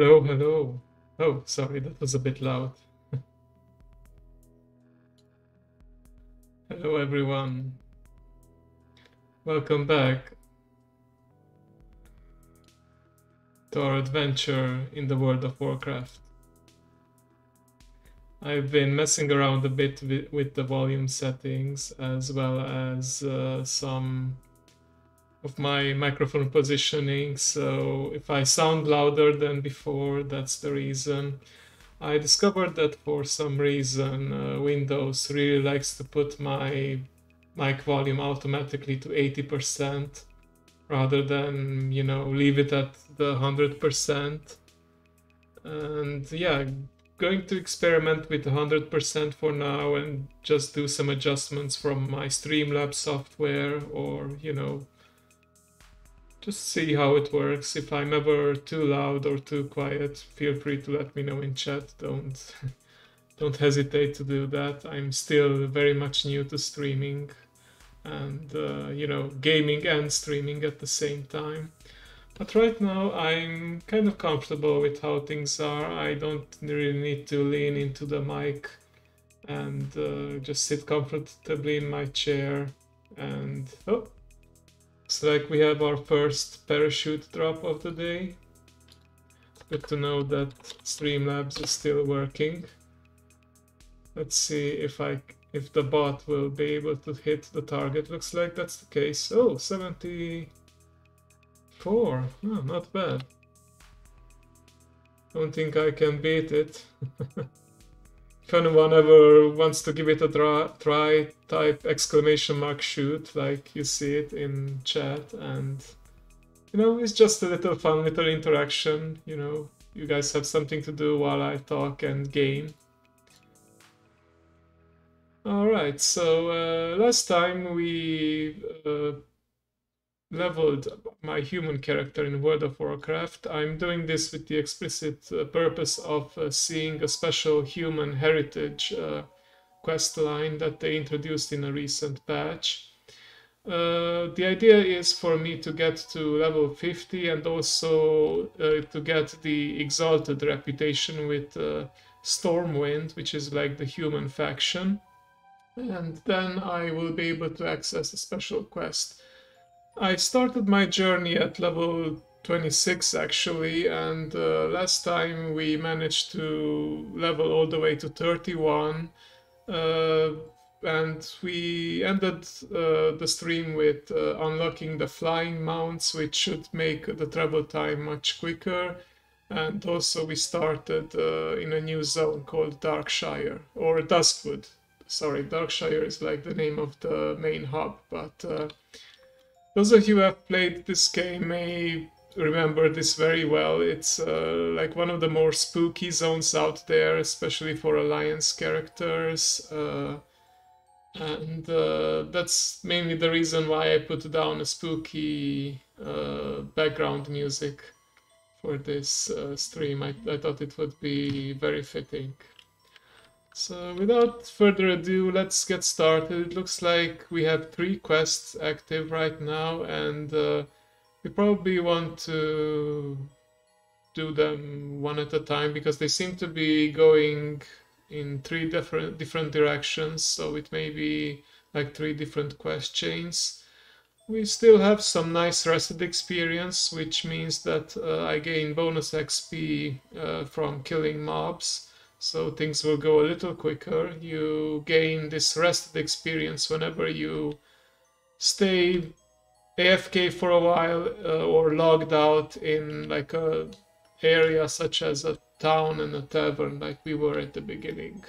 Hello, hello. Oh, sorry, that was a bit loud. Hello, everyone. Welcome back to our adventure in the world of Warcraft. I've been messing around a bit with the volume settings as well as some of my microphone positioning. So if I sound louder than before, that's the reason. I discovered that for some reason Windows really likes to put my mic volume automatically to 80% rather than, leave it at the 100%. And yeah, going to experiment with 100% for now and just do some adjustments from my Streamlabs software or, just see how it works. If I'm ever too loud or too quiet, feel free to let me know in chat. Don't hesitate to do that. I'm still very much new to streaming and gaming and streaming at the same time. But right now I'm kind of comfortable with how things are. I don't really need to lean into the mic and just sit comfortably in my chair. And oh, looks like we have our first parachute drop of the day. Good to know that Streamlabs is still working. Let's see if the bot will be able to hit the target. Looks like that's the case. Oh, 74. Oh, not bad. Don't think I can beat it. If anyone ever wants to give it a try, type exclamation mark shoot like you see it in chat, and it's just a little fun little interaction. You guys have something to do while I talk and game. All right, so last time we leveled my human character in World of Warcraft. I'm doing this with the explicit purpose of seeing a special human heritage quest line that they introduced in a recent patch. The idea is for me to get to level 50 and also to get the exalted reputation with Stormwind, which is like the human faction. And then I will be able to access a special quest. I started my journey at level 26 actually, and last time we managed to level all the way to 31. And we ended the stream with unlocking the flying mounts, which should make the travel time much quicker. And also we started in a new zone called Darkshire, or Duskwood. Sorry, Darkshire is like the name of the main hub, but those of you who have played this game may remember this very well. It's like one of the more spooky zones out there, especially for Alliance characters. And that's mainly the reason why I put down a spooky background music for this stream. I thought it would be very fitting. So without further ado, let's get started. It looks like we have 3 quests active right now, and we probably want to do them one at a time because they seem to be going in 3 different directions, so it may be like 3 different quest chains. We still have some nice rested experience, which means that I gain bonus XP from killing mobs. So things will go a little quicker. You gain this rested experience whenever you stay AFK for a while or logged out in like a area such as a town and a tavern like we were at the beginning.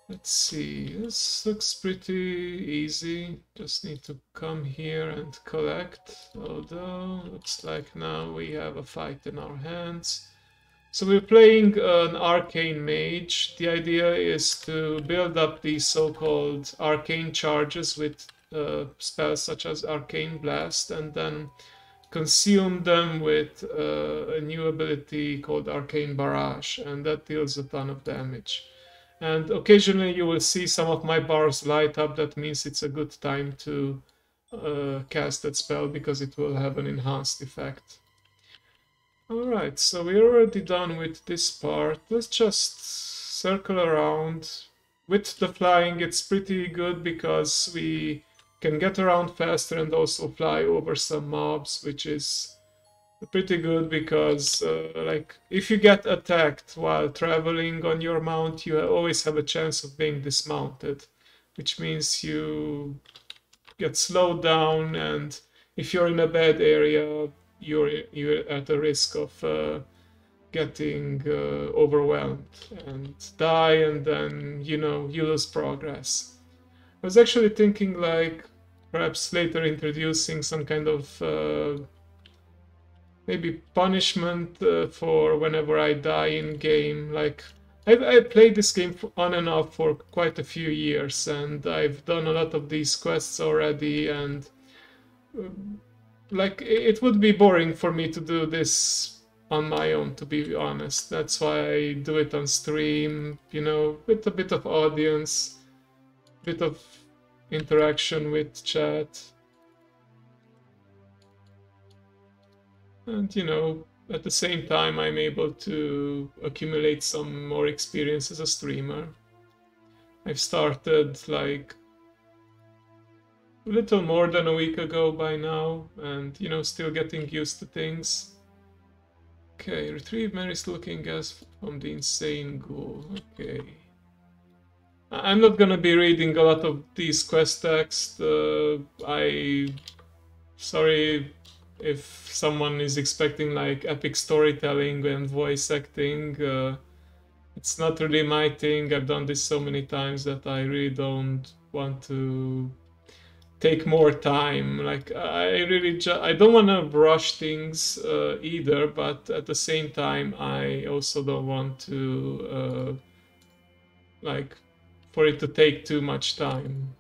Let's see, this looks pretty easy. Just need to come here and collect. Although looks like now we have a fight in our hands. So we're playing an arcane mage. The idea is to build up these so-called arcane charges with spells such as Arcane Blast and then consume them with a new ability called Arcane Barrage, and that deals a ton of damage. And occasionally you will see some of my bars light up. That means it's a good time to cast that spell because it will have an enhanced effect. Alright, so we're already done with this part. Let's just circle around. With the flying, it's pretty good because we can get around faster and also fly over some mobs, which is pretty good because, like, if you get attacked while traveling on your mount, you always have a chance of being dismounted, which means you get slowed down, and if you're in a bad area, you're at a risk of getting overwhelmed and die, and then you lose progress. I was actually thinking like perhaps later introducing some kind of maybe punishment for whenever I die in game. Like I played this game on and off for quite a few years, and I've done a lot of these quests already, and like it would be boring for me to do this on my own, to be honest. That's why I do it on stream, with a bit of audience, bit of interaction with chat, and at the same time I'm able to accumulate some more experience as a streamer. I've started like a little more than a week ago by now, and still getting used to things. Okay, retrieve Mary's looking gas from the insane ghoul. Okay. I'm not gonna be reading a lot of these quest text. Sorry if someone is expecting like epic storytelling and voice acting. It's not really my thing. I've done this so many times that I really don't want to take more time. Like I don't want to rush things either, but at the same time I also don't want to like for it to take too much time.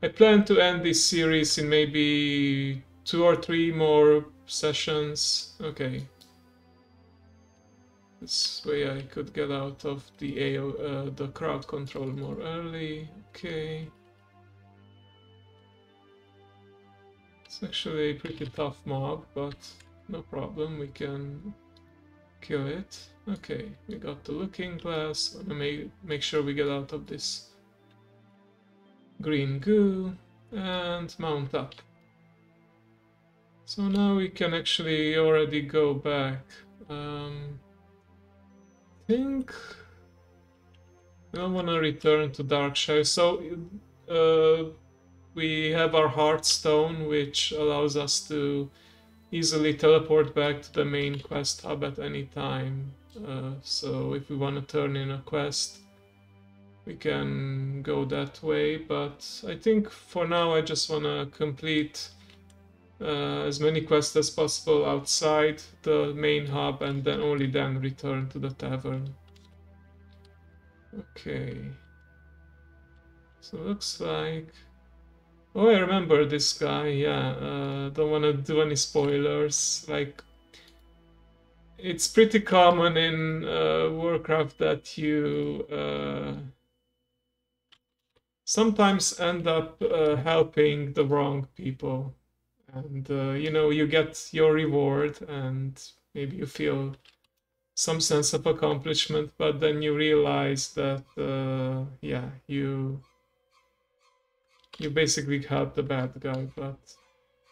I plan to end this series in maybe 2 or 3 more sessions. Okay. This way I could get out of the crowd control more early. Okay. It's actually a pretty tough mob, but no problem, we can kill it. Okay, we got the looking glass. Wanna make sure we get out of this green goo and mount up. So now we can actually already go back. I think I don't want to return to Darkshire. So we have our Heartstone, which allows us to easily teleport back to the main quest hub at any time. So if we want to turn in a quest, we can go that way. But I think for now I just want to complete as many quests as possible outside the main hub, and then only then return to the tavern. Okay. So looks like... Oh, I remember this guy, yeah. Don't want to do any spoilers. Like, it's pretty common in Warcraft that you sometimes end up helping the wrong people. And, you get your reward, and maybe you feel some sense of accomplishment, but then you realize that, yeah, you basically help the bad guy. But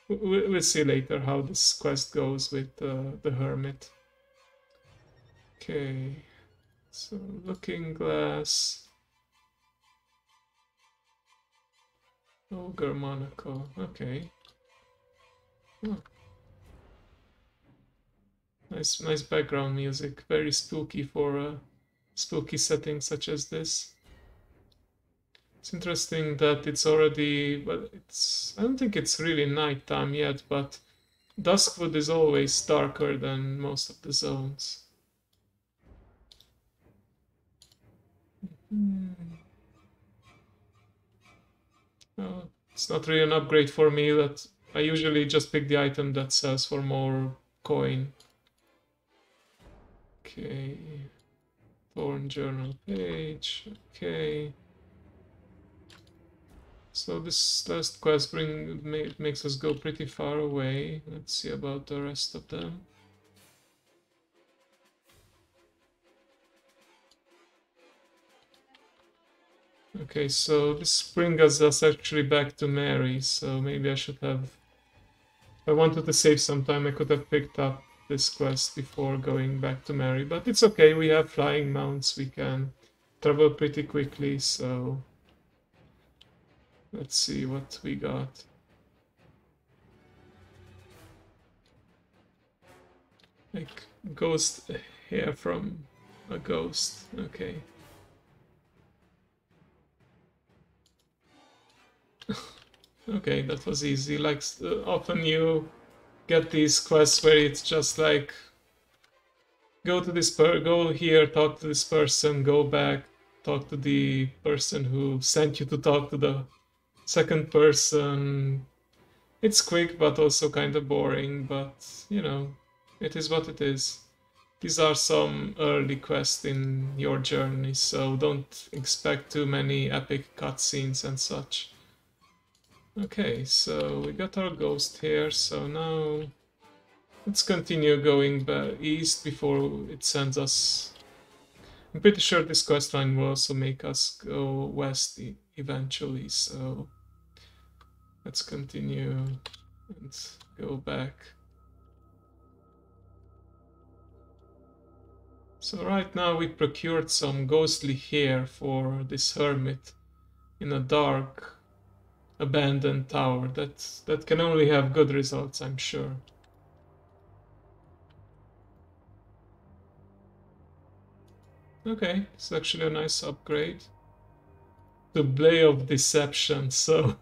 we'll see later how this quest goes with the hermit. Okay, so looking glass, ogre monaco. Okay. Oh. Nice background music. Very spooky for a spooky setting such as this. It's interesting that it's already, well, I don't think it's really nighttime yet, but Duskwood is always darker than most of the zones. Oh, it's not really an upgrade for me. That I usually just pick the item that sells for more coin. Okay. Thorn journal page. Okay. So this last quest makes us go pretty far away. Let's see about the rest of them. Okay, so this brings us actually back to Mary, so maybe I should have... If I wanted to save some time, I could have picked up this quest before going back to Mary, but it's okay, we have flying mounts, we can travel pretty quickly, so... Let's see what we got. Like, ghost hair from a ghost, okay. Okay, that was easy. Like, often you get these quests where it's just like, go here, talk to this person, go back, talk to the person who sent you to talk to the second person. It's quick, but also kind of boring, but, you know, it is what it is. These are some early quests in your journey, so don't expect too many epic cutscenes and such. Okay, so we got our ghost here, so now let's continue going east before it sends us. I'm pretty sure this quest line will also make us go west eventually, so let's continue and go back. So right now we procured some ghostly hair for this hermit in a dark, abandoned tower. That can only have good results, I'm sure. Okay, it's actually a nice upgrade. The Blade of Deception, so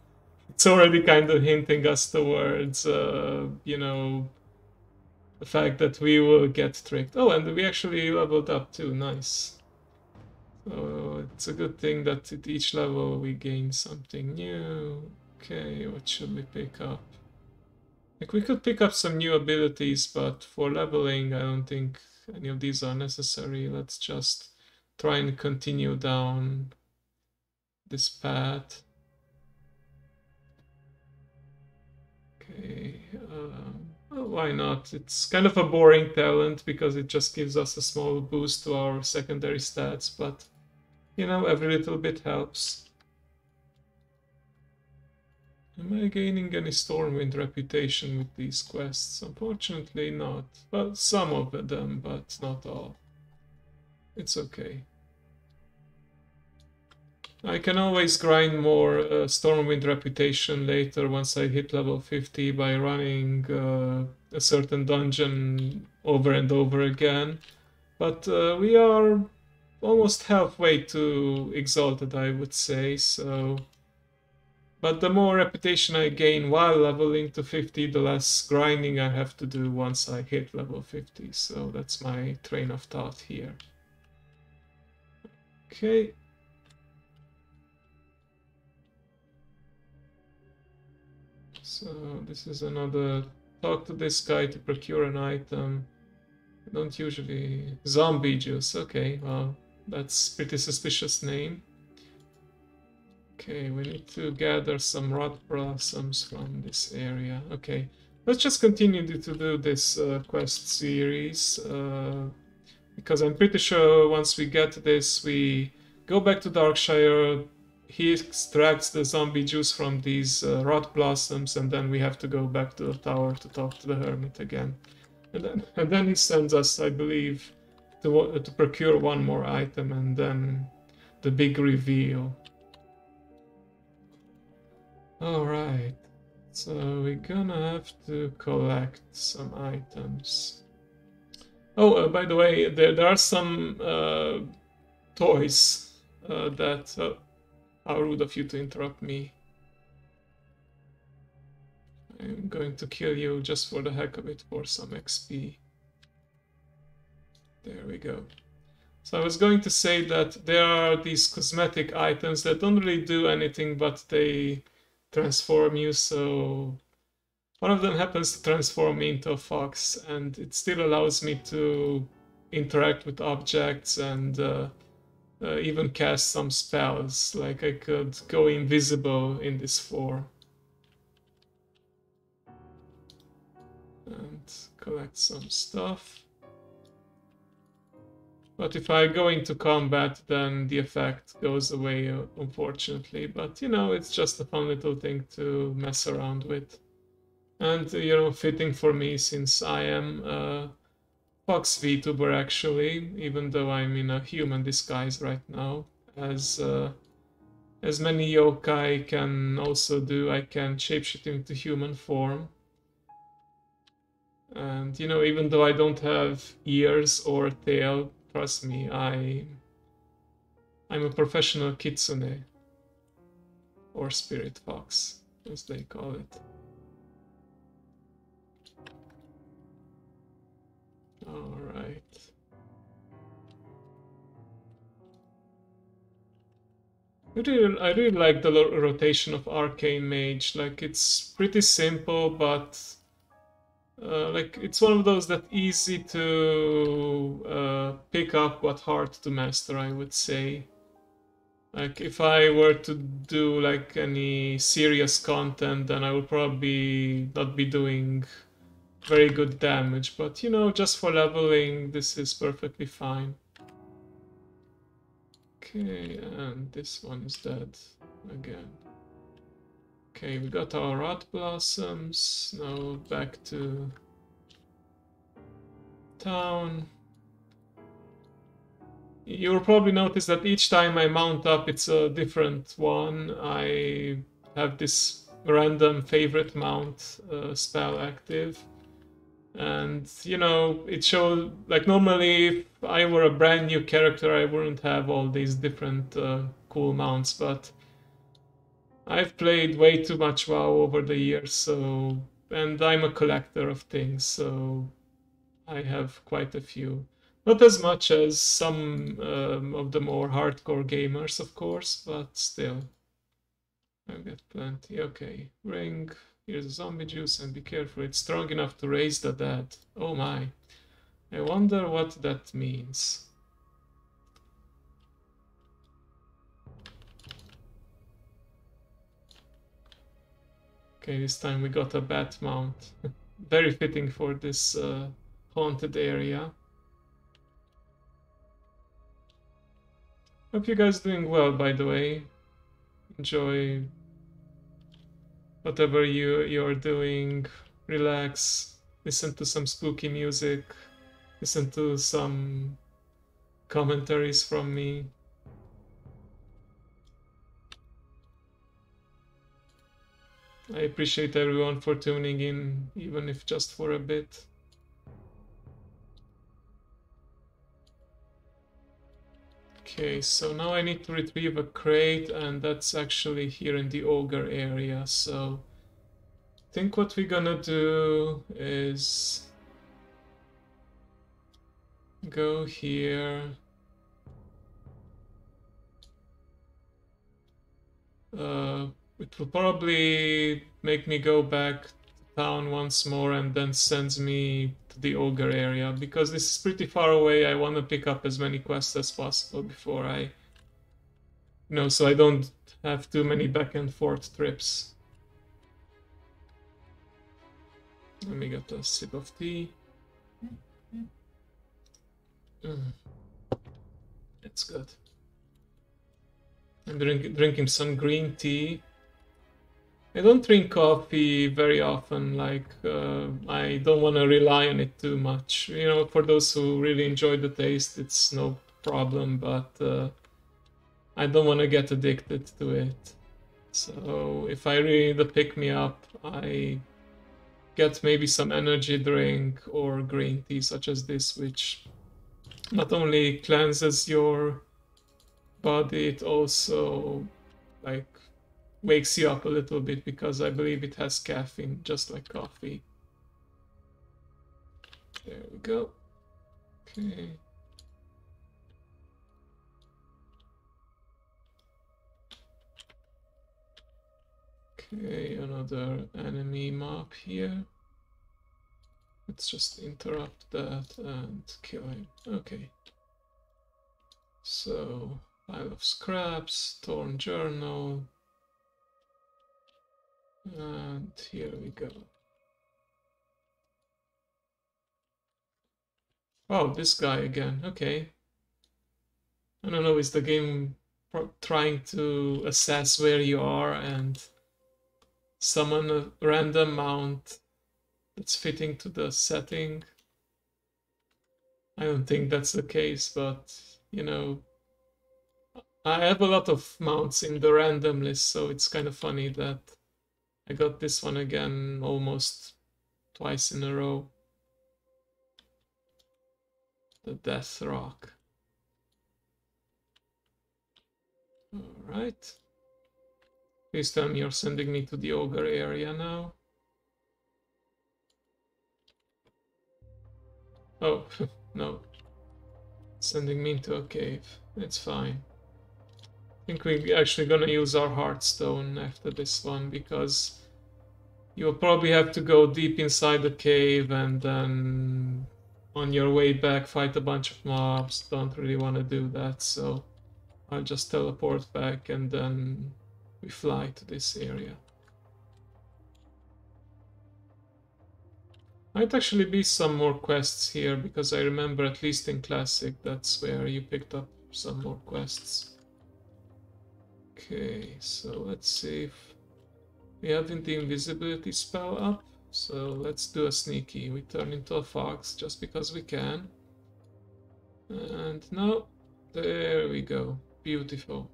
it's already kind of hinting us towards, you know, the fact that we will get tricked. Oh, and we actually leveled up too, nice. So it's a good thing that at each level we gain something new. Okay, what should we pick up? Like, we could pick up some new abilities, but for leveling, I don't think any of these are necessary. Let's just try and continue down this path. Okay, well, why not? It's kind of a boring talent because it just gives us a small boost to our secondary stats, but you know, every little bit helps. Am I gaining any Stormwind reputation with these quests? Unfortunately not. Well, some of them, but not all. It's okay. I can always grind more Stormwind reputation later once I hit level 50 by running a certain dungeon over and over again. But we are almost halfway to Exalted, I would say, so... But the more reputation I gain while leveling to 50, the less grinding I have to do once I hit level 50. So that's my train of thought here. Okay. So this is another... Talk to this guy to procure an item. I don't usually... Zombie juice, okay, well, that's pretty suspicious name. Okay, we need to gather some rot blossoms from this area. Okay, let's just continue to do this quest series. Because I'm pretty sure once we get this, we go back to Darkshire, he extracts the zombie juice from these rot blossoms, and then we have to go back to the tower to talk to the hermit again. And then he sends us, I believe, to procure one more item, and then the big reveal. Alright, so we're gonna have to collect some items. Oh, by the way, there are some toys that... how rude of you to interrupt me. I'm going to kill you just for the heck of it for some XP. There we go. So I was going to say that there are these cosmetic items that don't really do anything, but they transform you. So one of them happens to transform me into a fox, and it still allows me to interact with objects and even cast some spells. Like, I could go invisible in this form and collect some stuff. But if I go into combat, then the effect goes away, unfortunately. But, you know, it's just a fun little thing to mess around with. And, you know, fitting for me since I am a Fox VTuber actually, even though I'm in a human disguise right now. As many yokai can also do, I can shapeshift into human form. And, you know, even though I don't have ears or tail, trust me, I'm a professional kitsune, or spirit fox, as they call it. All right. I really like the rotation of Arcane Mage. Like, it's pretty simple, but like it's one of those that easy to pick up but hard to master, I would say. Like if I were to do like any serious content, then I would probably not be doing very good damage, but you know, just for leveling, this is perfectly fine. Okay, and this one is dead again. Okay, we got our rot blossoms. Now back to town. You'll probably notice that each time I mount up, it's a different one. I have this random favorite mount spell active. And, you know, it shows, like, normally if I were a brand new character, I wouldn't have all these different cool mounts, but I've played way too much WoW over the years, so, and I'm a collector of things, so I have quite a few. Not as much as some of the more hardcore gamers, of course, but still. I've got plenty. Okay, ring. Here's a zombie juice, and be careful, it's strong enough to raise the dead. Oh my. I wonder what that means. Okay, this time we got a bat mount. Very fitting for this haunted area. Hope you guys doing well, by the way. Enjoy whatever you're doing. Relax, listen to some spooky music, listen to some commentaries from me. I appreciate everyone for tuning in, even if just for a bit. Okay, so now I need to retrieve a crate, and that's actually here in the ogre area. So I think what we're gonna do is go here. It will probably make me go back to town once more and then sends me to the ogre area, because this is pretty far away. I want to pick up as many quests as possible before I, so I don't have too many back and forth trips. Let me get a sip of tea. That's good. I'm drinking some green tea. I don't drink coffee very often, like I don't want to rely on it too much. You know, for those who really enjoy the taste, it's no problem, but I don't want to get addicted to it. So if I really need a pick-me-up, I get maybe some energy drink or green tea such as this, which not only cleanses your body, it also like wakes you up a little bit, because I believe it has caffeine just like coffee. There we go. Okay. Okay, another enemy mob here. Let's just interrupt that and kill him. Okay. So, pile of scraps, torn journal, and here we go. Oh, this guy again. Okay. I don't know, is the game trying to assess where you are and summon a random mount that's fitting to the setting? I don't think that's the case, but you know, I have a lot of mounts in the random list, so it's kind of funny that I got this one again almost twice in a row. The Death Rock. Alright. Please tell me you're sending me to the ogre area now. Oh, no. Sending me into a cave. It's fine. I think we're actually gonna use our Heartstone after this one, because you'll probably have to go deep inside the cave and then on your way back fight a bunch of mobs. Don't really want to do that, so I'll just teleport back and then we fly to this area. Might actually be some more quests here, because I remember at least in Classic that's where you picked up some more quests. Okay, so let's see if we have the invisibility spell up. So let's do a sneaky. We turn into a fox just because we can. And now, there we go. Beautiful.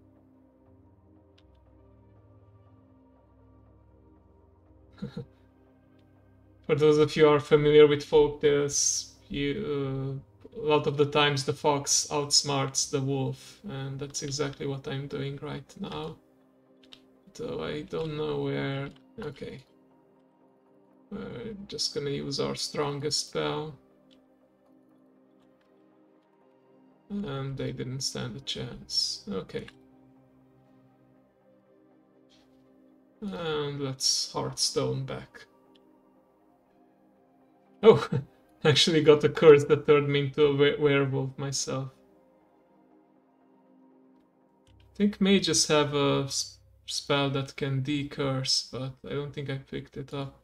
For those of you who are familiar with folktales, a lot of the times the fox outsmarts the wolf, and that's exactly what I'm doing right now. Though I don't know where. Okay. We're just gonna use our strongest spell. And they didn't stand a chance. Okay. And let's Heartstone back. Oh, actually got a curse that turned me into a werewolf myself. I think mages have a spell that can decurse, but I don't think I picked it up.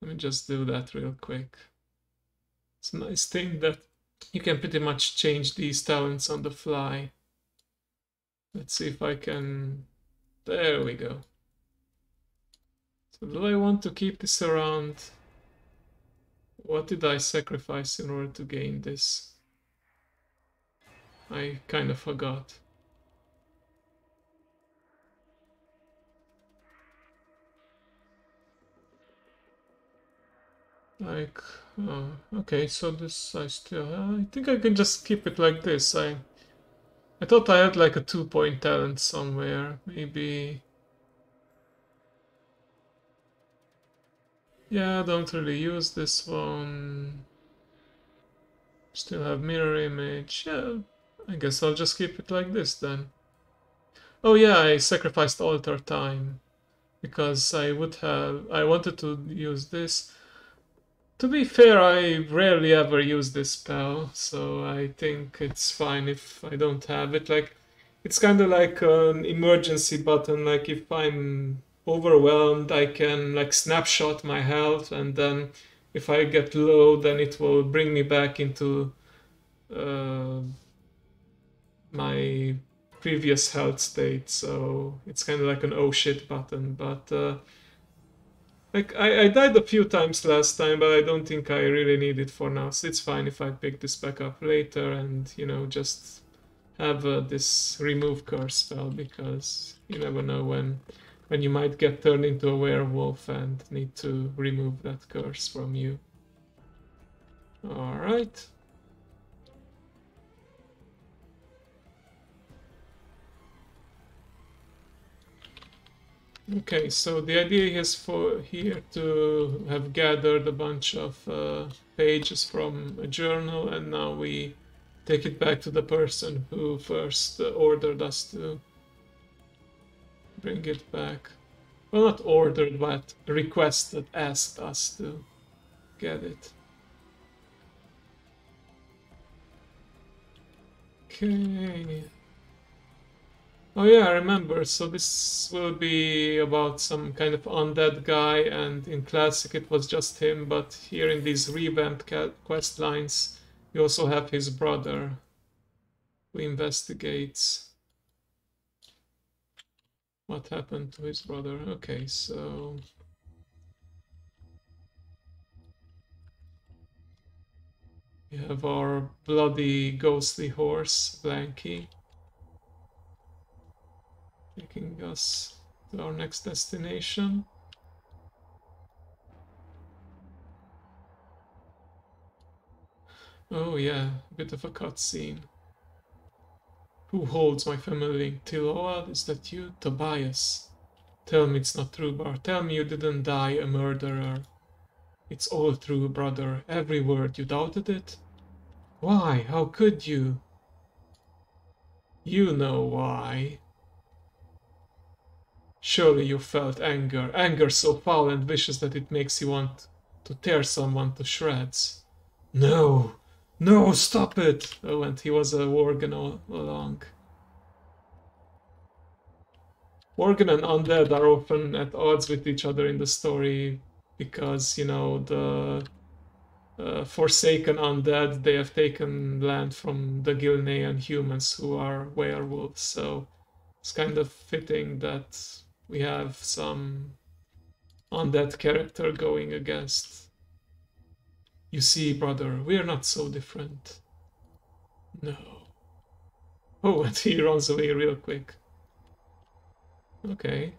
Let me just do that real quick. It's a nice thing that you can pretty much change these talents on the fly. Let's see if I can... There we go. So do I want to keep this around? What did I sacrifice in order to gain this? I kind of forgot. Like, okay, so this I still... I think I can just keep it like this. I thought I had like a 2-point talent somewhere. Maybe... Yeah, I don't really use this one. Still have mirror image. Yeah, I guess I'll just keep it like this then. Oh yeah, I sacrificed altar time because I wanted to use this. To be fair, I rarely ever use this spell, so I think it's fine if I don't have it. Like, it's kind of like an emergency button. Like, if I'm overwhelmed, I can like snapshot my health, and then if I get low, then it will bring me back into my previous health state. So it's kind of like an oh shit button, but like I died a few times last time, but I don't think I really need it for now. So it's fine if I pick this back up later and, you know, just have this remove curse spell, because you never know when you might get turned into a werewolf and need to remove that curse from you. All right. Okay, so the idea is for here to have gathered a bunch of pages from a journal, and now we take it back to the person who first ordered us to bring it back. Well, not ordered, but requested, asked us to get it. Okay. Oh yeah, I remember. So this will be about some kind of undead guy, and in Classic it was just him, but here in these revamped quest lines, We also have his brother who investigates what happened to his brother. Okay, so we have our bloody ghostly horse, Blanky, taking us to our next destination. Oh yeah, a bit of a cutscene. Who holds my family link? Tiloa, is that you? Tobias. Tell me it's not true, Bar. Tell me you didn't die a murderer. It's all true, brother. Every word. You doubted it? Why? How could you? You know why. Surely you felt anger. Anger so foul and vicious that it makes you want to tear someone to shreds. No! No, stop it! Oh, and he was a Worgen all along. Worgen and undead are often at odds with each other in the story because, you know, the Forsaken undead, they have taken land from the Gilnean humans who are werewolves, so it's kind of fitting that we have some undead character going against. You see, brother, we're not so different. No. Oh, and he runs away real quick. Okay.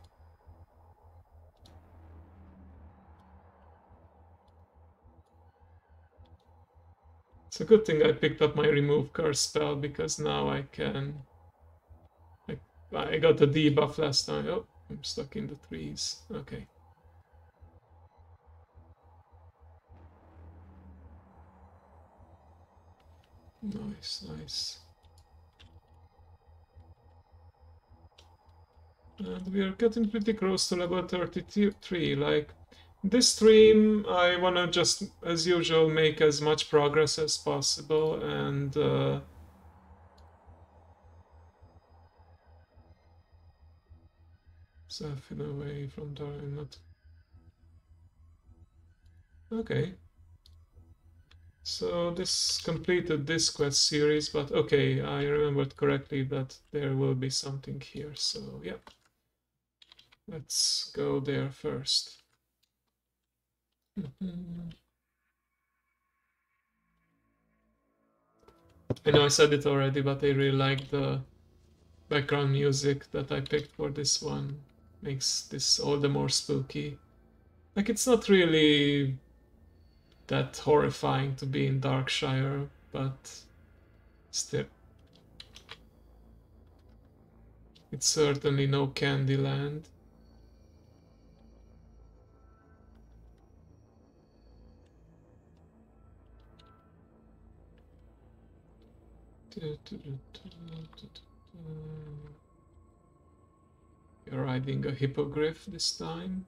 It's a good thing I picked up my remove curse spell because now I can... I got the debuff last time. Oh, I'm stuck in the trees. Okay. Nice, nice. And we are getting pretty close to level 33. Like, this stream, I wanna just, as usual, make as much progress as possible and surfing away from the not. Okay. So this completed this quest series, but okay, I remembered correctly that there will be something here, so yeah. Let's go there first. I know I said it already, but I really like the background music that I picked for this one. Makes this all the more spooky. Like, it's not really that horrifying to be in Darkshire, but still. It's certainly no Candyland. You're riding a hippogriff this time.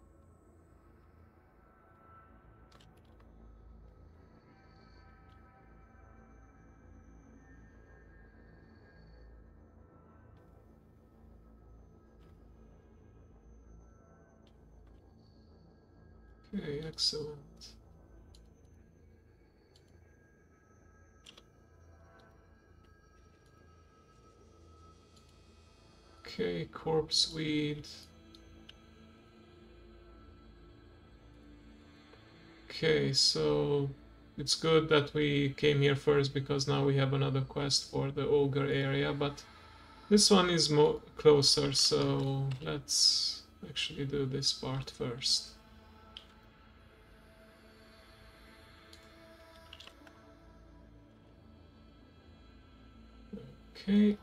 Okay, excellent. Okay, corpse weed. Okay, so it's good that we came here first because now we have another quest for the ogre area, but this one is more closer, so let's actually do this part first. Okay.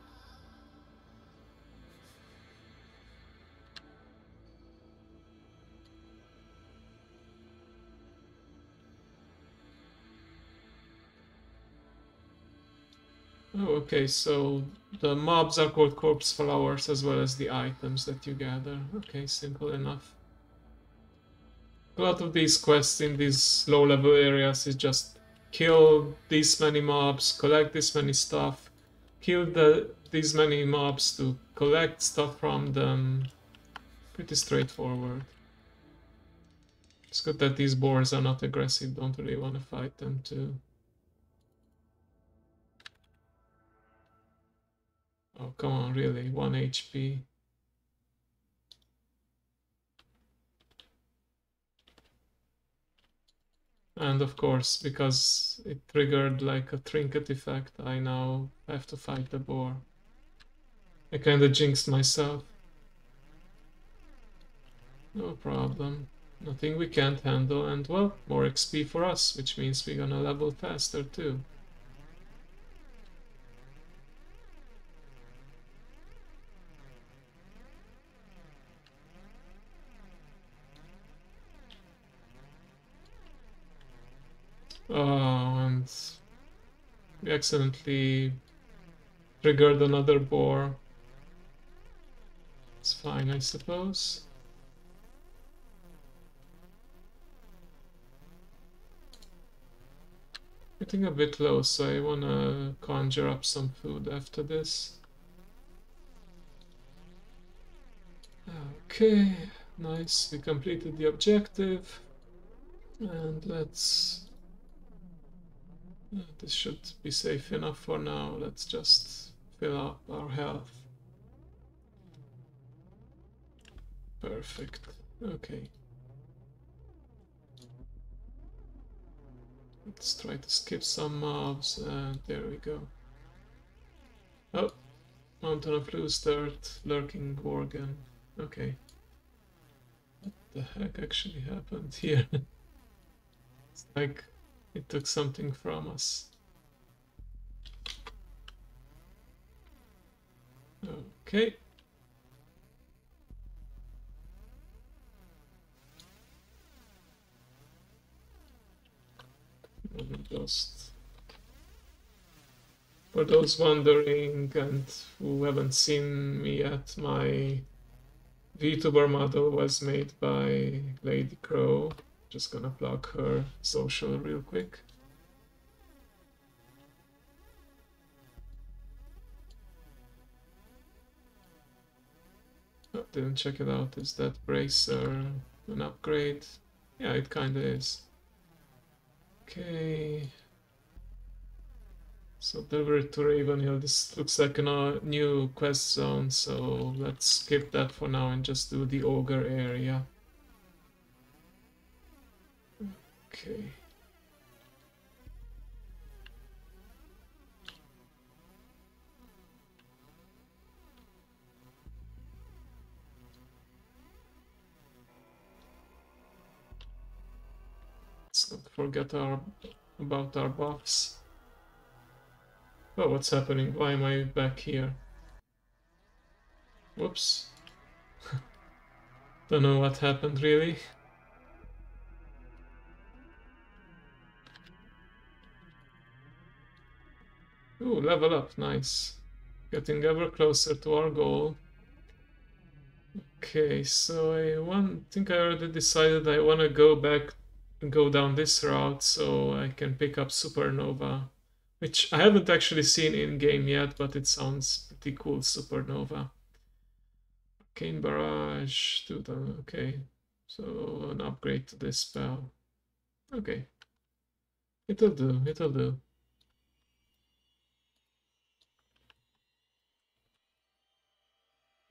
Oh, okay, so the mobs are called corpse flowers as well as the items that you gather. Okay, simple enough. A lot of these quests in these low level areas is just kill these many mobs, collect this many stuff, kill these many mobs to collect stuff from them. Pretty straightforward. It's good that these boars are not aggressive, don't really want to fight them too. Oh, come on, really? 1 HP. And of course, because it triggered like a trinket effect, I now have to fight the boar. I kinda jinxed myself. No problem. Nothing we can't handle, and well, more XP for us, which means we're gonna level faster too. Oh, and we accidentally triggered another boar. It's fine, I suppose. Getting a bit low, so I wanna conjure up some food after this. Okay, nice. We completed the objective. And let's... this should be safe enough for now. Let's just fill up our health. Perfect. Okay. Let's try to skip some mobs, and there we go. Oh, Mountain of Loose Dirt, Lurking Gorgon. Okay. What the heck actually happened here? It's like it took something from us. Okay. Just for those wondering and who haven't seen me yet, my VTuber model was made by Lady Crow. Just gonna plug her social real quick. Oh, didn't check it out. Is that bracer an upgrade? Yeah, it kinda is. Okay. So delivery to Ravenhill. This looks like a new quest zone, so let's skip that for now and just do the ogre area. Okay. Let's not forget about our buffs. Oh, what's happening? Why am I back here? Whoops. Don't know what happened really. Ooh, level up, nice. Getting ever closer to our goal. Okay, so I think I already decided I want to go back and go down this route so I can pick up Supernova, which I haven't actually seen in game yet, but it sounds pretty cool. Supernova. Arcane Barrage, okay, so an upgrade to this spell. Okay, it'll do, it'll do.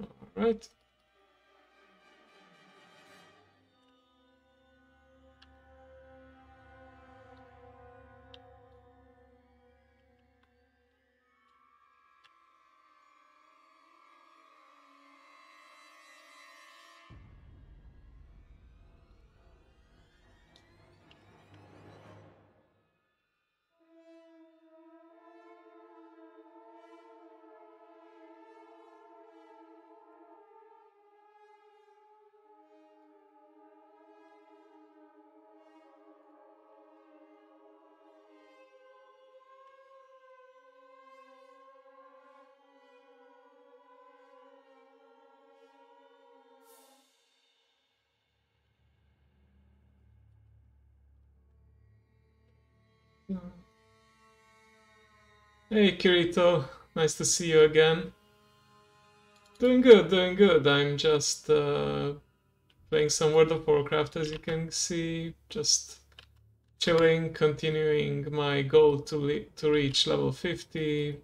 All right. Hey Kirito, nice to see you again. Doing good, doing good. I'm just playing some World of Warcraft, as you can see. Just chilling, continuing my goal to reach level 50.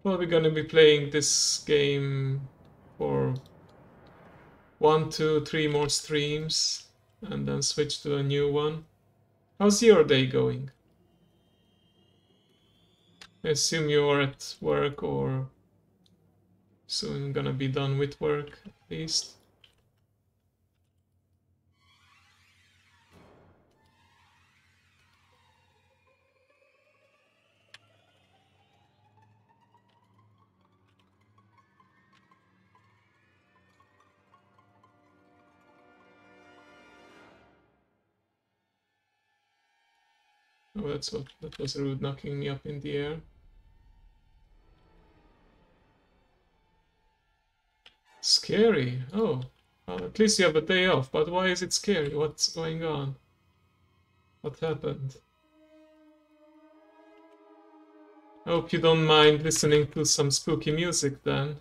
Well, we're gonna be playing this game for 1, 2, 3 more streams and then switch to a new one. How's your day going? I assume you're at work or soon gonna be done with work at least. Oh, that was rude, knocking me up in the air. Scary. Oh, well, at least you have a day off, but why is it scary? What's going on? What happened? I hope you don't mind listening to some spooky music then.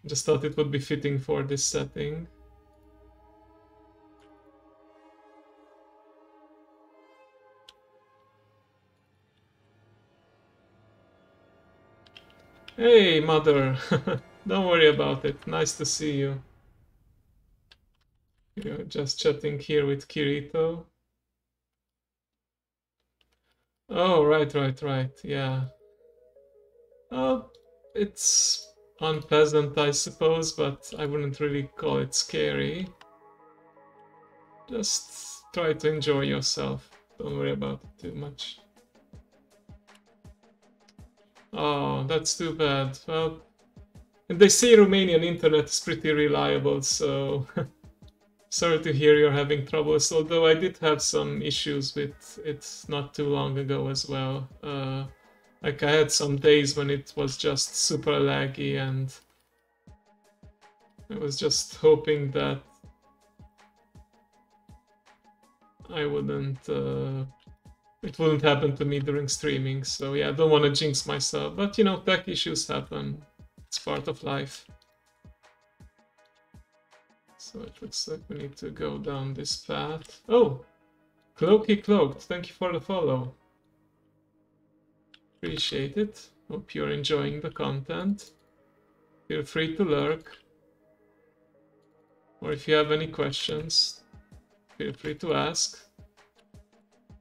Just thought it would be fitting for this setting. Hey, mother. Don't worry about it. Nice to see you. You're just chatting here with Kirito. Oh, right. Yeah. Oh, it's unpleasant, I suppose, but I wouldn't really call it scary. Just try to enjoy yourself. Don't worry about it too much. Oh, that's too bad. Well, and they say Romanian internet is pretty reliable, so sorry to hear you're having troubles, although I did have some issues with it not too long ago as well. Like I had some days when it was just super laggy, and I was just hoping that I wouldn't it wouldn't happen to me during streaming. So yeah, I don't want to jinx myself, but you know, tech issues happen. It's part of life. So it looks like we need to go down this path. Oh, Cloaky Cloaked, thank you for the follow. Appreciate it. Hope you're enjoying the content. Feel free to lurk. Or if you have any questions, feel free to ask.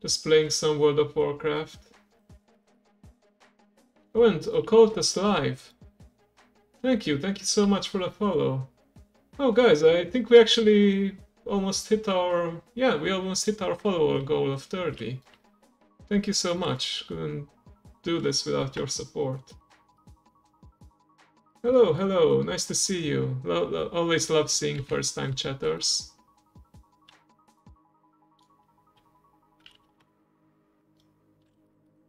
Just playing some World of Warcraft. Oh, and Occultus Live. Thank you so much for the follow. Oh guys, I think we actually almost hit our... Yeah, we almost hit our follower goal of 30. Thank you so much. Couldn't do this without your support. Hello, nice to see you. Always love seeing first-time chatters.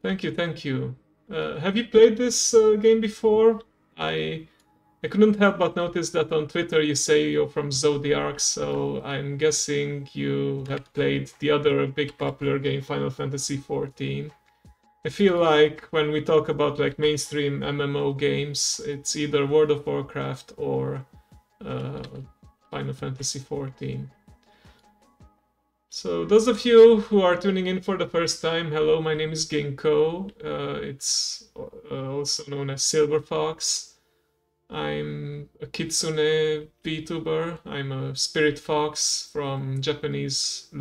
Thank you. Have you played this game before? I couldn't help but notice that on Twitter you say you're from Zodiac, so I'm guessing you have played the other big popular game, Final Fantasy XIV. I feel like when we talk about like mainstream MMO games, it's either World of Warcraft or Final Fantasy XIV. So those of you who are tuning in for the first time, hello, my name is Ginkgo. It's also known as Silver Fox. I'm a kitsune VTuber. I'm a spirit fox from Japanese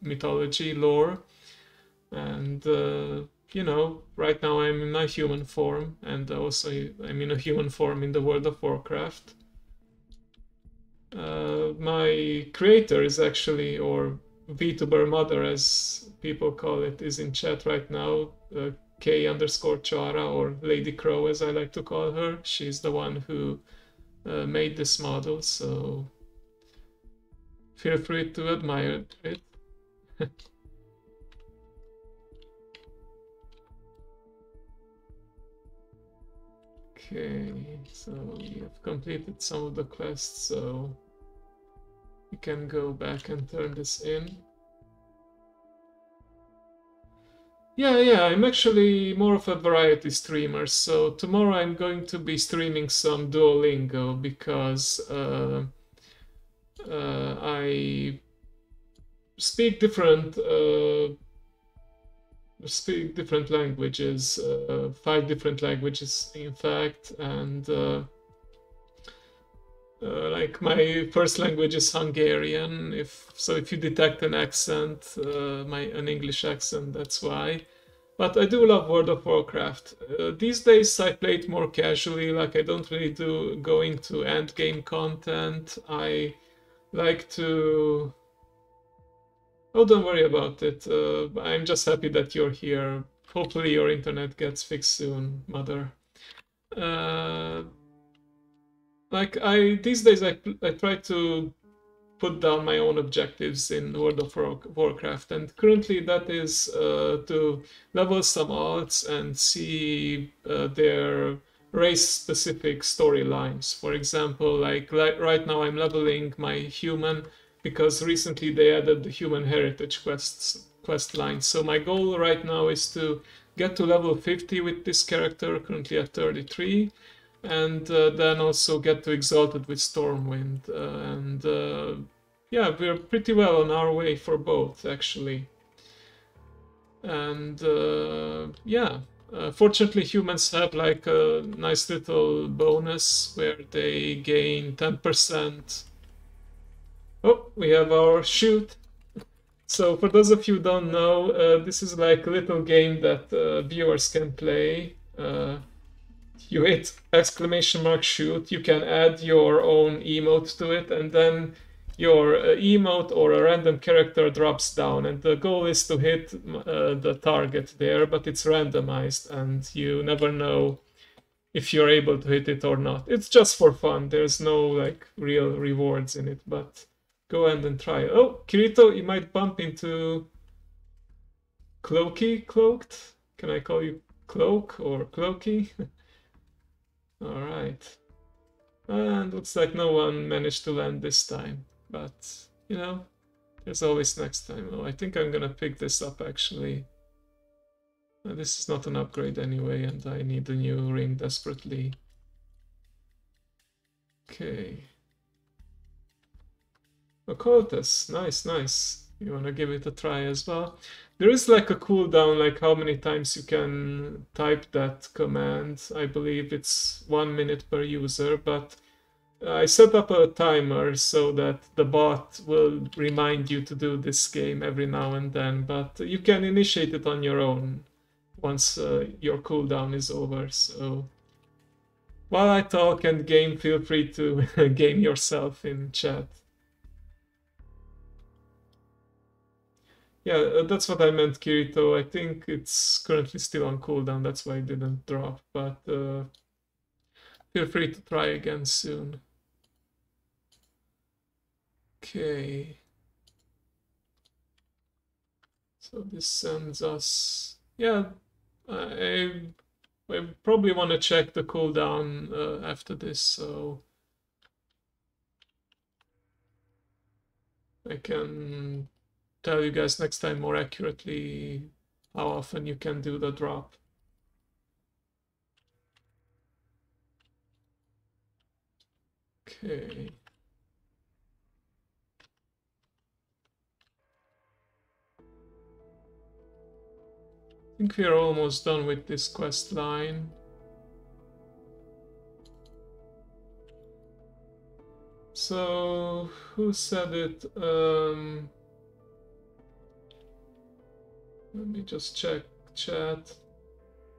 mythology lore. And, you know, right now I'm in a human form, and also I'm in a human form in the World of Warcraft. My creator is actually, or VTuber mother as people call it, is in chat right now. K_Chara, or Lady Crow as I like to call her. She's the one who made this model, so feel free to admire it. Okay, so we have completed some of the quests, so we can go back and turn this in. Yeah, I'm actually more of a variety streamer, so tomorrow I'm going to be streaming some Duolingo because I speak different speak different languages, 5 different languages, in fact, and like my first language is Hungarian. If you detect an accent, an English accent, that's why. But I do love World of Warcraft. These days I play it more casually. Like I don't really do go into end game content. I like to. Oh, don't worry about it. I'm just happy that you're here. Hopefully your internet gets fixed soon, mother. Uh, like I these days I try to put down my own objectives in World of Warcraft, and currently that is to level some alts and see their race-specific storylines. For example, like right now I'm leveling my human because recently they added the human heritage quest line. So my goal right now is to get to level 50 with this character, currently at 33, and then also get to Exalted with Stormwind. And yeah, we're pretty well on our way for both, actually. And yeah, fortunately, humans have like a nice little bonus where they gain 10%. Oh, we have our shoot. So for those of you who don't know, this is like a little game that viewers can play. You hit exclamation mark shoot, you can add your own emote to it, and then your emote or a random character drops down, and the goal is to hit the target there, but it's randomized and you never know if you're able to hit it or not. It's just for fun. There's no like real rewards in it, but go ahead and try it. Oh, Kirito, you might bump into Cloaked? Can I call you Cloak or Cloaky? All right. And looks like no one managed to land this time. But, you know, there's always next time. Oh, I think I'm gonna pick this up actually. This is not an upgrade anyway, and I need a new ring desperately. Okay. Occultus, nice, nice. You wanna give it a try as well? There is like a cooldown, like how many times you can type that command. I believe it's 1 minute per user, but I set up a timer so that the bot will remind you to do this game every now and then, but you can initiate it on your own once your cooldown is over. So while I talk and game, feel free to game yourself in chat. Yeah, that's what I meant, Kirito. I think it's currently still on cooldown, that's why it didn't drop, but feel free to try again soon. Okay. So this sends us... Yeah, I probably want to check the cooldown after this, so I can tell you guys next time more accurately how often you can do the drop. Okay. I think we are almost done with this quest line. So, who said it? Let me just check chat.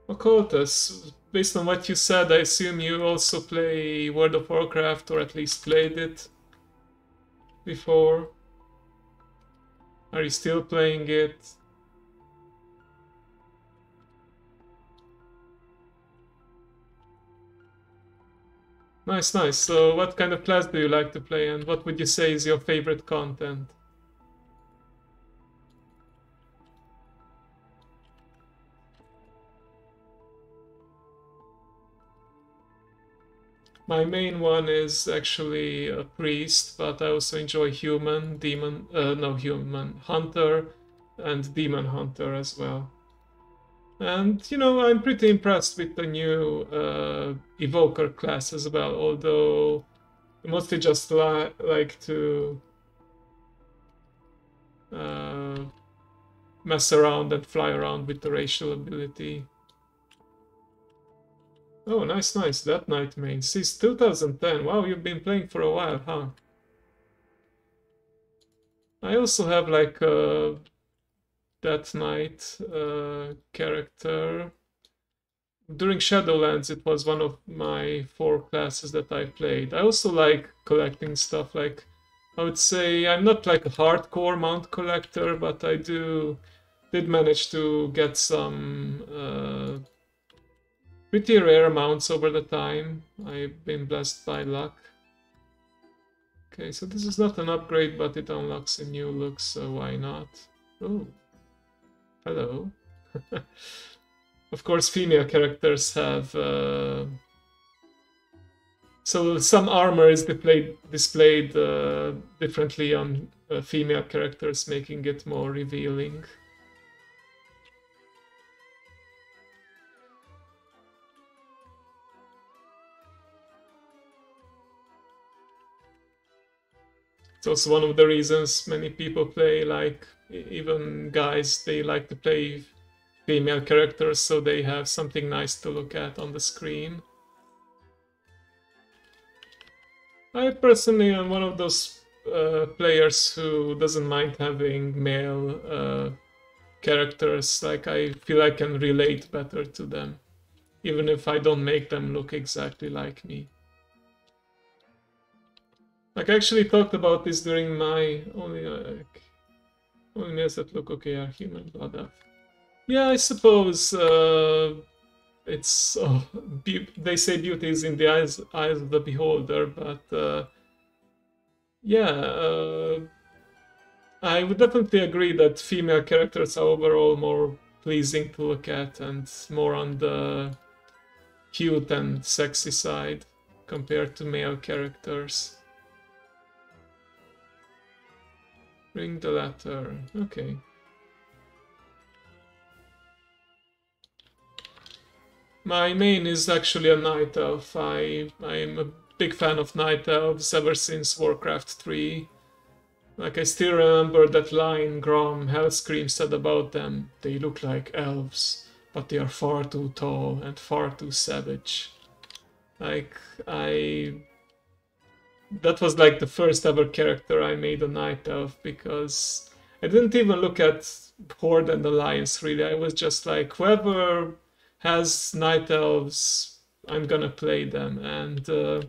Occultus, based on what you said, I assume you also play World of Warcraft, or at least played it before. Are you still playing it? Nice, nice. So what kind of class do you like to play, and what would you say is your favorite content? My main one is actually a priest, but I also enjoy human, hunter, and demon hunter as well. And, you know, I'm pretty impressed with the new evoker class as well, although I mostly just like to mess around and fly around with the racial ability. Oh, nice, nice. That Knight main. Since 2010. Wow, you've been playing for a while, huh? I also have like a That Knight character. During Shadowlands, it was one of my 4 classes that I played. I also like collecting stuff. Like, I would say I'm not like a hardcore mount collector, but I did manage to get some pretty rare mounts over the time. I've been blessed by luck. Okay, so this is not an upgrade, but it unlocks a new look, so why not? Oh, hello. Of course, female characters have... so some armor is displayed differently on female characters, making it more revealing. It's also one of the reasons many people play, like, even guys, they like to play female characters so they have something nice to look at on the screen. I personally am one of those players who doesn't mind having male characters. Like, I feel I can relate better to them, even if I don't make them look exactly like me. Like, I actually talked about this during my only males that look okay are human blood up. Yeah, I suppose it's they say beauty is in the eyes of the beholder, but yeah, I would definitely agree that female characters are overall more pleasing to look at and more on the cute and sexy side compared to male characters. Ring the letter. Okay. My main is actually a Night Elf. I'm a big fan of Night Elves ever since Warcraft 3. Like, I still remember that line Grom Hellscream said about them. They look like elves, but they are far too tall and far too savage. Like, that was like the first ever character I made a Night Elf, because I didn't even look at Horde and Alliance really. I was just like, whoever has Night Elves, I'm gonna play them. And a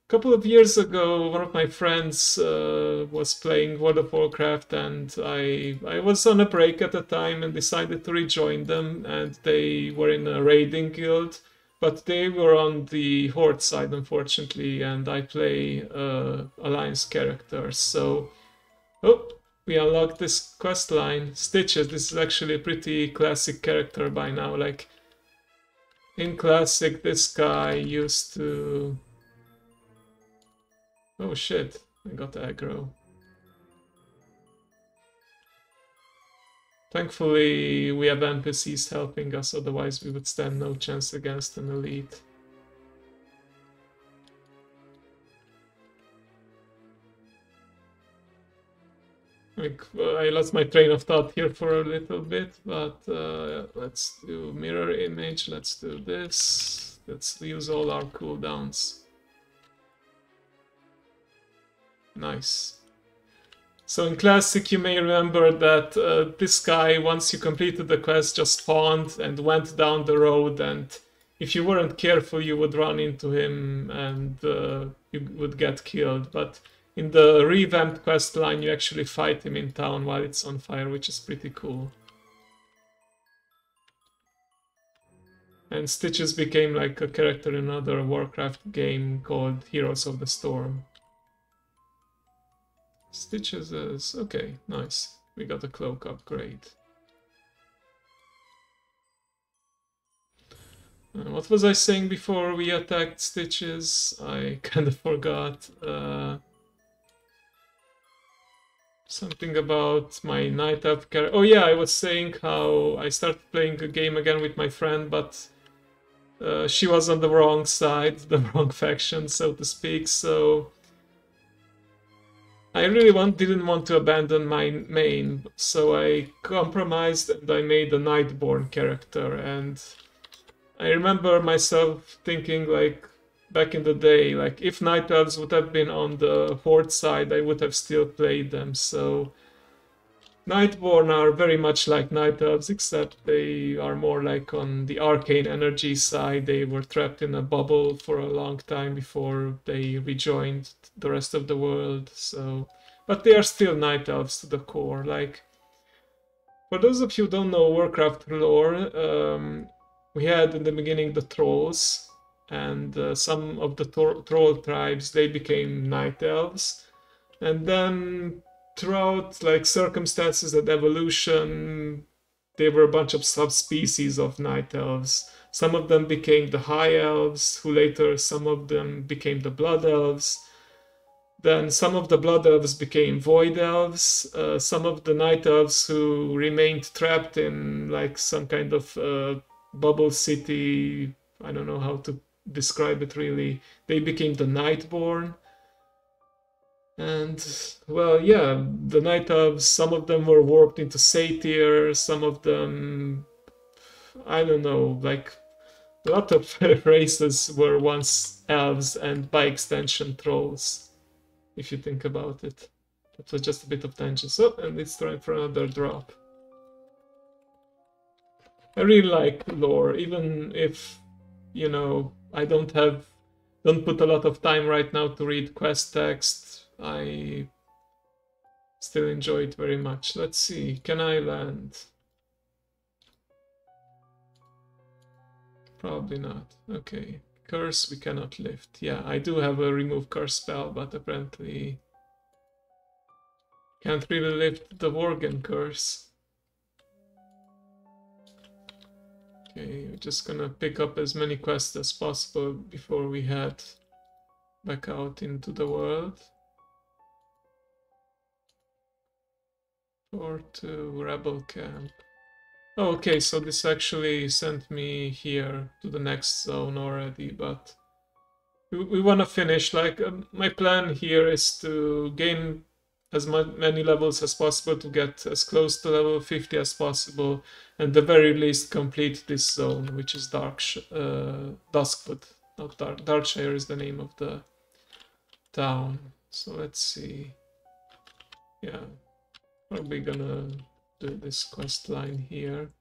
couple of years ago, one of my friends was playing World of Warcraft, and I was on a break at the time and decided to rejoin them, and they were in a raiding guild. But they were on the Horde side, unfortunately, and I play Alliance characters. So, oh, we unlocked this quest line. Stitches, this is actually a pretty classic character by now. Like, in Classic, this guy used to... Oh shit, I got aggro. Thankfully, we have NPCs helping us, otherwise we would stand no chance against an elite. Like, I lost my train of thought here for a little bit, but let's do mirror image, let's do this. Let's use all our cooldowns. Nice. So in Classic, you may remember that this guy, once you completed the quest, just spawned and went down the road, and if you weren't careful, you would run into him and you would get killed. But in the revamped quest line, you actually fight him in town while it's on fire, which is pretty cool. And Stitches became like a character in another Warcraft game called Heroes of the Storm. Stitches is... okay, nice. We got a cloak upgrade. What was I saying before we attacked Stitches? I kind of forgot. Something about my Night Elf character. Oh yeah, I was saying how I started playing a game again with my friend, but she was on the wrong side, the wrong faction, so to speak, so... I really didn't want to abandon my main, so I compromised and I made a Nightborn character. And I remember myself thinking, like, back in the day, like, if Night Elves would have been on the Horde side, I would have still played them. So Nightborn are very much like Night Elves, except they are more like on the arcane energy side. They were trapped in a bubble for a long time before they rejoined the rest of the world. So, but they are still Night Elves to the core. Like, for those of you who don't know Warcraft lore, we had in the beginning the trolls, and some of the troll tribes they became Night Elves, and then throughout like circumstances and evolution, there were a bunch of subspecies of night elves. Some of them became the high elves, who later some of them became the blood elves. Then some of the blood elves became void elves. Some of the night elves who remained trapped in like some kind of bubble city, I don't know how to describe it really, they became the Nightborn. And well, yeah, the night elves, some of them were warped into satyr, some of them, I don't know, like a lot of races were once elves and by extension trolls, if you think about it. That was just a bit of tangent. So, and it's time for another drop. I really like lore, even if, you know, I don't put a lot of time right now to read quest text. I still enjoy it very much. Let's see, can I land? Probably not. Okay, curse we cannot lift. Yeah, I do have a remove curse spell, but apparently can't really lift the Worgen curse. Okay, we're just gonna pick up as many quests as possible before we head back out into the world. Or to Rebel Camp. Oh, okay, so this actually sent me here to the next zone already, but we want to finish. Like, my plan here is to gain as many levels as possible to get as close to level 50 as possible, and the very least complete this zone, which is Duskwood. Not Darkshire is the name of the town. So let's see. Yeah, probably gonna do this quest line here.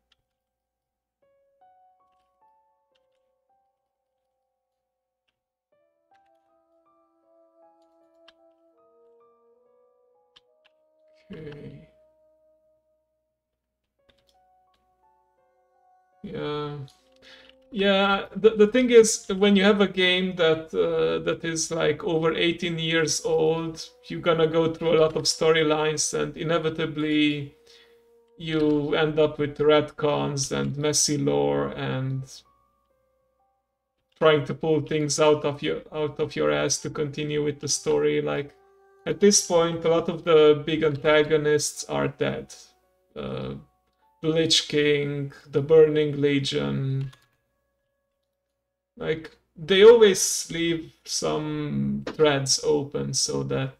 Okay. Yeah. Yeah, the thing is, when you have a game that is like over 18 years old, you're gonna go through a lot of storylines, and inevitably you end up with retcons and messy lore and trying to pull things out of your ass to continue with the story. Like, at this point, a lot of the big antagonists are dead. The Lich King, the Burning Legion. Like, they always leave some threads open so that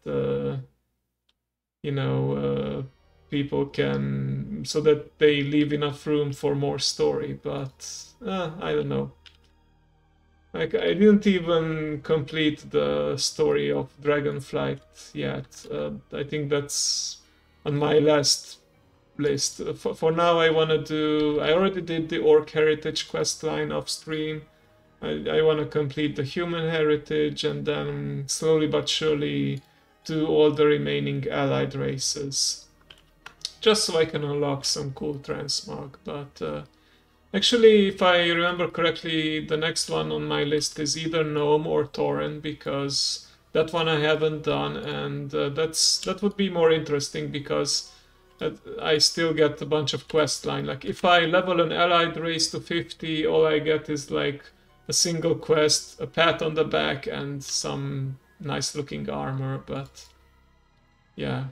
you know, people can, so that they leave enough room for more story. But I don't know. Like, I didn't even complete the story of Dragonflight yet. I think that's on my last list. For now, I want to do. I already did the Orc Heritage quest line off stream. I want to complete the Human Heritage, and then slowly but surely do all the remaining allied races, just so I can unlock some cool transmog. But actually, if I remember correctly, the next one on my list is either Gnome or Tauren, because that one I haven't done, and that would be more interesting because I still get a bunch of quest line. Like, if I level an allied race to 50, all I get is like a single quest, a pat on the back, and some nice looking armor. But yeah,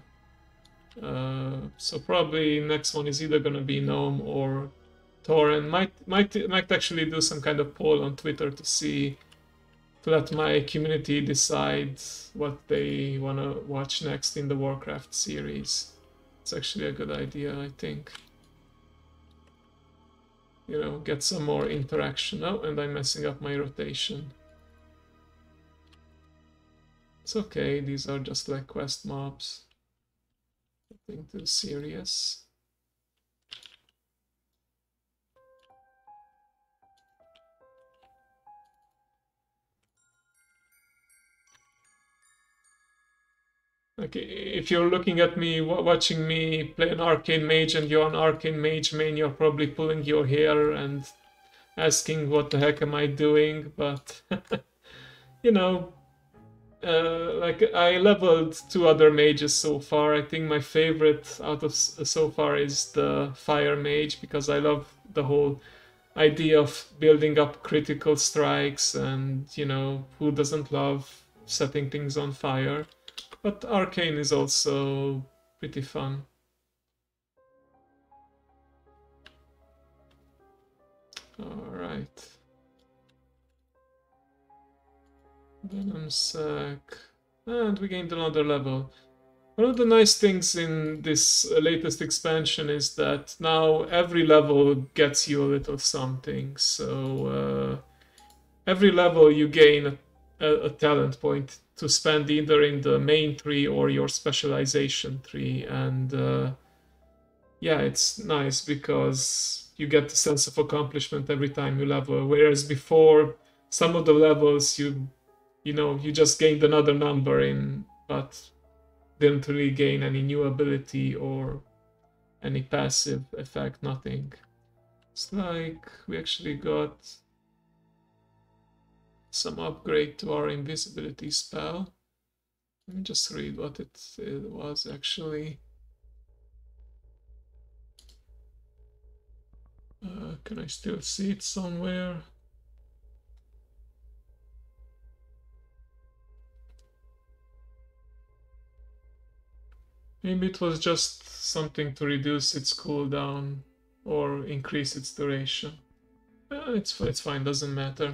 so probably next one is either gonna be Gnome or Tauren. Might actually do some kind of poll on Twitter to see to let my community decide what they want to watch next in the Warcraft series. It's actually a good idea, I think. You know, get some more interaction. Oh, and I'm messing up my rotation. It's okay, these are just like quest mobs. Nothing too serious. Like, if you're looking at me, watching me play an arcane mage and you're an arcane mage main, you're probably pulling your hair and asking what the heck am I doing, but you know, like I leveled 2 other mages so far. I think my favorite out of so far is the fire mage, because I love the whole idea of building up critical strikes, and you know, who doesn't love setting things on fire? But arcane is also pretty fun. All right. Venom sac. And we gained another level. One of the nice things in this latest expansion is that now every level gets you a little something. So every level you gain a talent point to spend either in the main tree or your specialization tree. And yeah, it's nice because you get the sense of accomplishment every time you level. Whereas before, some of the levels you know, you just gained another number in, but didn't really gain any new ability or any passive effect, nothing. It's like we actually got some upgrade to our invisibility spell. Let me just read what it was actually. Can I still see it somewhere? Maybe it was just something to reduce its cooldown or increase its duration. It's fine, doesn't matter.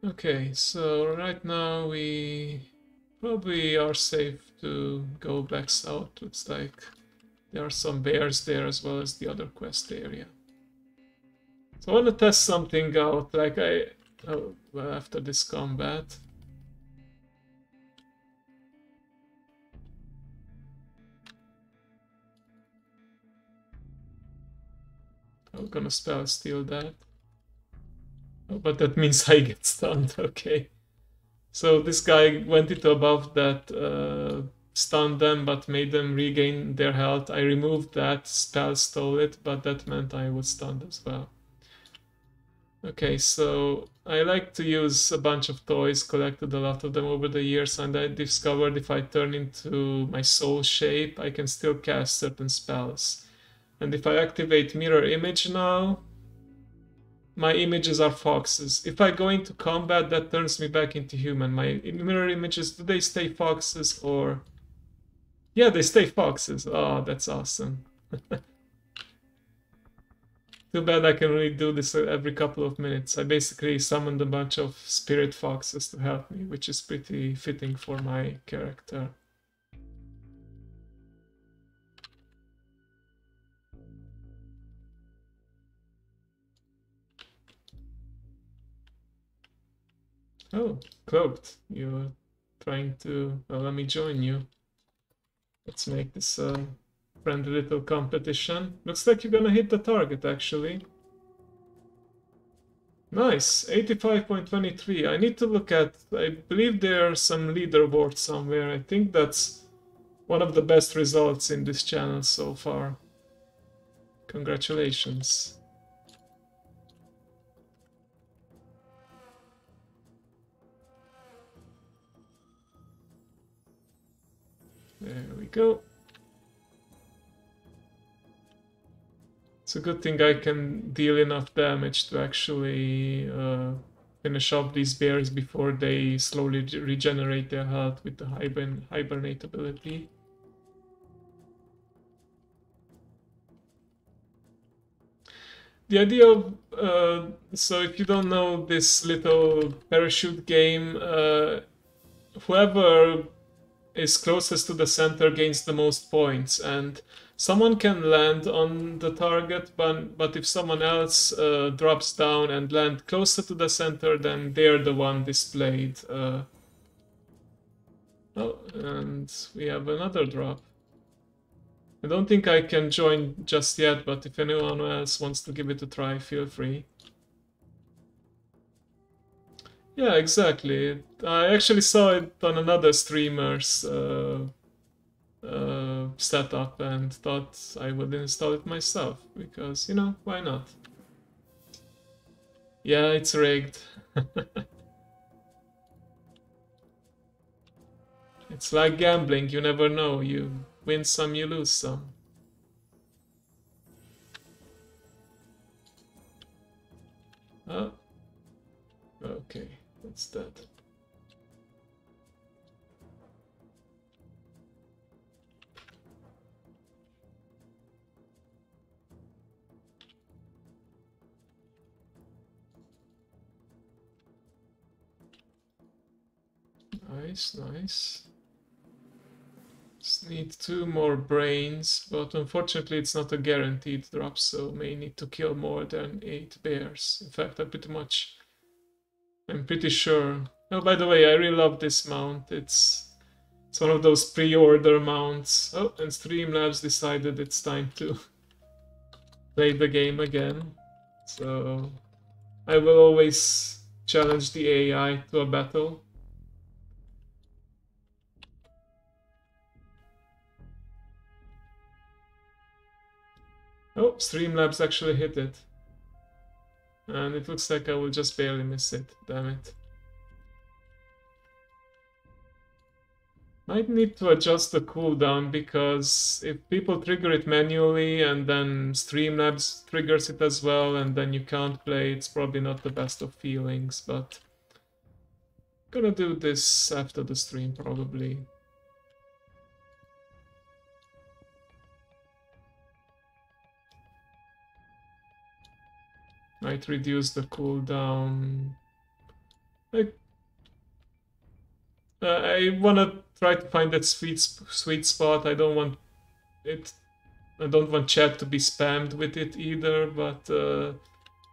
Okay, so right now we probably are safe to go back south. Looks like there are some bears there as well as the other quest area. So I want to test something out, like well, after this combat. I'm gonna spell steal that. Oh, but that means I get stunned, okay. So this guy went into a buff that stunned them but made them regain their health. I removed that, spell stole it, but that meant I was stunned as well. Okay, so I like to use a bunch of toys, collected a lot of them over the years, and I discovered if I turn into my soul shape, I can still cast certain spells. And if I activate mirror image now, my images are foxes. If I go into combat, that turns me back into human. My mirror images, do they stay foxes or... Yeah, they stay foxes. Oh, that's awesome. Too bad I can only do this every couple of minutes. I basically summoned a bunch of spirit foxes to help me, which is pretty fitting for my character. Oh, cloaked. You're trying to... Well, let me join you. Let's make this a friendly little competition. Looks like you're gonna hit the target, actually. Nice, 85.23. I need to look at... I believe there are some leaderboards somewhere. I think that's one of the best results in this channel so far. Congratulations. There we go. It's a good thing I can deal enough damage to actually finish off these bears before they slowly regenerate their health with the hibernate ability. the idea of so if you don't know this little parachute game, whoever is closest to the center gains the most points, and someone can land on the target, but if someone else drops down and land closer to the center, then they're the one displayed. Oh, and we have another drop. I don't think I can join just yet, but if anyone else wants to give it a try, feel free. Yeah, exactly. I actually saw it on another streamer's setup and thought I would install it myself because, you know, why not? Yeah, it's rigged. It's like gambling, you never know. You win some, you lose some. Oh, okay, that's that. Nice, nice. Just need 2 more brains, but unfortunately it's not a guaranteed drop, so may need to kill more than 8 bears. In fact, I'm pretty sure. Oh, by the way, I really love this mount. It's one of those pre-order mounts. Oh, and Streamlabs decided it's time to play the game again. So I will always challenge the AI to a battle. Oh, Streamlabs actually hit it. And it looks like I will just barely miss it. Damn it. Might need to adjust the cooldown because if people trigger it manually and then Streamlabs triggers it as well and then you can't play, it's probably not the best of feelings, but gonna do this after the stream probably. Might reduce the cooldown. I wanna try to find that sweet spot. I don't want it. I don't want chat to be spammed with it either. But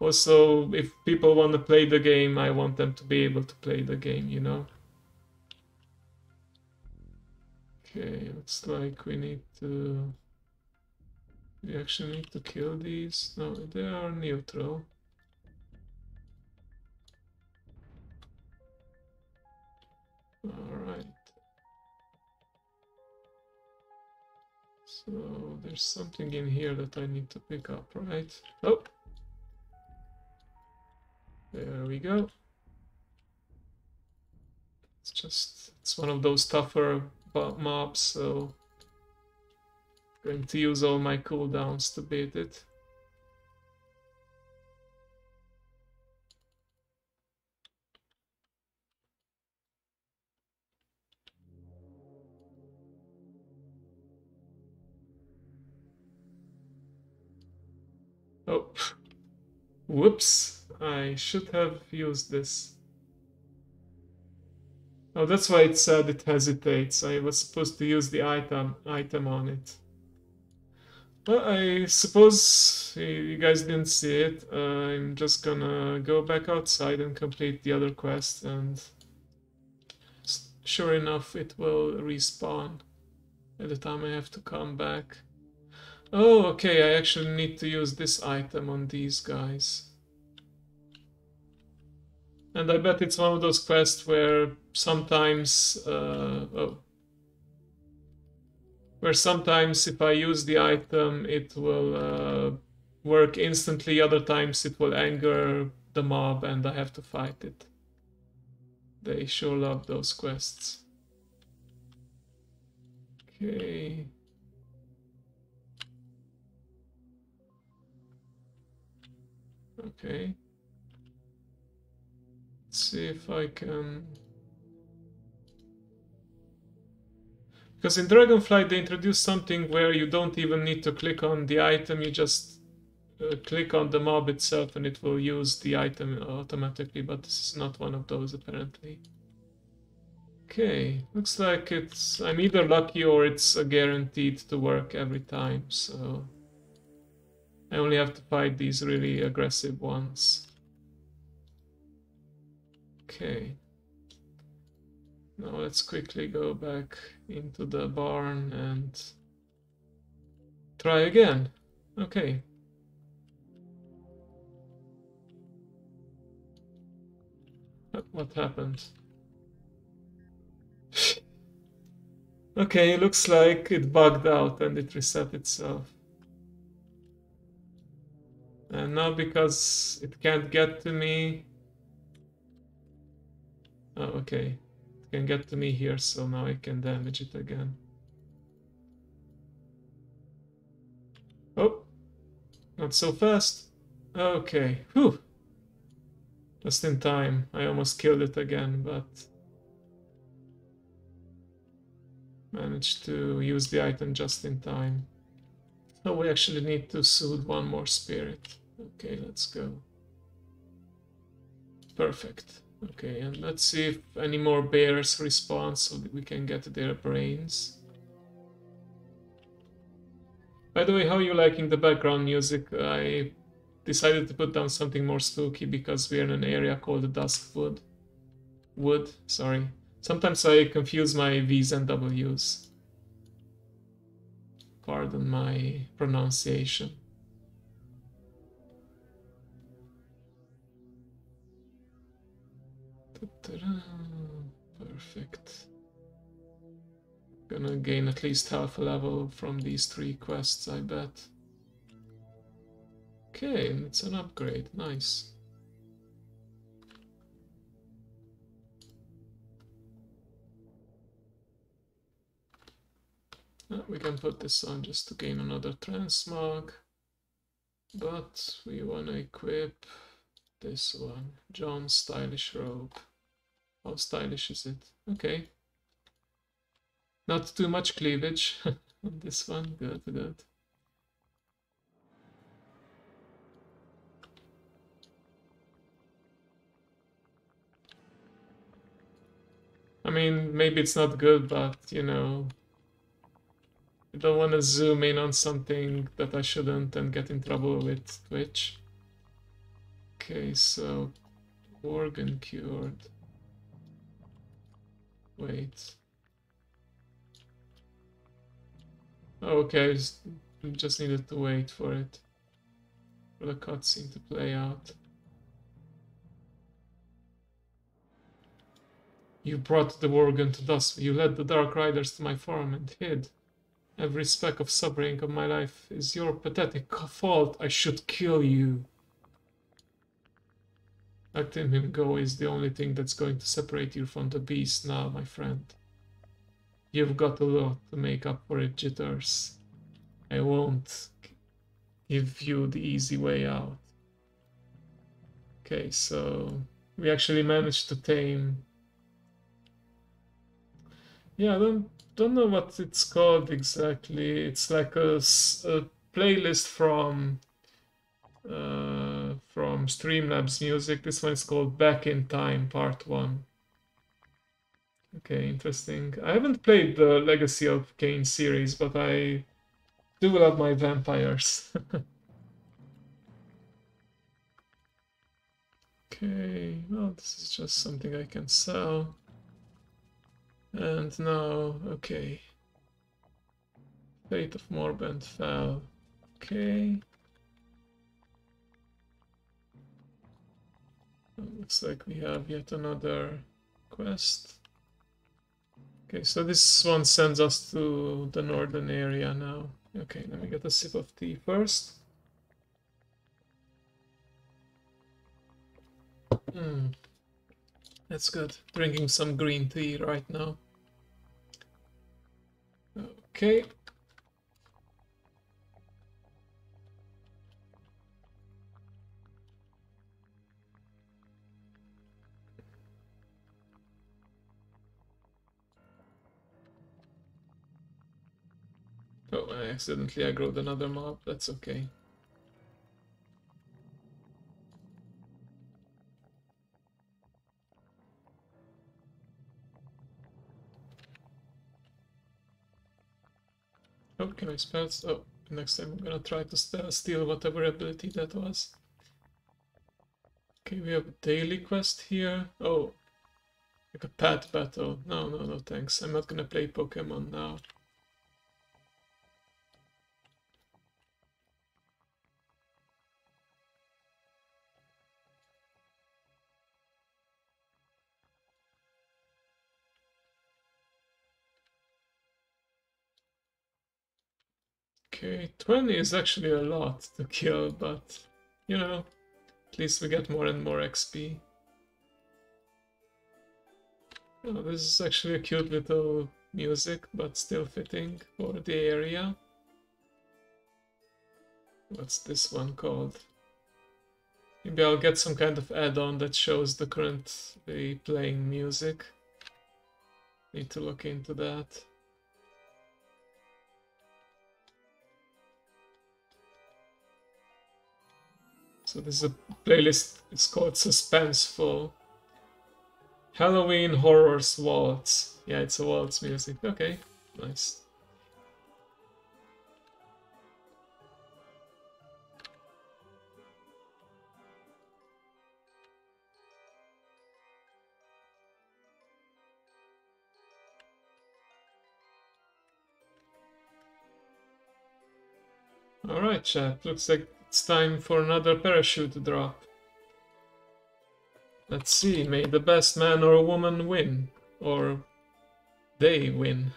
also, if people want to play the game, I want them to be able to play the game. You know. Okay, looks like we need to. We actually need to kill these. No, they are neutral. Alright. So there's something in here that I need to pick up, right? Oh! There we go. It's one of those tougher mobs, so I'm going to use all my cooldowns to beat it. Oh, whoops, I should have used this. Oh, that's why it said it hesitates. I was supposed to use the item on it. Well, I suppose you guys didn't see it. I'm just gonna go back outside and complete the other quest, and sure enough, it will respawn by the time I have to come back. Oh, okay, I actually need to use this item on these guys. And I bet it's one of those quests where sometimes, where sometimes if I use the item, it will work instantly. Other times it will anger the mob and I have to fight it. They sure love those quests. Okay. Okay. Let's see if I can... Because in Dragonflight they introduced something where you don't even need to click on the item, you just click on the mob itself and it will use the item automatically, but this is not one of those apparently. Okay, looks like I'm either lucky or it's guaranteed to work every time, so I only have to fight these really aggressive ones. Okay. Now let's quickly go back into the barn and try again. Okay. What happened? Okay, looks like it bugged out and it reset itself. And now because it can't get to me... Oh, okay. It can get to me here, so now I can damage it again. Oh, not so fast. Okay, whew. Just in time. I almost killed it again, but managed to use the item just in time. Oh, we actually need to soothe one more spirit. Okay, let's go. Perfect. Okay, and let's see if any more bears respawn so that we can get their brains. By the way, how are you liking the background music? I decided to put down something more spooky because we're in an area called the Duskwood. Sorry. Sometimes I confuse my V's and W's. Pardon my pronunciation. Perfect. Gonna gain at least half a level from these 3 quests, I bet. Okay, it's an upgrade. Nice. We can put this on just to gain another transmog. But we want to equip this one. John's stylish robe. How stylish is it? Okay. Not too much cleavage on this one. Good, good. I mean, maybe it's not good, but you know, I don't want to zoom in on something that I shouldn't and get in trouble with Twitch. Okay, so organ cured. Wait. Okay, I just needed to wait for it. For the cutscene to play out. You brought the Worgen to dust. You led the Dark Riders to my farm and hid. Every speck of suffering of my life is your pathetic fault. I should kill you. Letting him go is the only thing that's going to separate you from the beast now, my friend. You've got a lot to make up for it, Jitters. I won't give you the easy way out. Okay, so we actually managed to tame... Yeah, I don't know what it's called exactly. It's like a playlist from Streamlabs Music. This one is called Back in Time Part 1. Okay, interesting. I haven't played the Legacy of Kain series, but I do love my vampires. Okay, well, this is just something I can sell. And now, okay. Fate of Morband fell. Okay. Looks like we have yet another quest. Okay, so this one sends us to the northern area now. Okay, let me get a sip of tea first. That's good. Drinking some green tea right now. Okay. Oh, I accidentally aggroed another mob. That's okay. Oh, can I spell? Oh, next time I'm gonna try to steal whatever ability that was. Okay, we have a daily quest here. Oh, like a pet battle. No, no, no, thanks. I'm not gonna play Pokemon now. Okay, 20 is actually a lot to kill, but you know, at least we get more and more XP. Oh, this is actually a cute little music, but still fitting for the area. What's this one called? Maybe I'll get some kind of add-on that shows the currently playing music. Need to look into that. So this is a playlist, it's called Suspenseful. Halloween Horrors Waltz. Yeah, it's a waltz music. Okay, nice. Alright, chat. Looks like it's time for another parachute drop. Let's see, may the best man or woman win. Or they win.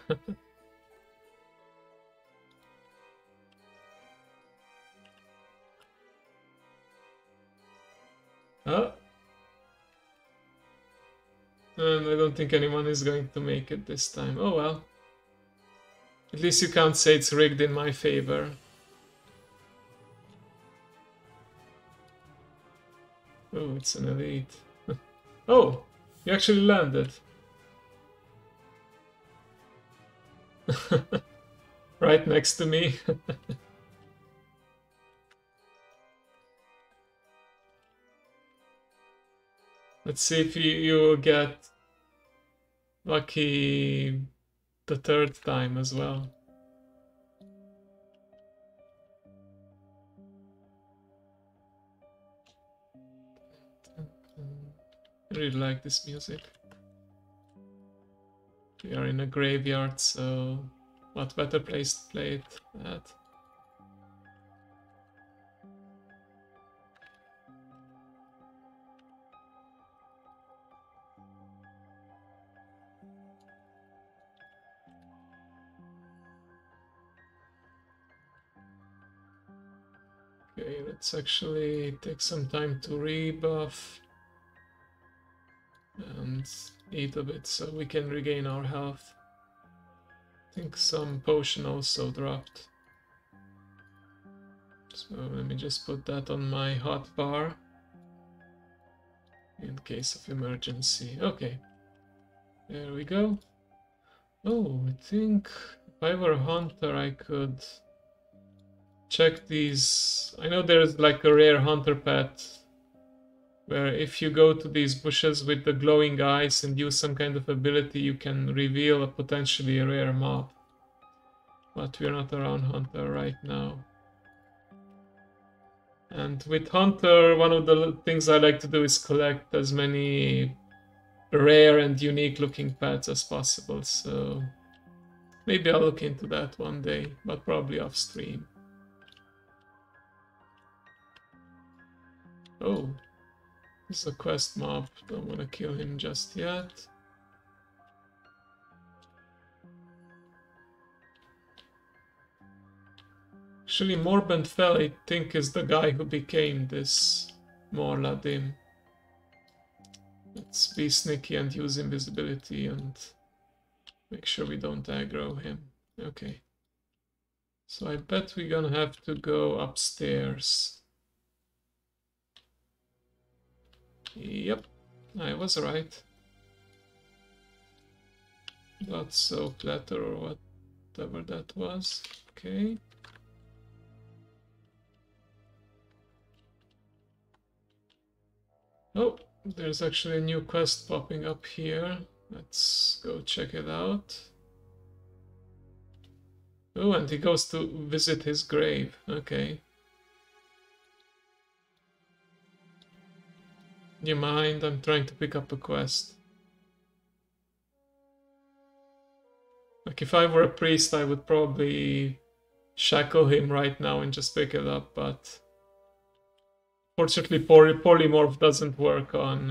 Oh. And I don't think anyone is going to make it this time. Oh well. At least you can't say it's rigged in my favor. Oh, it's an elite. Oh, you actually landed. Right next to me. Let's see if you will get lucky the third time as well. I really like this music. We are in a graveyard, so what better place to play it at? Okay, let's actually take some time to rebuff and eat a bit so we can regain our health. I think some potion also dropped. So let me just put that on my hot bar in case of emergency. Okay, there we go. Oh, I think if I were a hunter I could check these. I know there's like a rare hunter pet where if you go to these bushes with the glowing eyes and use some kind of ability, you can reveal a potentially rare mob. But we're not around hunter right now. And with hunter, one of the things I like to do is collect as many rare and unique looking pets as possible. So maybe I'll look into that one day, but probably off stream. Oh, this is a quest mob. Don't want to kill him just yet. Actually, Morbent Fell, I think, is the guy who became this Morladim. Let's be sneaky and use invisibility and make sure we don't aggro him. Okay. So I bet we're gonna have to go upstairs. Yep, I was right. Not so platter or whatever that was. Okay. Oh, there's actually a new quest popping up here. Let's go check it out. Oh, and he goes to visit his grave. Okay. You mind? I'm trying to pick up a quest. Like, if I were a priest, I would probably shackle him right now and just pick it up, but fortunately, polymorph doesn't work on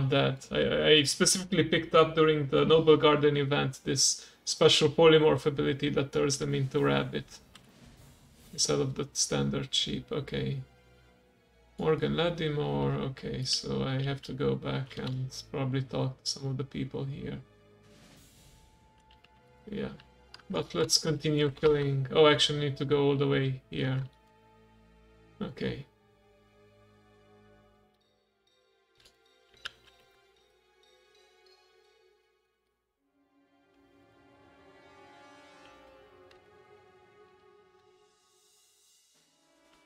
that. I specifically picked up during the Noble Garden event this special polymorph ability that turns them into rabbit instead of the standard sheep. Okay. Morgan Ladimore. Okay, so I have to go back and probably talk to some of the people here. Yeah. But let's continue killing. Oh, I actually need to go all the way here. Okay.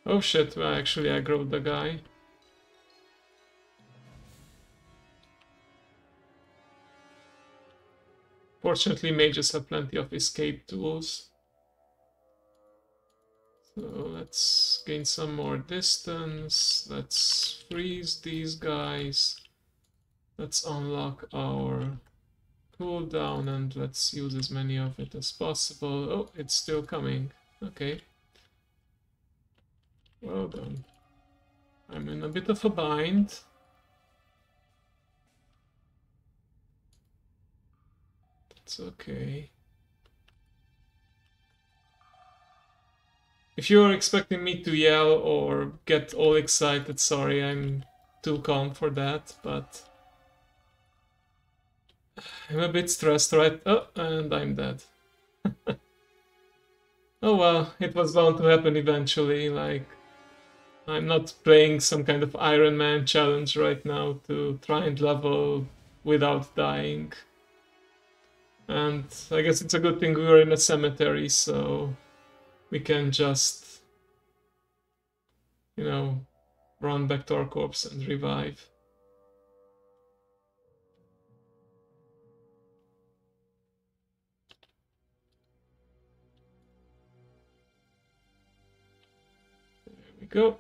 Oh shit, well, actually I aggroed the guy. Fortunately, mages have plenty of escape tools. So let's gain some more distance. Let's freeze these guys. Let's unlock our cooldown and let's use as many of it as possible. Oh, it's still coming. Okay. Well done. I'm in a bit of a bind. It's okay. If you're expecting me to yell or get all excited, sorry, I'm too calm for that, but I'm a bit stressed right. Oh, and I'm dead. Oh well, it was bound to happen eventually. Like, I'm not playing some kind of Iron Man challenge right now to try and level without dying. And I guess it's a good thing we were in a cemetery, so we can just, you know, run back to our corpse and revive. There we go.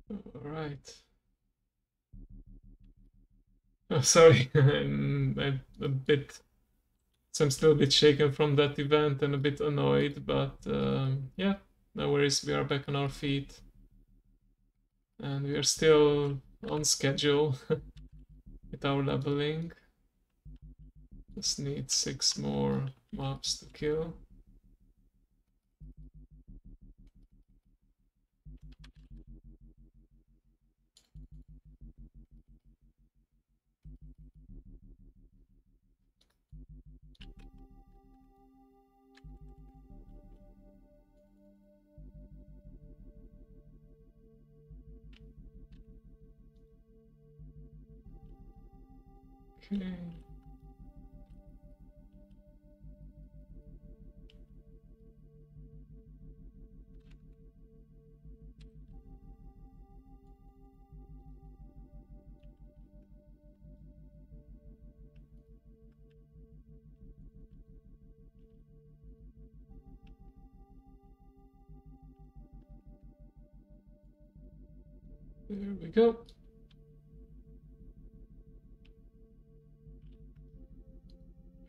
All right. Oh, sorry, I'm a bit. So I'm still a bit shaken from that event and a bit annoyed, but yeah, no worries. We are back on our feet, and we are still on schedule with our leveling. Just need 6 more mobs to kill. Okay. There we go.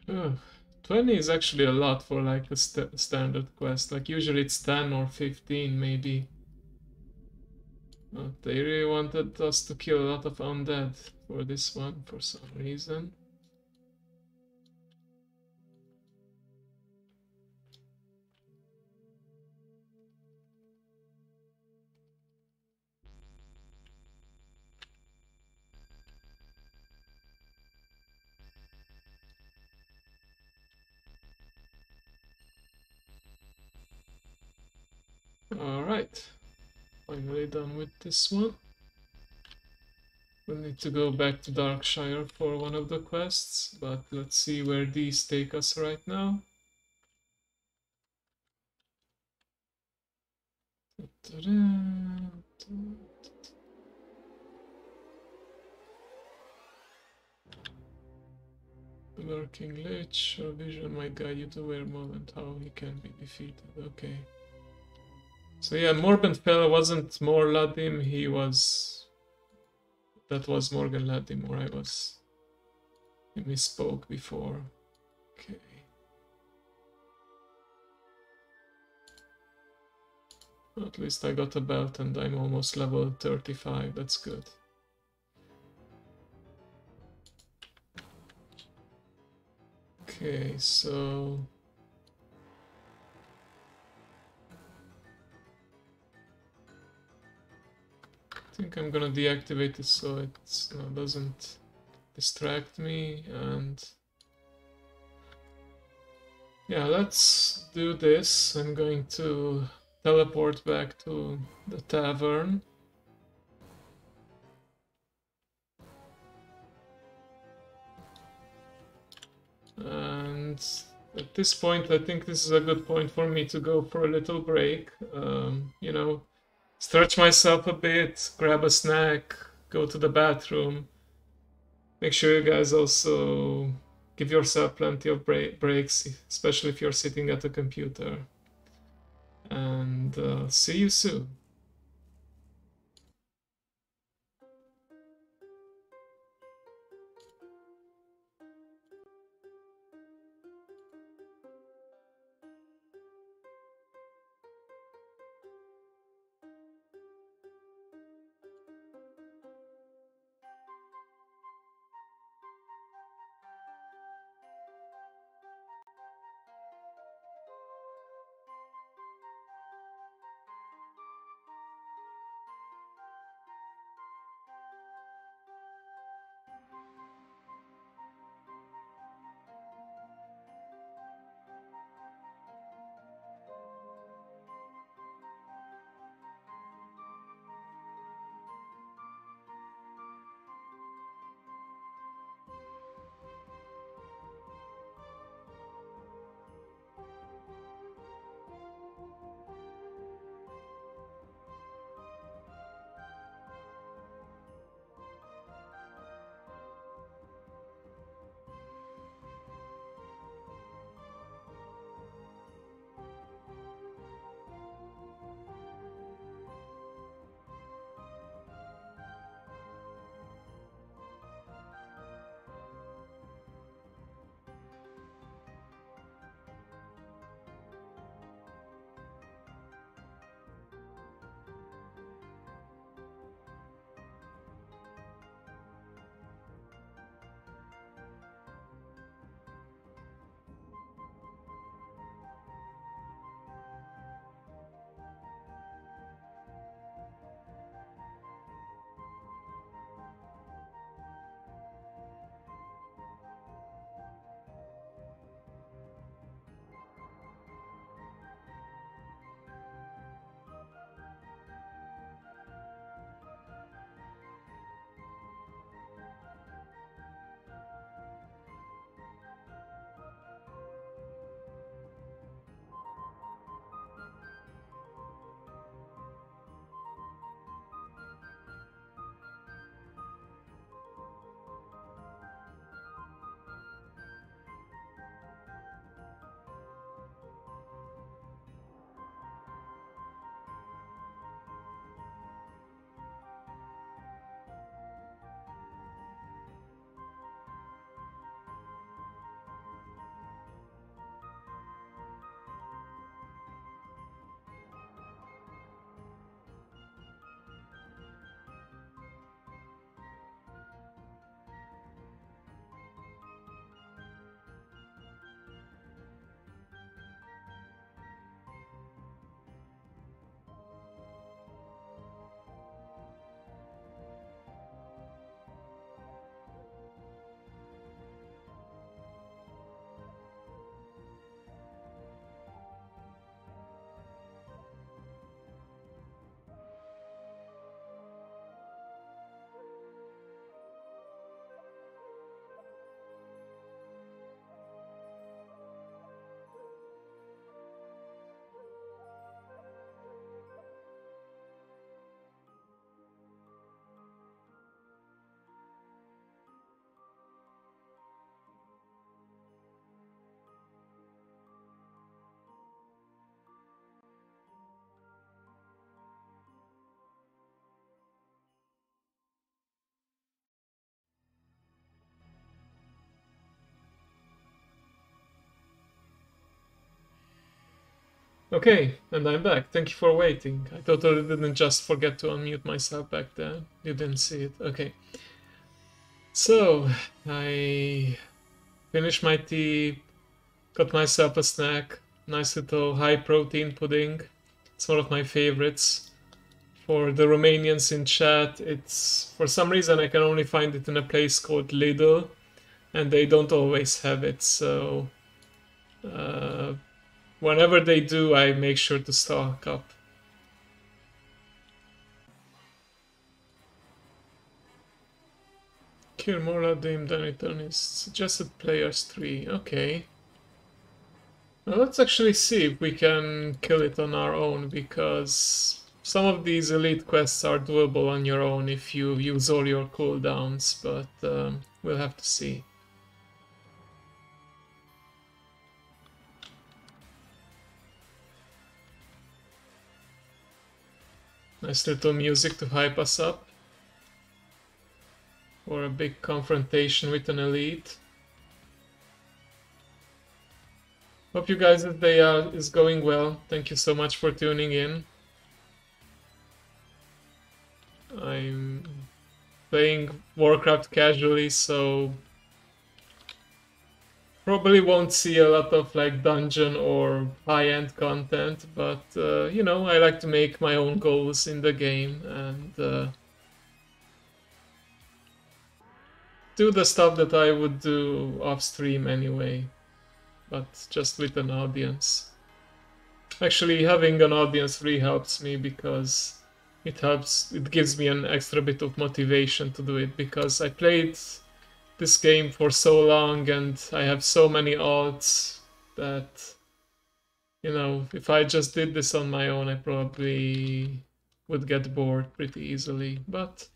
Ugh. 20 is actually a lot for like a standard quest. Like usually it's 10 or 15 maybe. But they really wanted us to kill a lot of undead for this one for some reason. Alright, finally done with this one. We'll need to go back to Darkshire for one of the quests, but let's see where these take us right now. The Lurking Lich, your vision might guide you to Weremol and how he can be defeated. Okay. So yeah, Morbenfell wasn't Mor Ladim, he was... That was Morgan Ladim, or I misspoke before. Okay. At least I got a belt and I'm almost level 35, that's good. Okay, so... I think I'm gonna deactivate it so it doesn't distract me, and... Yeah, let's do this. I'm going to teleport back to the tavern. And at this point, I think this is a good point for me to go for a little break. You know, stretch myself a bit, grab a snack, go to the bathroom. Make sure you guys also give yourself plenty of breaks, especially if you're sitting at a computer. And see you soon. Okay, and I'm back. Thank you for waiting. I totally didn't just forget to unmute myself back then. You didn't see it. Okay. So, I finished my tea, got myself a snack. Nice little high protein pudding. It's one of my favorites. For the Romanians in chat, it's for some reason I can only find it in a place called Lidl, and they don't always have it. So, uh, whenever they do, I make sure to stock up. Kill more Ladim than Eternists. Suggested players 3. Okay. Well, let's actually see if we can kill it on our own, because some of these elite quests are doable on your own if you use all your cooldowns, but we'll have to see. Nice little music to hype us up for a big confrontation with an elite. Hope you guys' day is going well. Thank you so much for tuning in. I'm playing Warcraft casually, so probably won't see a lot of like dungeon or high-end content, but you know, I like to make my own goals in the game and do the stuff that I would do off stream anyway, but just with an audience. Actually, having an audience really helps me because it gives me an extra bit of motivation to do it, because I played this game for so long and I have so many alts that, you know, if I just did this on my own, I probably would get bored pretty easily. But,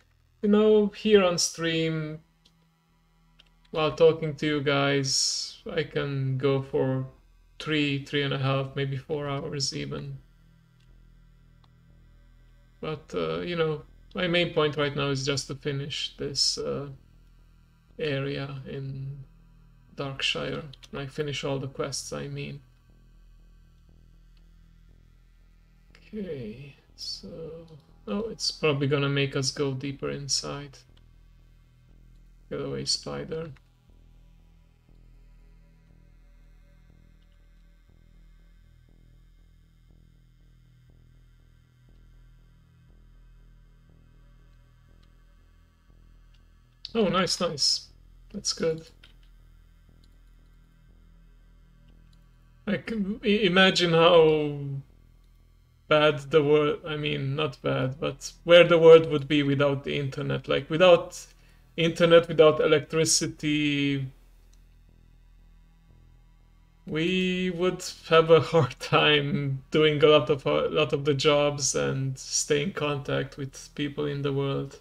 you know, here on stream, while talking to you guys, I can go for 3.5, maybe 4 hours even. But, you know, my main point right now is just to finish this area in Darkshire. I finish all the quests, I mean. Okay, so... Oh, it's probably gonna make us go deeper inside. Get away, spider. Oh, nice, nice. That's good. I can imagine how bad the world, I mean, not bad, but where the world would be without the internet. Like, without internet, without electricity, we would have a hard time doing a lot of the jobs and stay in contact with people in the world.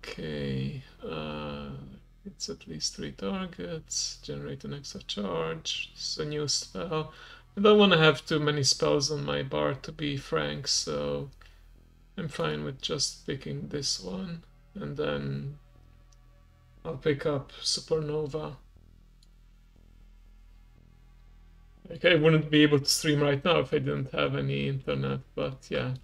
Okay, it's at least 3 targets. Generate an extra charge. It's a new spell. I don't want to have too many spells on my bar, to be frank, so I'm fine with just picking this one, and then I'll pick up Supernova. Like, I wouldn't be able to stream right now if I didn't have any internet, but yeah.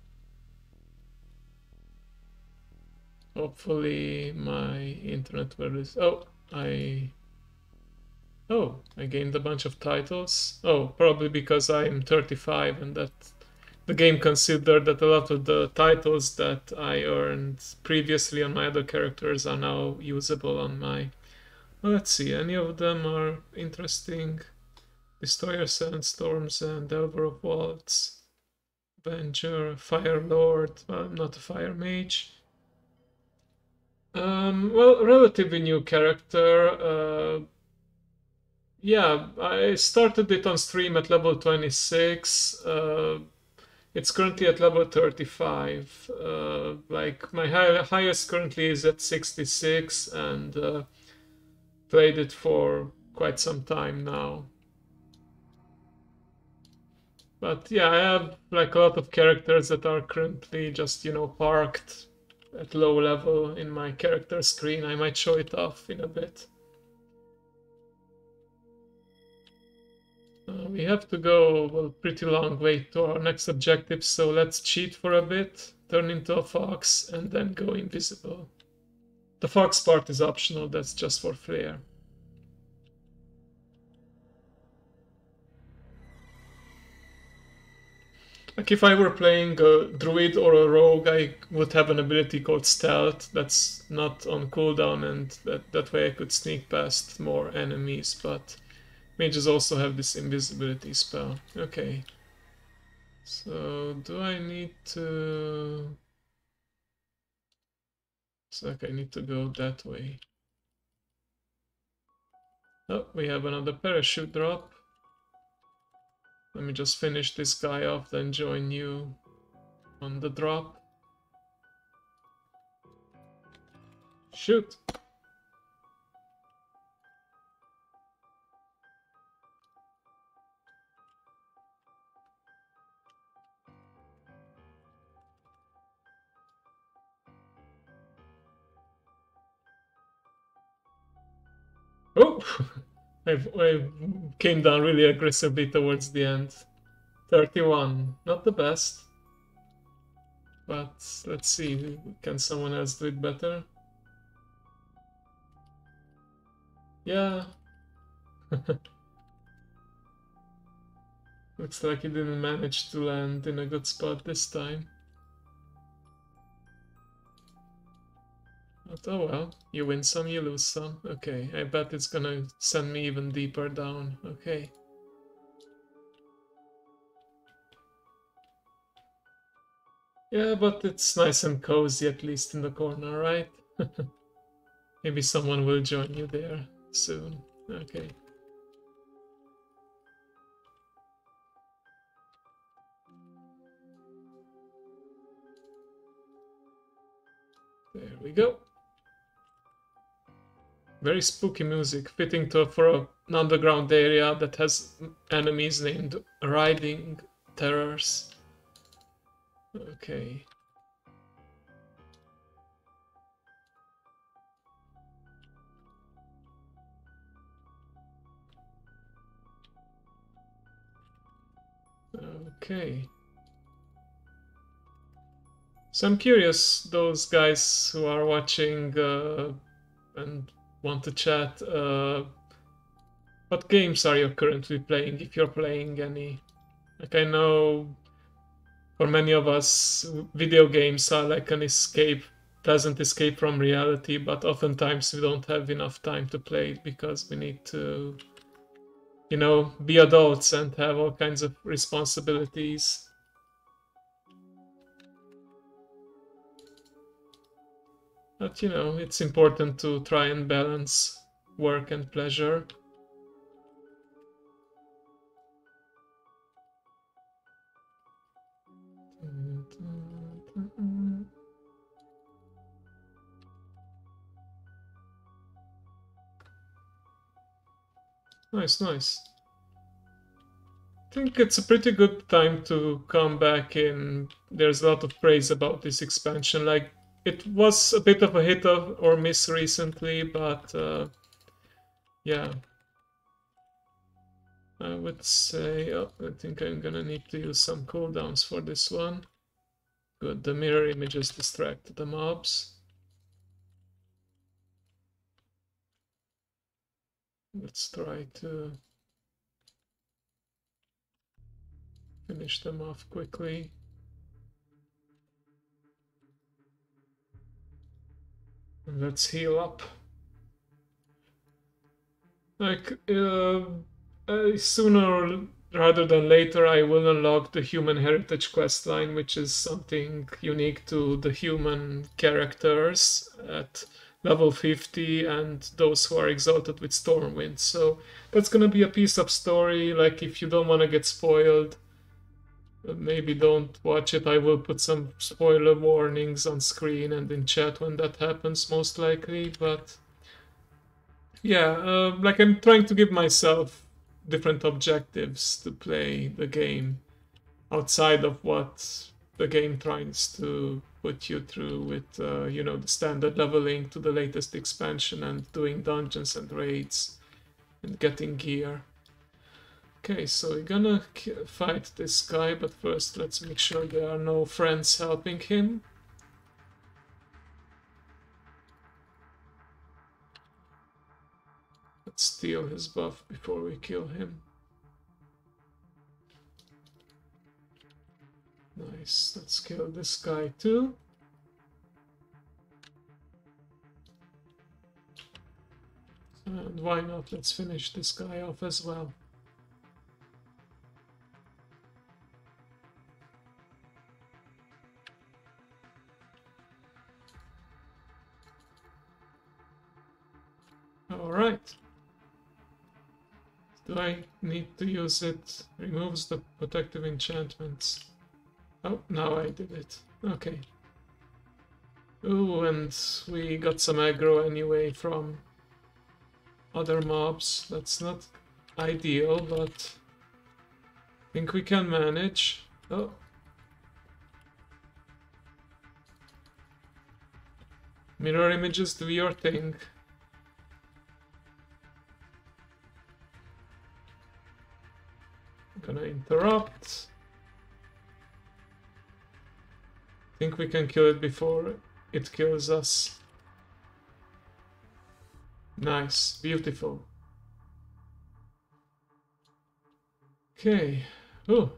Hopefully my internet will... Oh, I gained a bunch of titles. Oh, probably because I'm 35 and that the game considered that a lot of the titles that I earned previously on my other characters are now usable on my... Well, let's see, any of them are interesting. Destroyer Sandstorms and Delver of Vaults. Avenger, Fire Lord, well, I'm not a Fire Mage. Well, relatively new character. Yeah, I started it on stream at level 26. It's currently at level 35. Like, my highest currently is at 66, and played it for quite some time now. But yeah, I have like a lot of characters that are currently just, you know, parked at low level in my character screen. I might show it off in a bit. We have to go a pretty long way to our next objective, so let's cheat for a bit, turn into a fox, and then go invisible. The fox part is optional, that's just for flair. Like if I were playing a druid or a rogue, I would have an ability called stealth that's not on cooldown, and that way I could sneak past more enemies, but mages also have this invisibility spell. Okay. So do I need to... It's like I need to go that way. Oh, we have another parachute drop. Let me just finish this guy off, then join you on the drop. Shoot! Oh! I came down really aggressively towards the end. 31, not the best. But let's see, can someone else do it better? Yeah. Looks like he didn't manage to land in a good spot this time. But oh well, you win some, you lose some. Okay, I bet it's gonna send me even deeper down. Okay. Yeah, but it's nice and cozy, at least in the corner, right? Maybe someone will join you there soon. Okay. There we go. Very spooky music, fitting for an underground area that has enemies named Riding Terrors. Okay. Okay. So I'm curious, those guys who are watching and want to chat, what games are you currently playing, if you're playing any? Like I know for many of us, video games are like an escape, pleasant escape from reality, but oftentimes we don't have enough time to play it because we need to, you know, be adults and have all kinds of responsibilities. But you know, it's important to try and balance work and pleasure. Nice, nice. I think it's a pretty good time to come back in. There's a lot of praise about this expansion. Like, it was a bit of a hit or miss recently, but yeah. I would say, oh, I think I'm gonna need to use some cooldowns for this one. Good, the mirror images distract the mobs. Let's try to finish them off quickly. And let's heal up. Like, sooner rather than later, I will unlock the human heritage questline, which is something unique to the human characters at level 50 and those who are exalted with Stormwind. So that's gonna be a piece of story. Like, if you don't want to get spoiled, maybe don't watch it. I will put some spoiler warnings on screen and in chat when that happens, most likely. But yeah, like I'm trying to give myself different objectives to play the game outside of what the game tries to put you through with, you know, the standard leveling to the latest expansion and doing dungeons and raids and getting gear. Okay, so we're gonna fight this guy, but first let's make sure there are no friends helping him. Let's steal his buff before we kill him. Nice, let's kill this guy too. And why not, let's finish this guy off as well. Alright. Do I need to use it? Removes the protective enchantments. Oh, now I did it. Okay. Ooh, and we got some aggro anyway from other mobs. That's not ideal, but I think we can manage. Oh. Mirror images, do your thing. I'm gonna interrupt. I think we can kill it before it kills us. Nice, beautiful. Okay. Oh,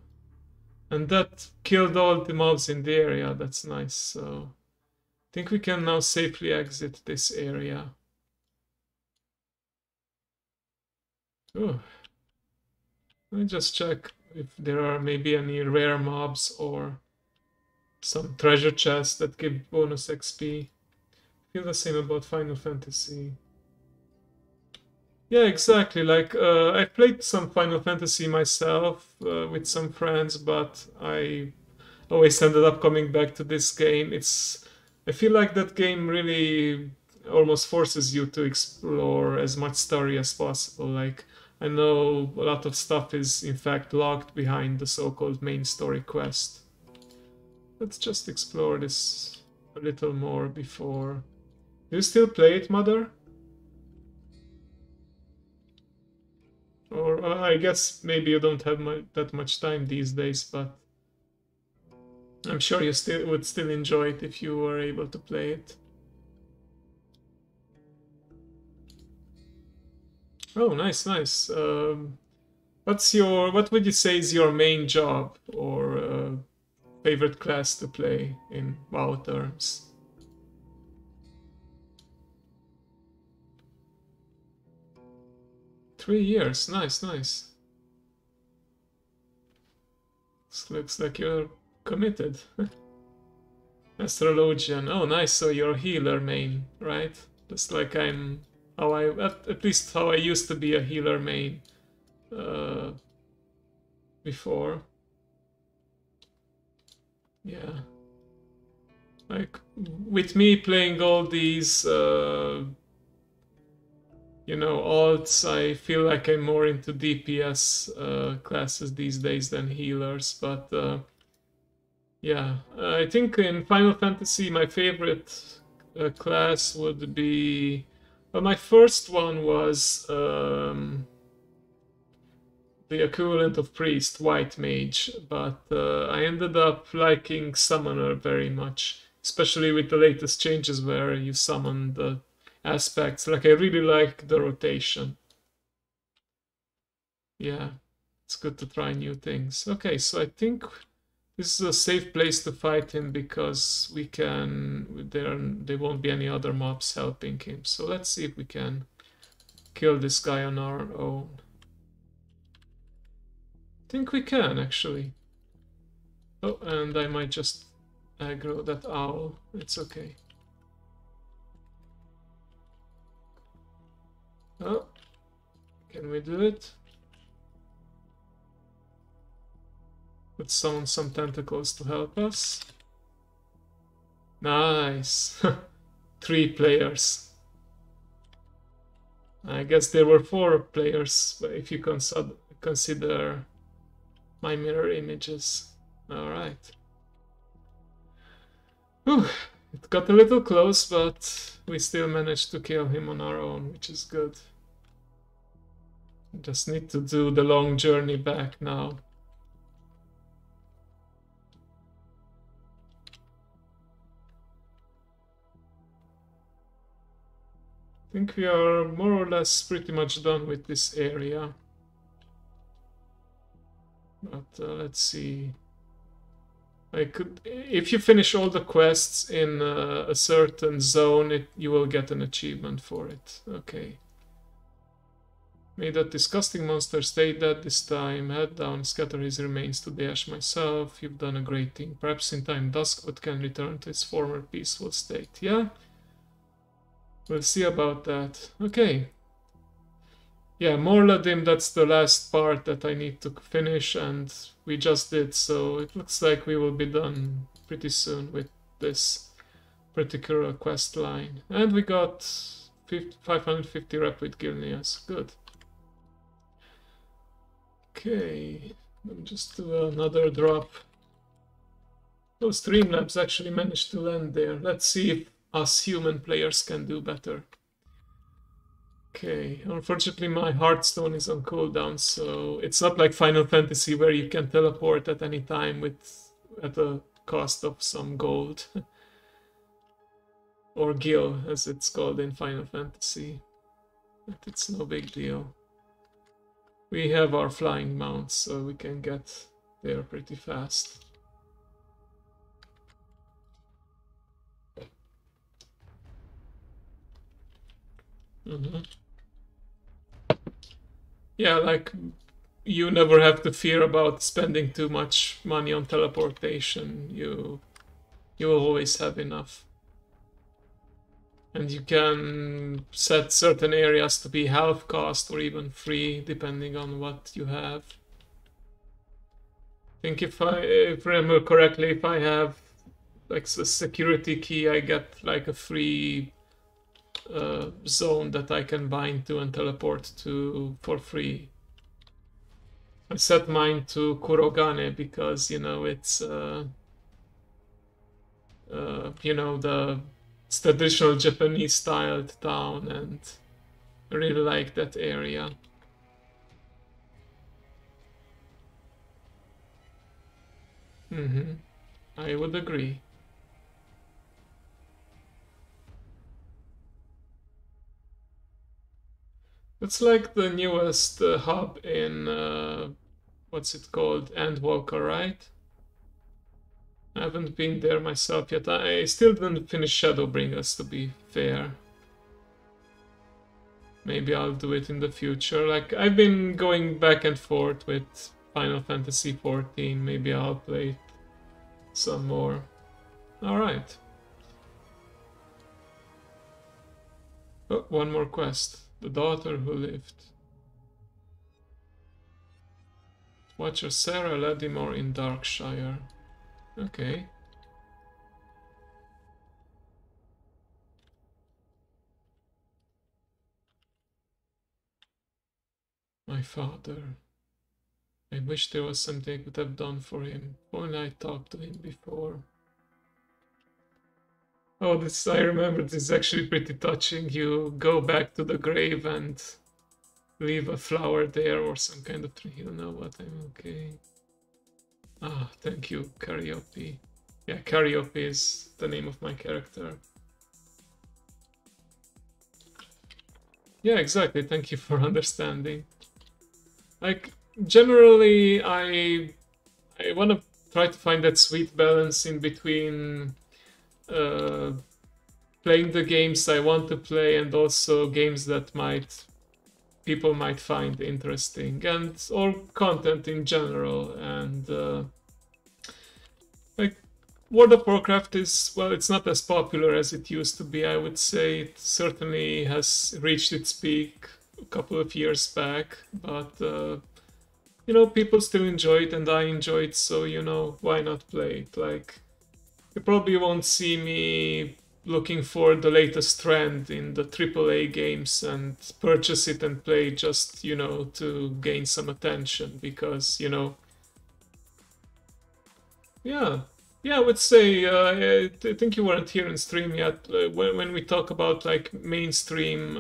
and that killed all the mobs in the area. That's nice. So I think we can now safely exit this area. Oh, let me just check if there are maybe any rare mobs or some treasure chests that give bonus XP. Feel the same about Final Fantasy. Yeah, exactly. Like, I played some Final Fantasy myself with some friends, but I always ended up coming back to this game. I feel like that game really almost forces you to explore as much story as possible. Like, I know a lot of stuff is in fact locked behind the so-called main story quest. Let's just explore this a little more before. Do you still play it, Mother? Or I guess maybe you don't have that much time these days, but I'm sure you would still enjoy it if you were able to play it. Oh, nice, nice. What would you say is your main job or favorite class to play in WoW terms? 3 years, nice, nice. Looks like you're committed. Astrologian, oh nice, so you're a healer main, right? Just like at least how I used to be a healer main before. Yeah. Like, with me playing all these, alts, I feel like I'm more into DPS classes these days than healers, but yeah. I think in Final Fantasy my favorite class would be... Well, my first one was the equivalent of priest, white mage, but I ended up liking summoner very much, especially with the latest changes where you summon the aspects. Like, I really like the rotation. Yeah, it's good to try new things. Okay, so I think this is a safe place to fight him because there won't be any other mobs helping him. So let's see if we can kill this guy on our own. I think we can, actually. Oh, and I might just aggro that owl. It's okay. Oh, can we do it? Let's summon some tentacles to help us. Nice. 3 players. I guess there were 4 players, but if you consider my mirror images. Alright. It got a little close, but we still managed to kill him on our own, which is good. Just need to do the long journey back now. I think we are more or less pretty much done with this area. But let's see. If you finish all the quests in a certain zone, you will get an achievement for it. Okay. May that disgusting monster stay dead this time. Head down, scatter his remains to the ash myself. You've done a great thing. Perhaps in time Duskwood can return to its former peaceful state. Yeah? We'll see about that. Okay. Yeah, Morladim, that's the last part that I need to finish, and we just did, so it looks like we will be done pretty soon with this particular quest line. And we got 550 rep with Gilneas. Good. Okay, let me just do another drop. Oh, Streamlabs actually managed to land there. Let's see if us human players can do better. Okay, unfortunately my Hearthstone is on cooldown, so it's not like Final Fantasy where you can teleport at any time at the cost of some gold. Or gil, as it's called in Final Fantasy. But it's no big deal. We have our flying mounts, so we can get there pretty fast. Yeah, like, you never have to fear about spending too much money on teleportation. You will always have enough. And you can set certain areas to be half cost or even free, depending on what you have. I think if I remember correctly, if I have like a security key, I get like a free zone that I can bind to and teleport to for free. I set mine to Kurogane because, you know, it's you know, the traditional Japanese styled town, and I really like that area. I would agree. It's like the newest hub in what's it called? Endwalker, right? I haven't been there myself yet. I still didn't finish Shadowbringers, to be fair. Maybe I'll do it in the future. Like, I've been going back and forth with Final Fantasy XIV. Maybe I'll play it some more. Alright. Oh, one more quest. The daughter who lived. Watcher Sarah Ladimore in Darkshire. Okay. My father. I wish there was something I could have done for him. If only I talked to him before. Oh, this, I remember, this is actually pretty touching. You go back to the grave and leave a flower there or some kind of tree. You know what, I'm okay. Ah, thank you, Calliope. Yeah, Calliope is the name of my character. Yeah, exactly. Thank you for understanding. Like, generally, I want to try to find that sweet balance in between playing the games I want to play and also games that people might find interesting, and or content in general. And like, World of Warcraft is, well, it's not as popular as it used to be. I would say it certainly has reached its peak a couple of years back, but you know, people still enjoy it and I enjoy it, so, you know, why not play it? Like, you probably won't see me looking for the latest trend in the AAA games and purchase it and play just, you know, to gain some attention, because, you know, yeah, I would say, I think you weren't here in stream yet, when we talk about like mainstream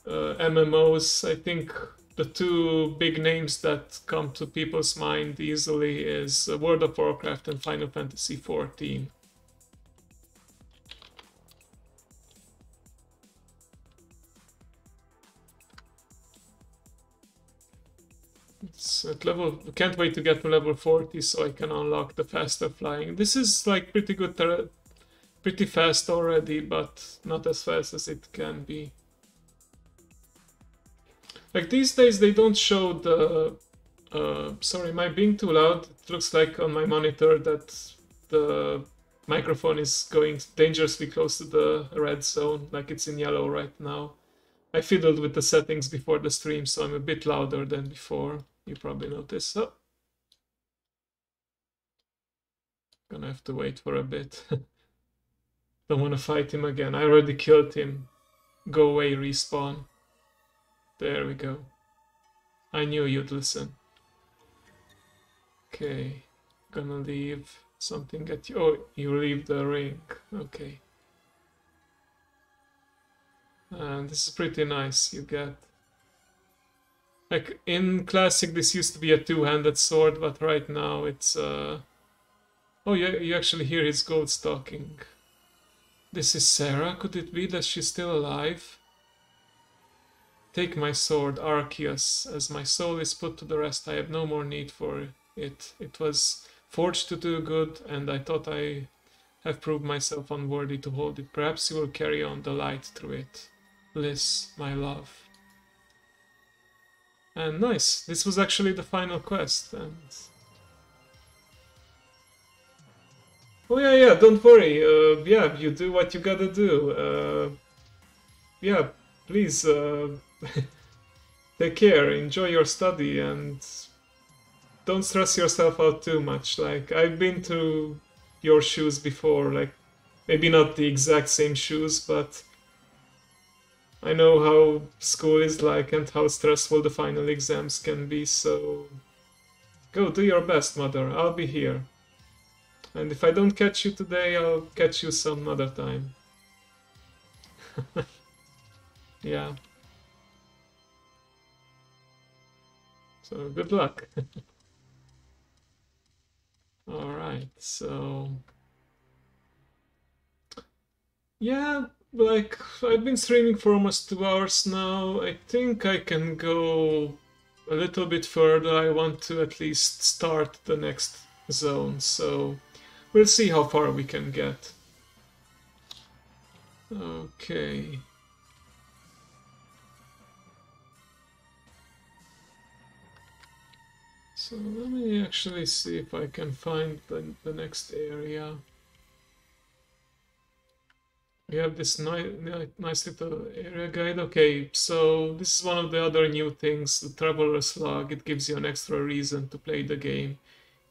MMOs, I think the two big names that come to people's mind easily is World of Warcraft and Final Fantasy XIV. It's at level. Can't wait to get to level 40 so I can unlock the faster flying. This is like pretty good, pretty fast already, but not as fast as it can be. Like these days, they don't show the. Sorry, am I being too loud? It looks like on my monitor that the microphone is going dangerously close to the red zone, like it's in yellow right now. I fiddled with the settings before the stream, so I'm a bit louder than before. You probably noticed. Oh, gonna have to wait for a bit. Don't want to fight him again. I already killed him. Go away, respawn. There we go. I knew you'd listen. Okay, gonna leave something at you. Oh, you leave the ring. Okay. And this is pretty nice. You get. Like in Classic, this used to be a two-handed sword, but right now it's. Oh, yeah, you actually hear his gold stalking. This is Sarah. Could it be that she's still alive? Take my sword, Arceus. As my soul is put to the rest, I have no more need for it. It was forged to do good, and I thought I have proved myself unworthy to hold it. Perhaps you will carry on the light through it. Liz, my love. And nice. This was actually the final quest. And oh yeah, don't worry. Yeah, you do what you gotta do. Yeah, please. Take care. Enjoy your study and don't stress yourself out too much. Like I've been to your shoes before. Like maybe not the exact same shoes, but I know how school is like and how stressful the final exams can be. So go do your best, mother. I'll be here. And if I don't catch you today, I'll catch you some other time. Yeah. So good luck. All right. So yeah, like I've been streaming for almost 2 hours now. I think I can go a little bit further. I want to at least start the next zone. So we'll see how far we can get. Okay. So let me actually see if I can find the next area. We have this nice little area guide. Okay, so this is one of the other new things, the Traveler's Log. It gives you an extra reason to play the game.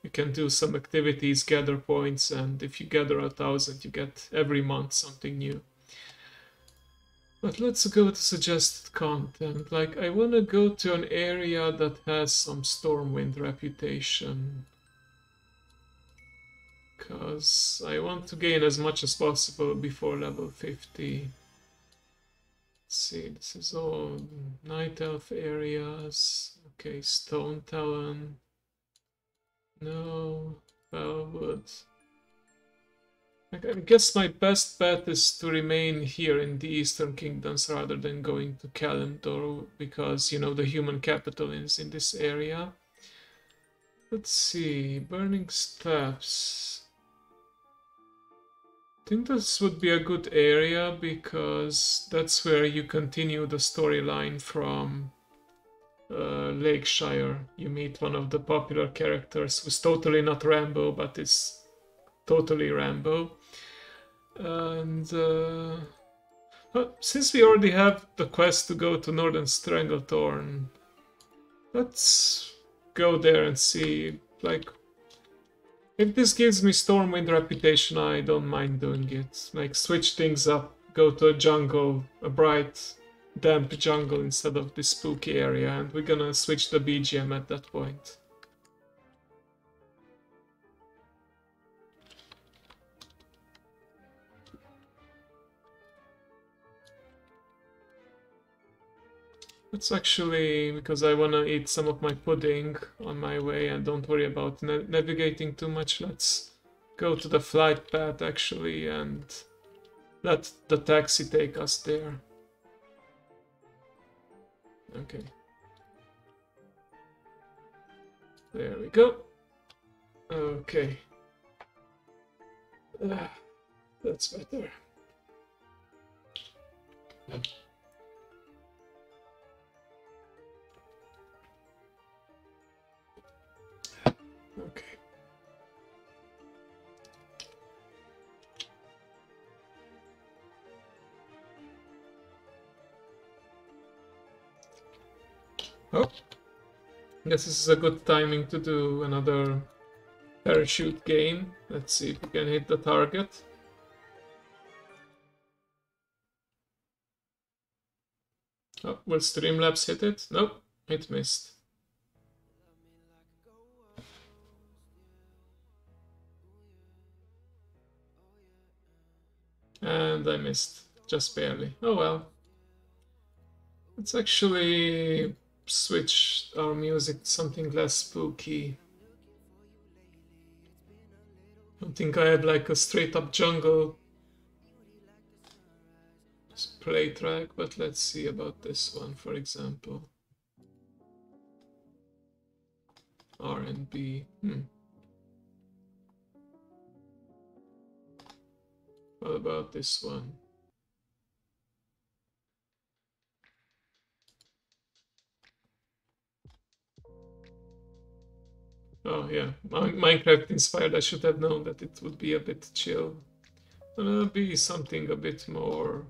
You can do some activities, gather points, and if you gather 1,000, you get every month something new. But let's go to suggested content. Like, I want to go to an area that has some Stormwind reputation. Because I want to gain as much as possible before level 50. Let's see, this is all Night Elf areas. Okay, Stone Talon. No, Bellwood. I guess my best bet is to remain here in the Eastern Kingdoms rather than going to Kalimdor because, you know, the human capital is in this area. Let's see, Burning Steps. I think this would be a good area because that's where you continue the storyline from Lakeshire. You meet one of the popular characters who's totally not Rambo, but is totally Rambo. And since we already have the quest to go to Northern Stranglethorn, let's go there and see. Like, if this gives me Stormwind reputation, I don't mind doing it. Like, switch things up, go to a jungle, a bright, damp jungle instead of this spooky area, and we're gonna switch the BGM at that point. It's actually because I wanna eat some of my pudding on my way and don't worry about navigating too much. Let's go to the flight path actually and let the taxi take us there. Okay. There we go. Okay. That's better. Okay. Oh, guess this is a good timing to do another parachute game. Let's see if we can hit the target. Oh, will Streamlabs hit it? Nope, it missed. And I missed, just barely. Oh well. Let's actually switch our music to something less spooky. I don't think I have like a straight up jungle play track, but let's see about this one, for example. R&B. What about this one? Oh yeah, Minecraft inspired. I should have known that it would be a bit chill. Be something a bit more,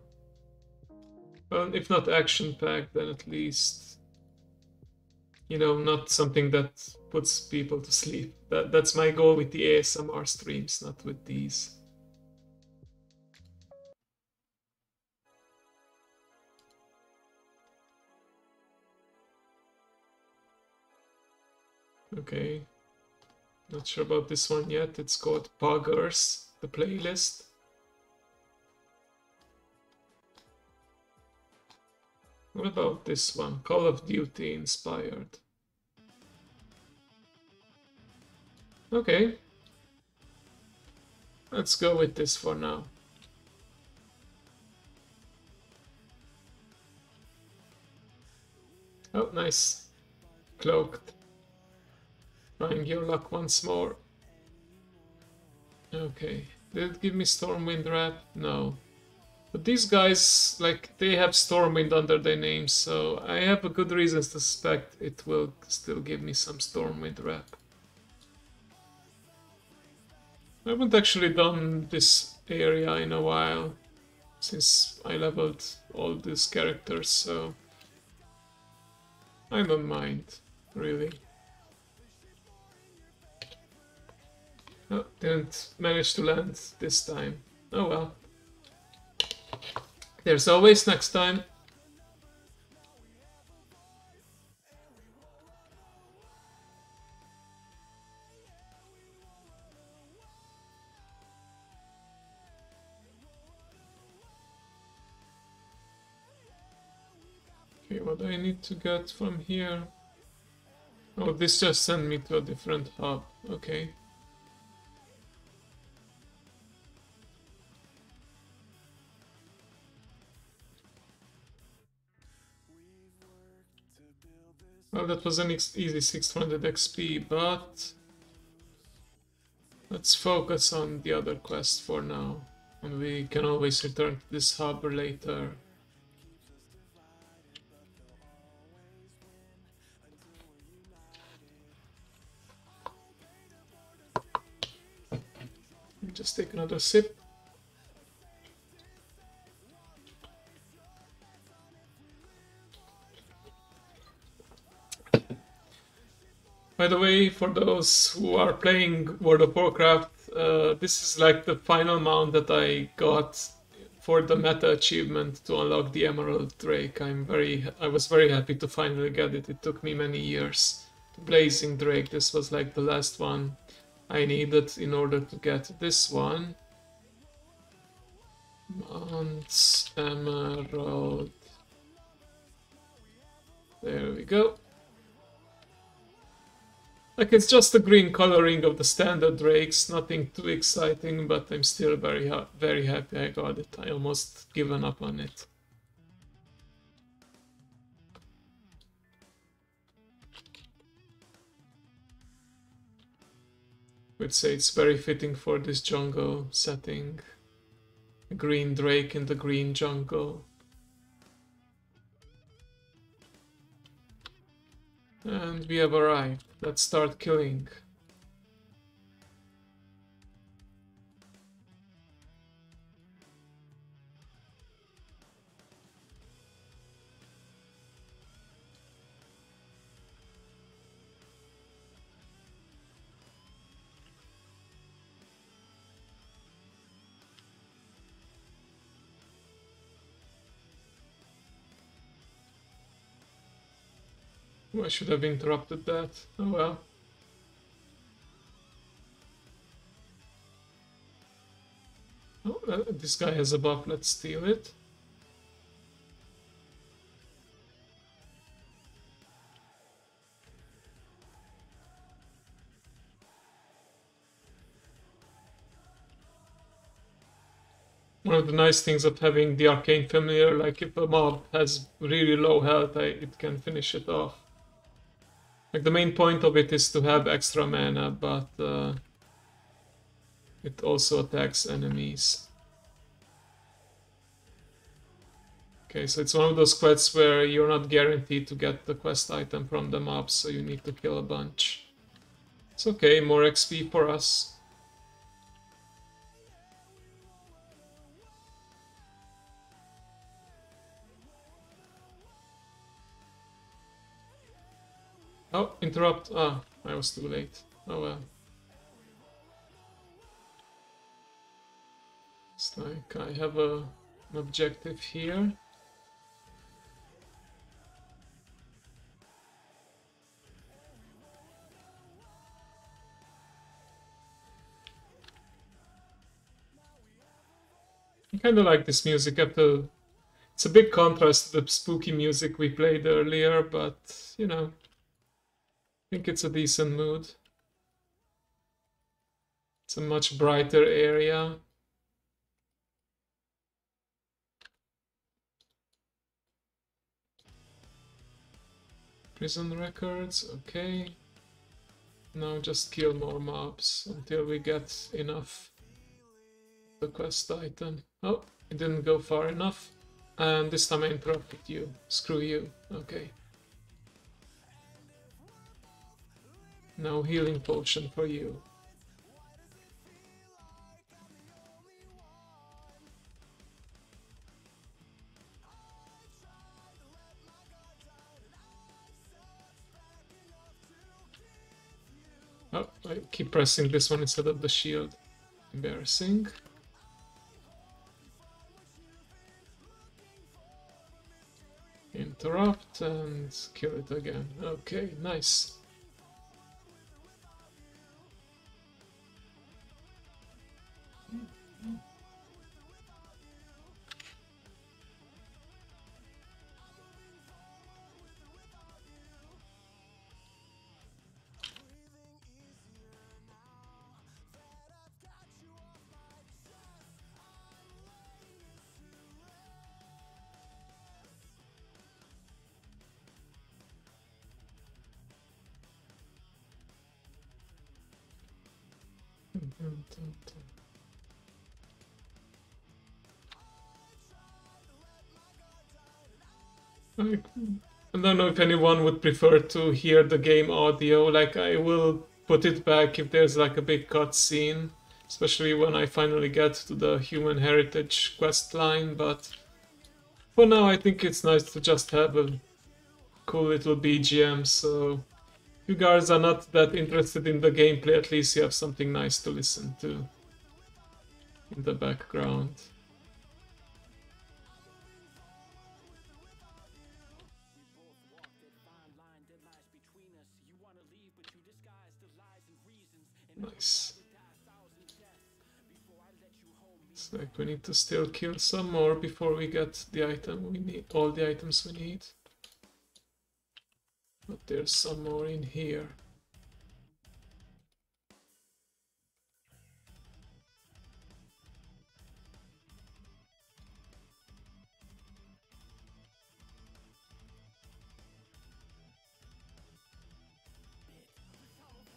well, if not action-packed, then at least, you know, not something that puts people to sleep. That's my goal with the ASMR streams, not with these. Okay. Not sure about this one yet. It's called Poggers, the playlist. What about this one? Call of Duty inspired. Okay. Let's go with this for now. Oh, nice. Cloaked. Trying your luck once more. Okay. Did it give me Stormwind Wrap? No. But these guys, like, they have Stormwind under their names, so I have a good reason to suspect it will still give me some Stormwind Wrap. I haven't actually done this area in a while, since I leveled all these characters, so I don't mind, really. Oh, didn't manage to land this time. Oh well. There's always next time. Okay, what do I need to get from here? Oh, this just sent me to a different hub. Okay. Well, that was an easy 600 XP, but let's focus on the other quest for now. And we can always return to this hub later. Just take another sip. By the way, for those who are playing World of Warcraft, this is like the final mount that I got for the meta achievement to unlock the Emerald Drake. I was very happy to finally get it. It took me many years. The Blazing Drake, this was like the last one I needed in order to get this one. Mounts, Emerald. we go. Like, it's just the green coloring of the standard drakes, nothing too exciting, but I'm still very happy I got it. I almost given up on it. Would say it's very fitting for this jungle setting. A green drake in the green jungle. And we have arrived. Let's start killing. I should have interrupted that. Oh well. Oh, this guy has a buff. Let's steal it. One of the nice things of having the arcane familiar, like if a mob has really low health, it can finish it off. Like the main point of it is to have extra mana, but it also attacks enemies. Okay, so it's one of those quests where you're not guaranteed to get the quest item from the mobs, so you need to kill a bunch. It's okay, more XP for us. Oh, interrupt. Ah, I was too late. Oh well. It's like I have an objective here. I kind of like this music. It's a big contrast to the spooky music we played earlier, but you know, I think it's a decent mood. It's a much brighter area. Prison records, okay. Now just kill more mobs until we get enough. The quest item. Oh, it didn't go far enough. And this time I interrupted you. Screw you. Okay. No healing potion for you. Oh, I keep pressing this one instead of the shield. Embarrassing. Interrupt and kill it again. Okay, nice. I don't know if anyone would prefer to hear the game audio. Like, I will put it back if there's like a big cutscene, especially when I finally get to the human heritage quest line, but for now I think it's nice to just have a cool little BGM, so if you guys are not that interested in the gameplay, at least you have something nice to listen to in the background. Nice. It's like we need to still kill some more before we get the item we need, all the items we need. But there's some more in here.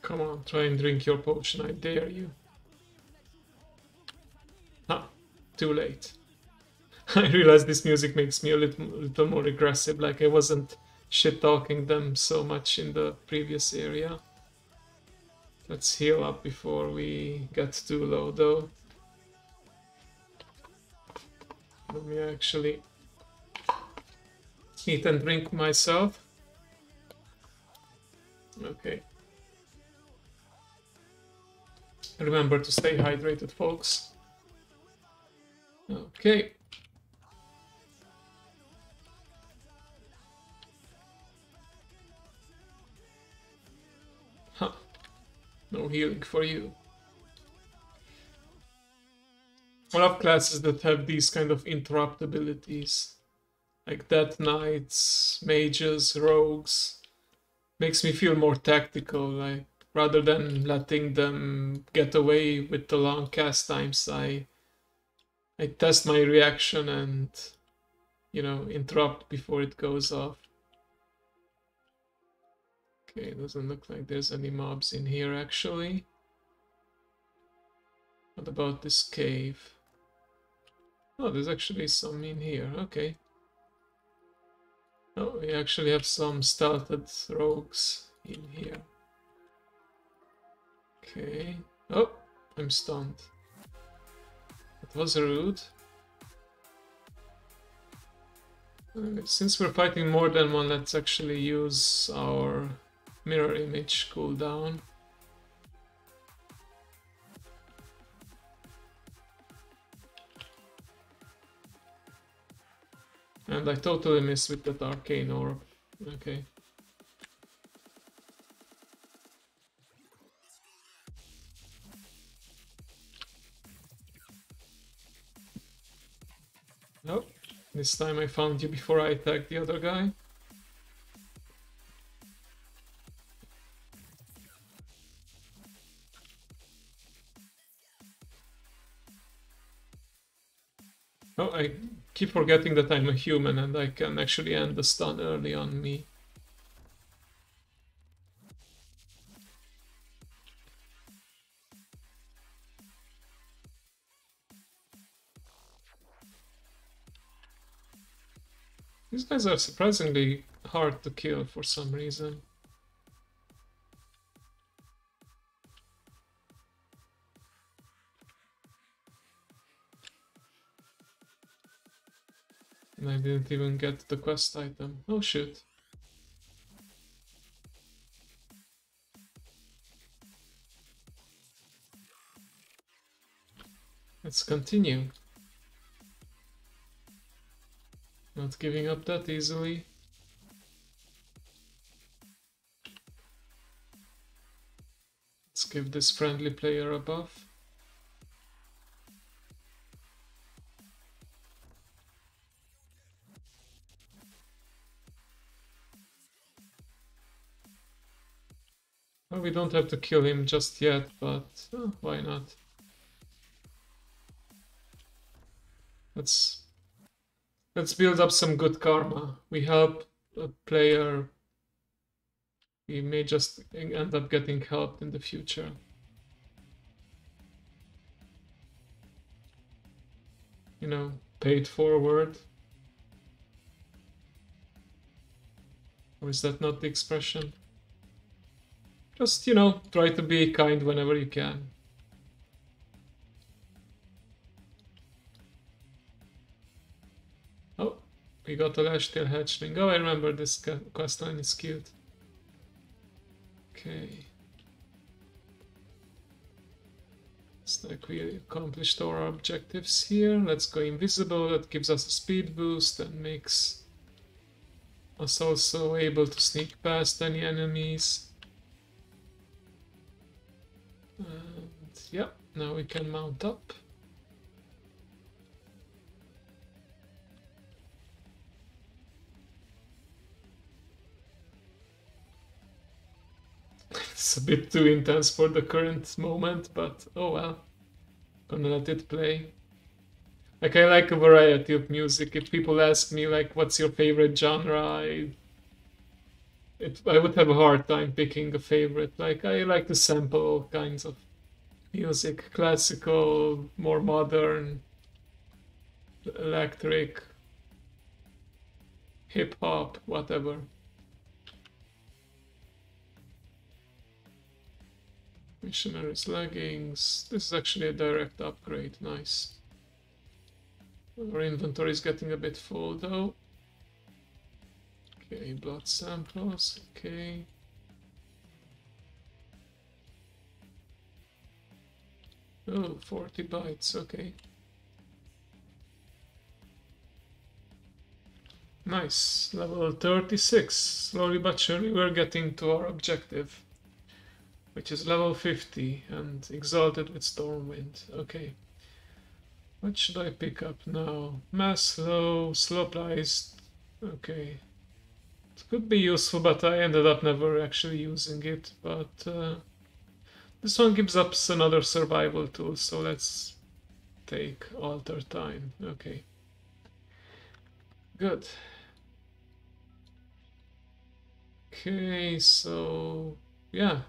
Come on, try and drink your potion, I dare you. Ah, too late. I realized this music makes me a little more aggressive, like I wasn't shit-talking them so much in the previous area. Let's heal up before we get too low, though. Let me actually eat and drink myself. Okay. Remember to stay hydrated, folks. Okay. Huh. No healing for you. I love classes that have these kind of interrupt abilities. Like Death Knights, Mages, Rogues. Makes me feel more tactical, like rather than letting them get away with the long cast times, I test my reaction and, you know, interrupt before it goes off. Okay, doesn't look like there's any mobs in here actually. What about this cave? Oh, there's actually some in here, okay. Oh, we actually have some stealthed rogues in here. Okay. Oh, I'm stunned. That was rude. Since we're fighting more than one, let's actually use our mirror image cooldown. And I totally missed with that arcane orb. Okay. Nope. This time I found you before I attacked the other guy. Oh, I keep forgetting that I'm a human and I can actually end the stun early on me. These guys are surprisingly hard to kill for some reason. And I didn't even get the quest item. Oh shit. Let's continue. Not giving up that easily. Let's give this friendly player a buff. Well, we don't have to kill him just yet, but why not? Let's build up some good karma. We help a player. We may just end up getting helped in the future. You know, paid forward. Or is that not the expression? Just, you know, try to be kind whenever you can. Oh, we got a Lashtail hatchling. Oh, I remember this questline is cute. Okay. It's like we accomplished our objectives here. Let's go invisible. That gives us a speed boost and makes us also able to sneak past any enemies. And yeah, now we can mount up. It's a bit too intense for the current moment, but oh well. Gonna let it play. Like I like a variety of music. If people ask me like what's your favorite genre, I would have a hard time picking a favorite. Like I like to sample all kinds of music, classical, more modern, electric, hip hop, whatever. Missionaries leggings. This is actually a direct upgrade. Nice. Our inventory is getting a bit full though. Okay, blood samples. Okay. Oh, 40 bytes. Okay. Nice. Level 36. Slowly but surely we're getting to our objective, which is level 50 and exalted with Stormwind. Okay. What should I pick up now? Mass slow, slow plies. Okay. It could be useful, but I ended up never actually using it. But this one gives us another survival tool, so let's take alter time. Okay. Good. Okay, so yeah.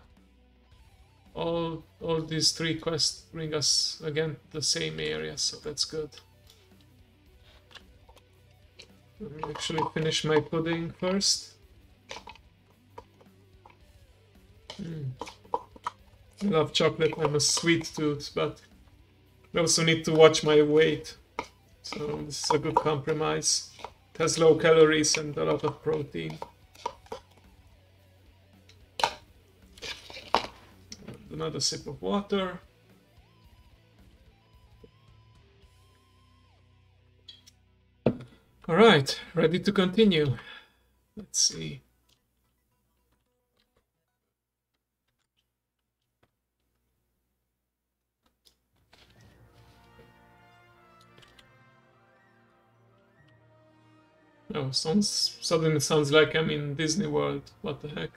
All these three quests bring us again to the same area, so that's good. Let me actually finish my pudding first. I love chocolate, I'm a sweet tooth, but I also need to watch my weight. So this is a good compromise. It has low calories and a lot of protein. Another sip of water. All right, ready to continue. Let's see. Oh, suddenly sounds like I'm in Disney World. What the heck?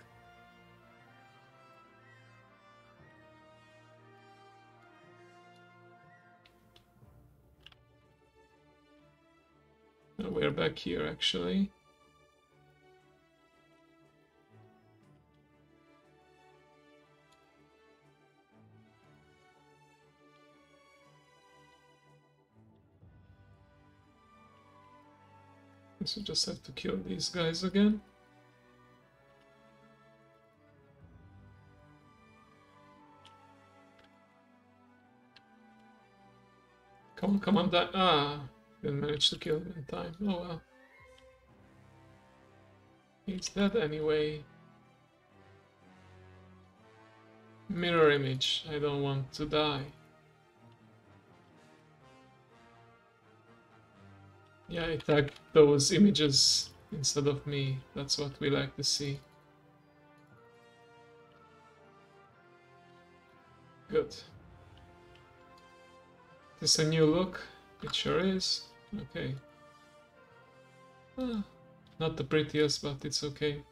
Oh, we're back here actually. So just have to kill these guys again. Come on, die. Ah, didn't manage to kill him in time. Oh well. He's dead anyway. Mirror image. I don't want to die. Yeah, I tagged those images instead of me. That's what we like to see. Good. This a new look? It sure is. Okay. Ah, not the prettiest, but it's okay.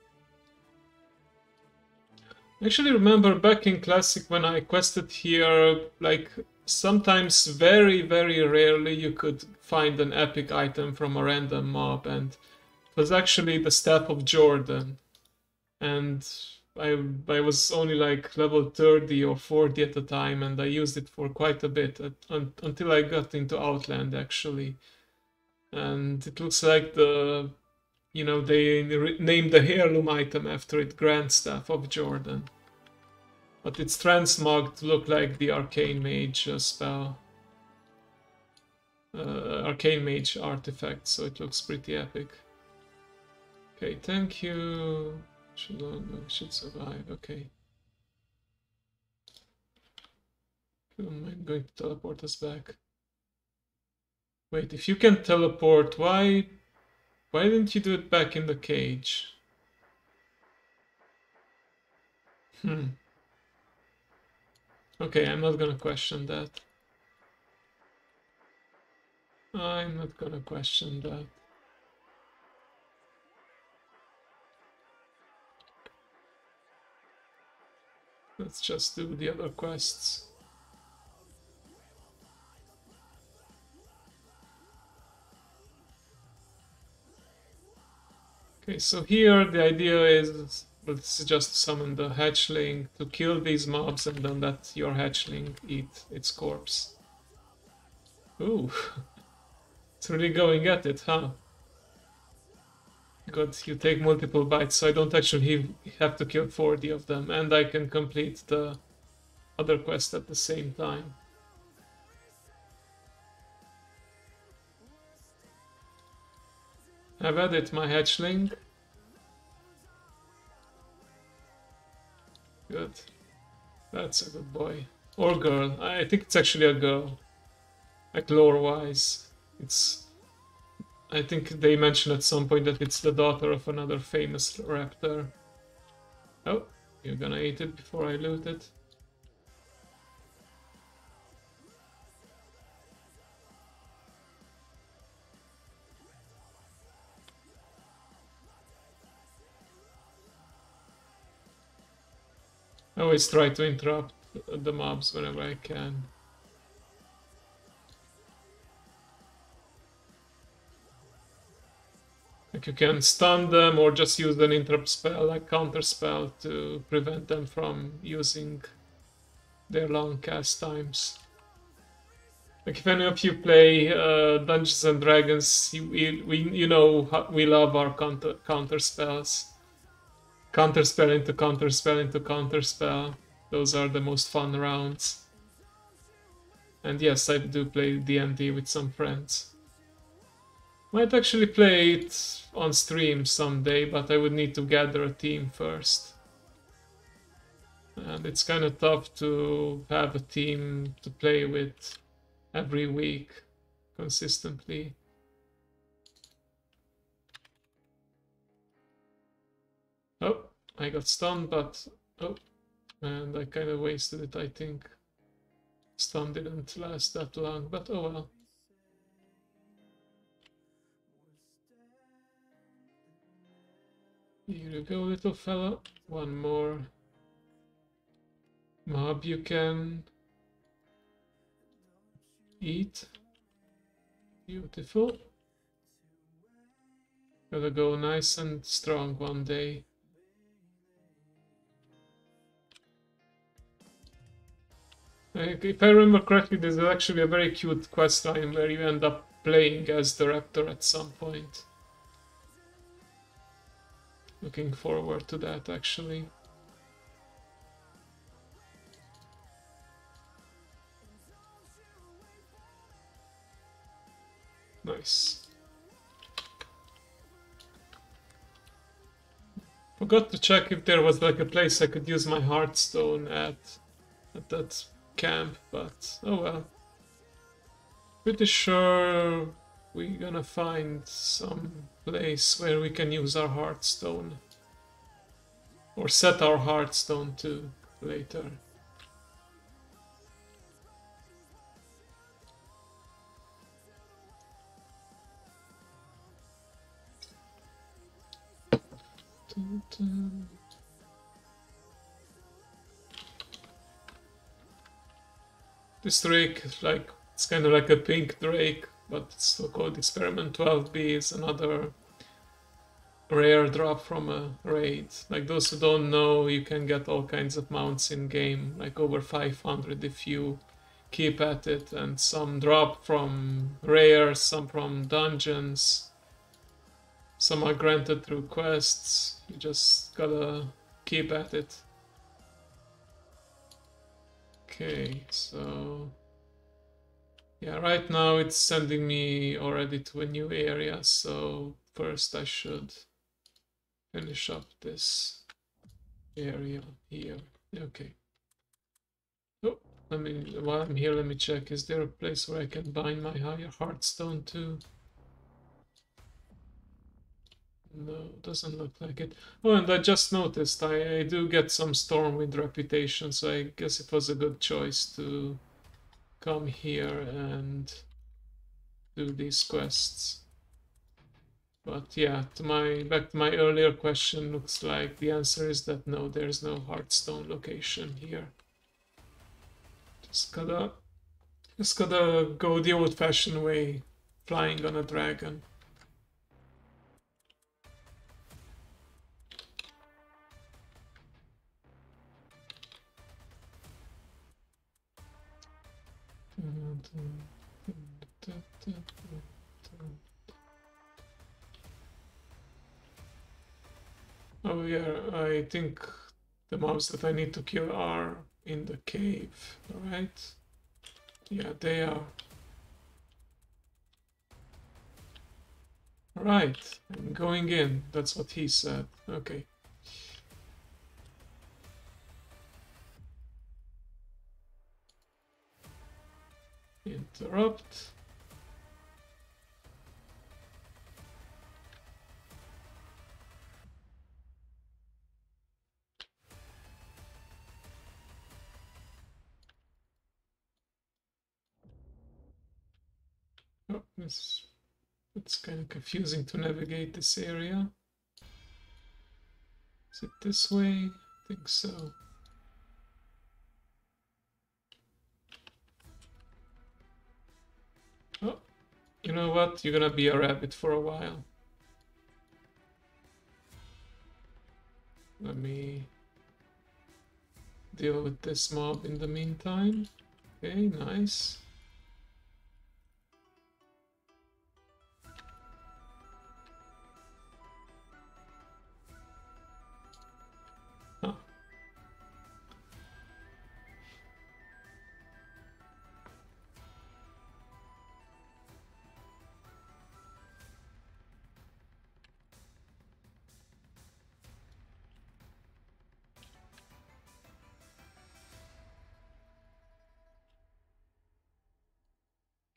I actually remember back in Classic when I quested here, like sometimes very, very rarely you could find an epic item from a random mob, and it was actually the Staff of Jordan. And I was only like level 30 or 40 at the time, and I used it for quite a bit until I got into Outland actually. And it looks like they named the heirloom item after it, Grand Staff of Jordan. But it's transmogged to look like the Arcane Mage spell. Arcane Mage artifact, so it looks pretty epic. Okay, thank you. Should survive, okay. I'm going to teleport us back. Wait, if you can teleport, why didn't you do it back in the cage? Okay, I'm not gonna question that. I'm not gonna question that. Let's just do the other quests. Okay, so here the idea is let's just summon the hatchling to kill these mobs and then let your hatchling eat its corpse. Ooh, it's really going at it, huh? Good, you take multiple bites, so I don't actually have to kill 40 of them, and I can complete the other quest at the same time. I've added my hatchling. Good. That's a good boy. Or girl. I think it's actually a girl. Like lore-wise. I think they mentioned at some point that it's the daughter of another famous raptor. Oh, you're gonna eat it before I loot it. I always try to interrupt the mobs whenever I can. Like you can stun them or just use an interrupt spell, like counter spell, to prevent them from using their long cast times. Like if any of you play Dungeons and Dragons, you know we love our counter spells. Counter spell into counter spell into counter spell. Those are the most fun rounds. And yes, I do play D&D with some friends. Might actually play it on stream someday, but I would need to gather a team first. And it's kind of tough to have a team to play with every week consistently. Oh, I got stunned, but oh, and I kind of wasted it, I think. Stun didn't last that long, but oh well. Here you go, little fella. One more mob you can eat. Beautiful. Gotta go nice and strong one day. If I remember correctly, there's actually a very cute quest line where you end up playing as the raptor at some point. Looking forward to that, actually. Nice. Forgot to check if there was like a place I could use my Hearthstone at that camp, but oh well. Pretty sure we're gonna find some place where we can use our Hearthstone. Or set our Hearthstone to later. This drake, like, it's kind of like a pink drake, but it's still called Experiment 12B, is another rare drop from a raid. Like those who don't know, you can get all kinds of mounts in game, like over 500 if you keep at it, and some drop from rares, some from dungeons, some are granted through quests. You just gotta keep at it. Okay, so yeah, right now it's sending me already to a new area, so first I should finish up this area here. Okay. Oh, while I'm here, let me check. Is there a place where I can bind my higher Hearthstone to? No, doesn't look like it. Oh, and I just noticed I do get some Stormwind reputation, so I guess it was a good choice to come here and do these quests. But yeah, back to my earlier question, looks like the answer is that no, there's no Hearthstone location here. Just gotta go the old-fashioned way, flying on a dragon. Oh yeah, I think the mobs that I need to kill are in the cave, right? Yeah, they are. Right, I'm going in. That's what he said. Okay. Interrupt. Oh, it's kind of confusing to navigate this area. Is it this way? I think so. Oh, you know what? You're gonna be a rabbit for a while. Let me deal with this mob in the meantime. Okay, nice. Huh.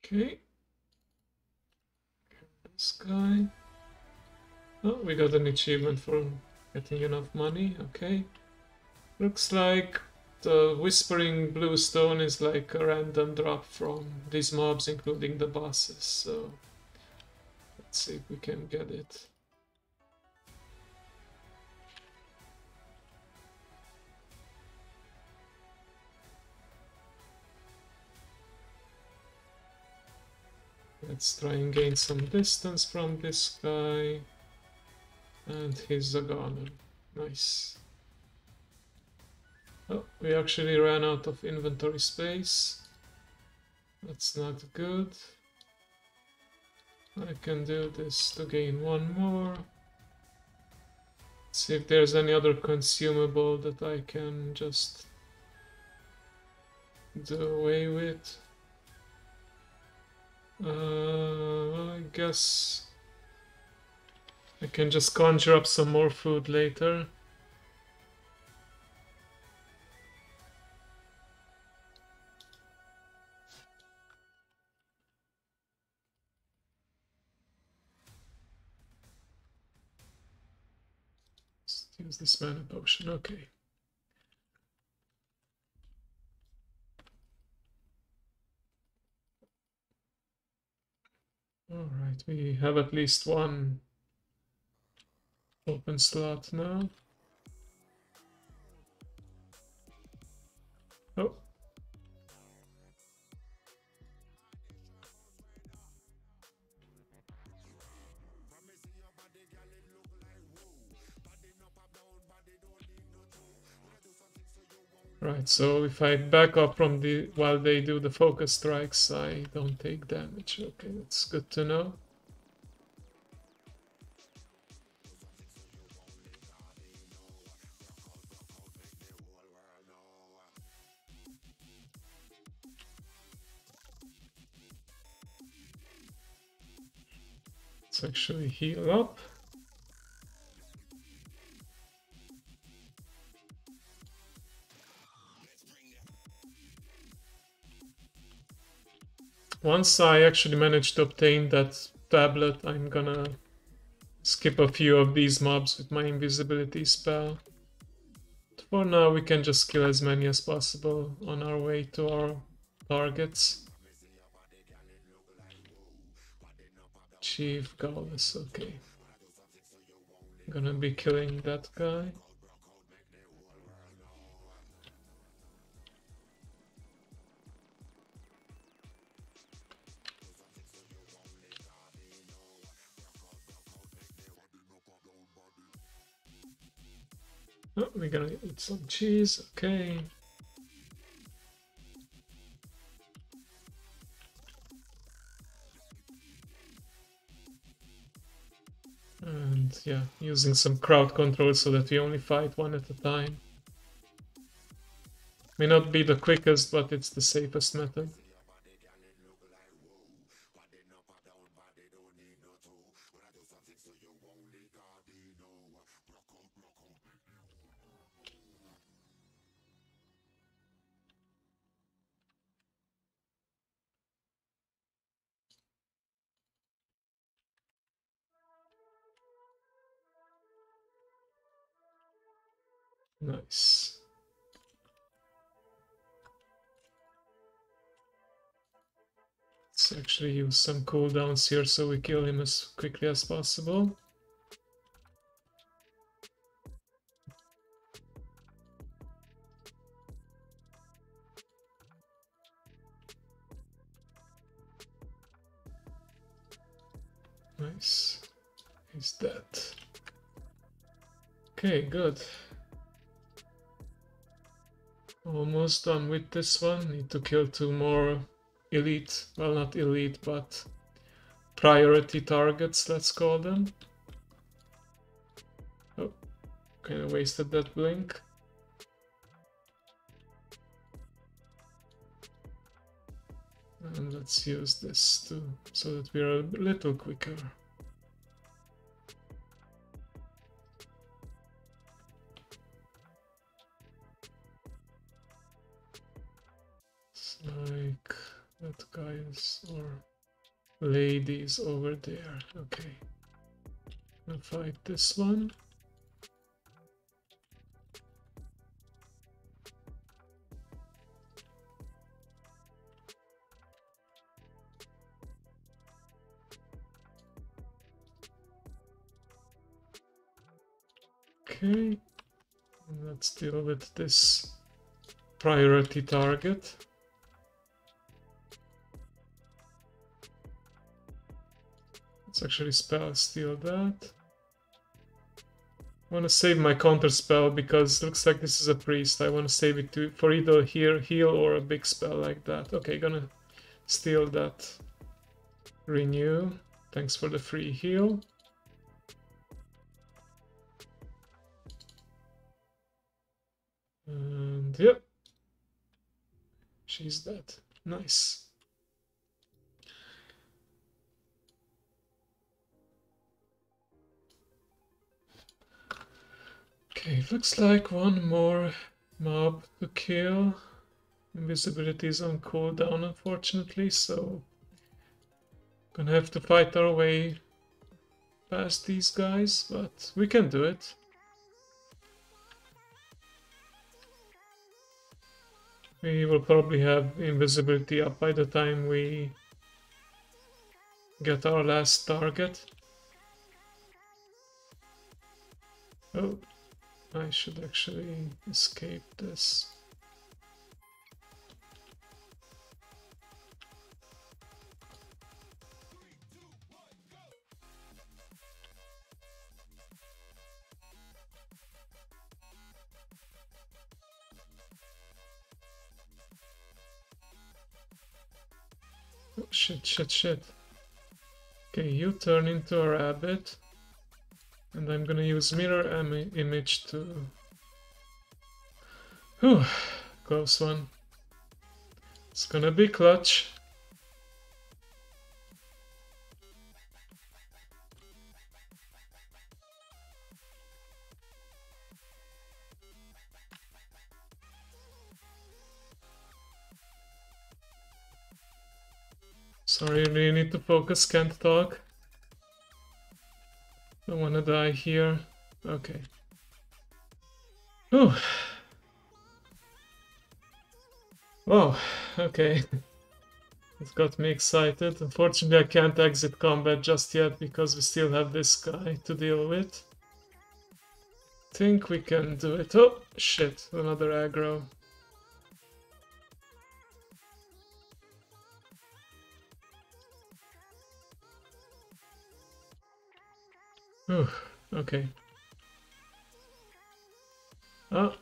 Okay. This guy. Oh, we got an achievement for getting enough money. Okay. Looks like the Whispering Blue Stone is like a random drop from these mobs, including the bosses. So let's see if we can get it. Let's try and gain some distance from this guy. And he's a goner. Nice. Oh, we actually ran out of inventory space. That's not good. I can do this to gain one more. See if there's any other consumable that I can just do away with. I guess I can just conjure up some more food later. Let's use this mana potion, okay. Alright, we have at least one open slot now. Oh. Right, so if I back up from while they do the focus strikes, I don't take damage. Okay, that's good to know. Let's actually heal up. Once I actually manage to obtain that tablet, I'm gonna skip a few of these mobs with my invisibility spell. But for now, we can just kill as many as possible on our way to our targets. Chief Gaullus, okay. Gonna be killing that guy. Oh, we're gonna eat some cheese, okay. And yeah, using some crowd control so that we only fight one at a time. May not be the quickest, but it's the safest method. Nice. Let's actually use some cooldowns here so we kill him as quickly as possible. Nice. He's dead. Okay, good. Almost done with this one. Need to kill 2 more elite, well, not elite, but priority targets, let's call them. Oh, kind of wasted that blink. And let's use this too, so that we're a little quicker. It's like that guy is, or ladies over there. Okay. I'll fight this one. Okay, let's deal with this priority target. Let's actually spell steal that. I want to save my counter spell because it looks like this is a priest. I want to save it for either heal or a big spell like that. Okay, gonna steal that. Renew. Thanks for the free heal. And yep, she's dead. Nice. Okay, looks like one more mob to kill. Invisibility is on cooldown, unfortunately, so gonna have to fight our way past these guys, but we can do it. We will probably have invisibility up by the time we get our last target. Oh, I should actually escape this. Oh, shit. Okay, you turn into a rabbit. And I'm gonna use mirror image to... Whew, close one. It's gonna be clutch. Sorry, really need to focus, can't talk. Don't wanna die here. Okay. Whew. Whoa, okay. It got me excited. Unfortunately, I can't exit combat just yet because we still have this guy to deal with. Think we can do it. Oh, shit, another aggro. Okay. Oh.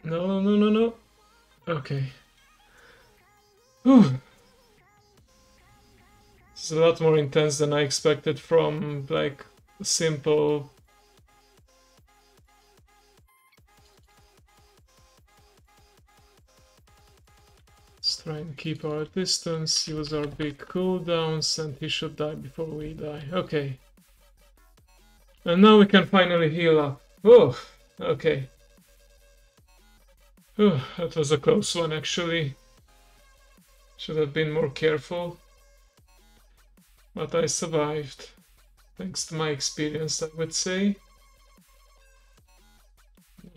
No, no, no, no. Okay. Whew. It's a lot more intense than I expected from, like, simple... Let's try and keep our distance, use our big cooldowns, and he should die before we die. Okay. And now we can finally heal up. Oh, okay. Oh, that was a close one, actually. Should have been more careful. But I survived. Thanks to my experience, I would say.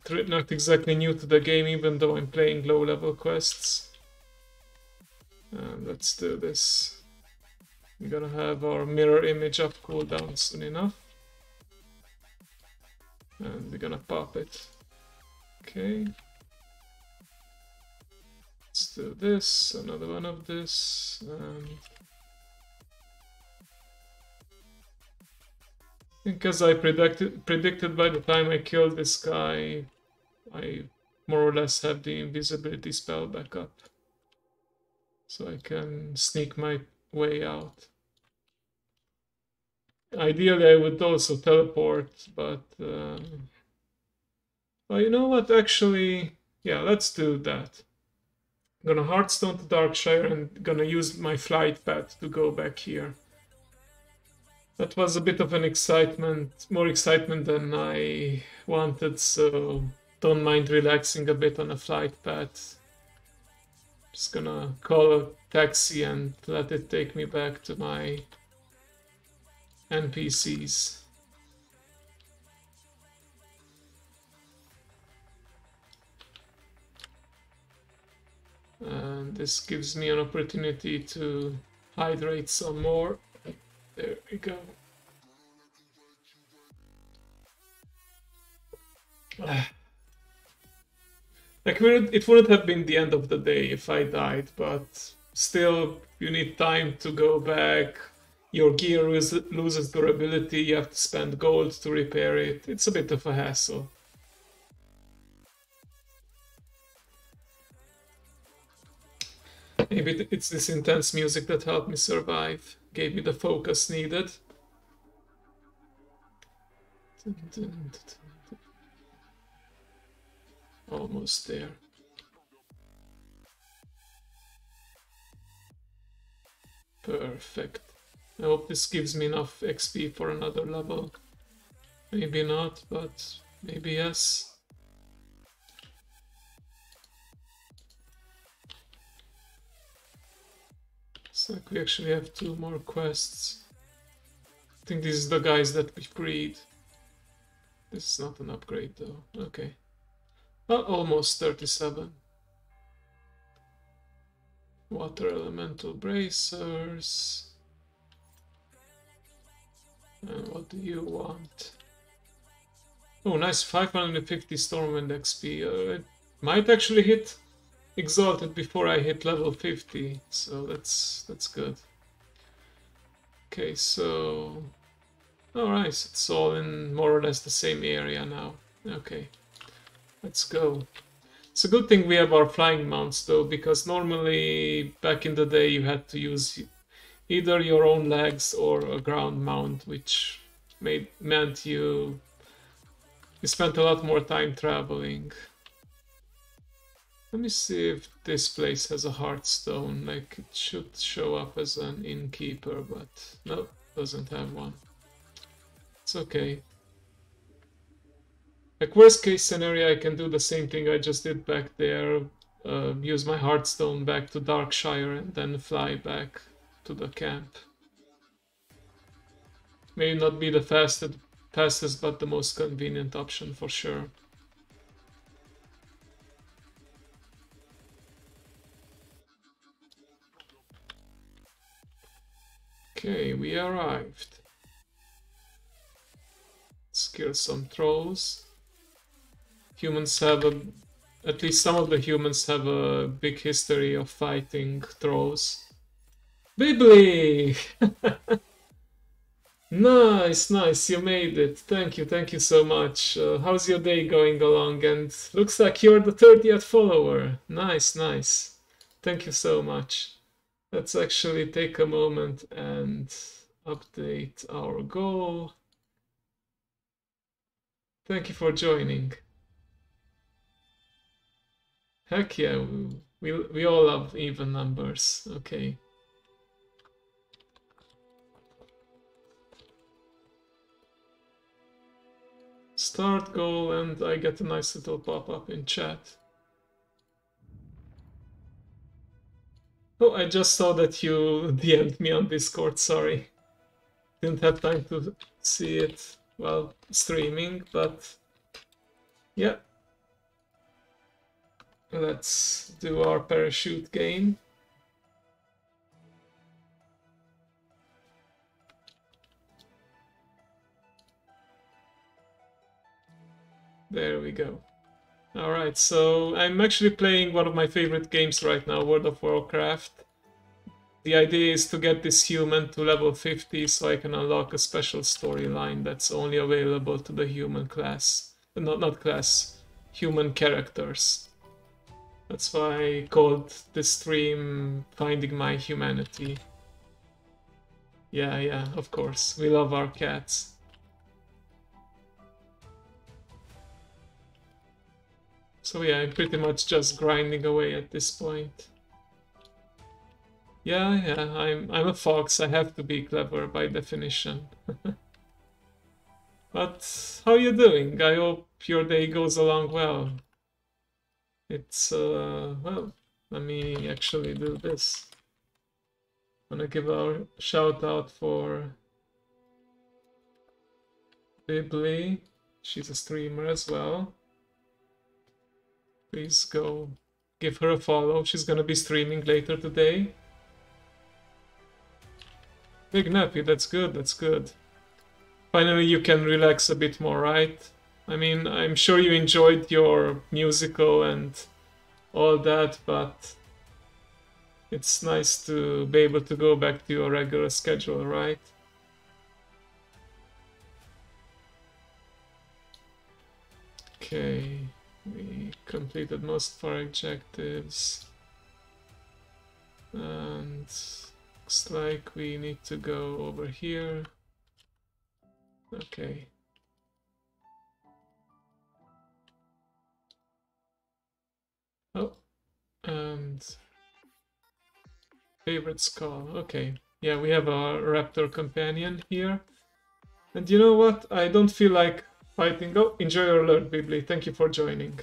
Not exactly new to the game, even though I'm playing low-level quests. Let's do this. We're gonna have our mirror image up cooldown soon enough. And we're gonna pop it. Okay. Let's do this, another one of this, and... I think as I predicted by the time I killed this guy, I more or less have the invisibility spell back up. So I can sneak my way out. Ideally I would also teleport, but... well, you know what, actually... Yeah, let's do that. I'm gonna Hearthstone to Darkshire and gonna use my flight path to go back here. That was a bit of an excitement, more excitement than I wanted, so don't mind relaxing a bit on a flight path. Just gonna call a taxi and let it take me back to my NPCs. And this gives me an opportunity to hydrate some more. There we go. Like, it wouldn't have been the end of the day if I died, but still, you need time to go back. Your gear loses durability, you have to spend gold to repair it. It's a bit of a hassle. Maybe it's this intense music that helped me survive, gave me the focus needed. Almost there. Perfect. I hope this gives me enough XP for another level. Maybe not, but maybe yes. Looks like we actually have 2 more quests. I think this is the guys that we freed. This is not an upgrade though. Okay. Oh, almost 37. Water elemental bracers. And what do you want? Oh, nice 550 Stormwind XP. It might actually hit Exalted before I hit level 50, so that's good. Okay, so... Alright, it's all in more or less the same area now. Okay, let's go. It's a good thing we have our flying mounts though, because normally back in the day you had to use either your own legs or a ground mount, which meant you spent a lot more time traveling. Let me see if this place has a Hearthstone. Like, it should show up as an innkeeper, but no, doesn't have one. It's okay. Like, worst case scenario, I can do the same thing I just did back there. Use my Hearthstone back to Darkshire and then fly back to the camp. May not be the fastest, but the most convenient option for sure. Okay, we arrived. Let's kill some trolls. Humans have at least some of the humans have a big history of fighting trolls. Bibli! Nice, nice, you made it. Thank you so much. How's your day going along? And looks like you're the 30th follower. Nice, nice. Thank you so much. Let's actually take a moment and update our goal. Thank you for joining. Heck yeah, we all love even numbers. Okay. Start goal, and I get a nice little pop-up in chat. Oh, I just saw that you DM'd me on Discord, sorry. Didn't have time to see it while streaming, but yeah. Let's do our parachute game. There we go. Alright, so I'm actually playing one of my favorite games right now, World of Warcraft. The idea is to get this human to level 50 so I can unlock a special storyline that's only available to the human class. Not class, human characters. That's why I called this stream Finding My Humanity. Yeah, of course. We love our cats. So yeah, I'm pretty much just grinding away at this point. Yeah, I'm a fox. I have to be clever by definition. But how you doing? I hope your day goes along well. It's well, let me actually do this. I'm gonna give a shout out for Bibli. She's a streamer as well. Please go give her a follow. She's gonna be streaming later today. Big Nappy, that's good, that's good. Finally you can relax a bit more, right? I mean, I'm sure you enjoyed your musical and all that, but it's nice to be able to go back to your regular schedule, right? Okay, we completed most of our objectives. And looks like we need to go over here. Okay. Oh, and favorite skull. Okay. Yeah, we have a raptor companion here. And you know what? I don't feel like fighting. Oh, enjoy your alert, Bibli. Thank you for joining.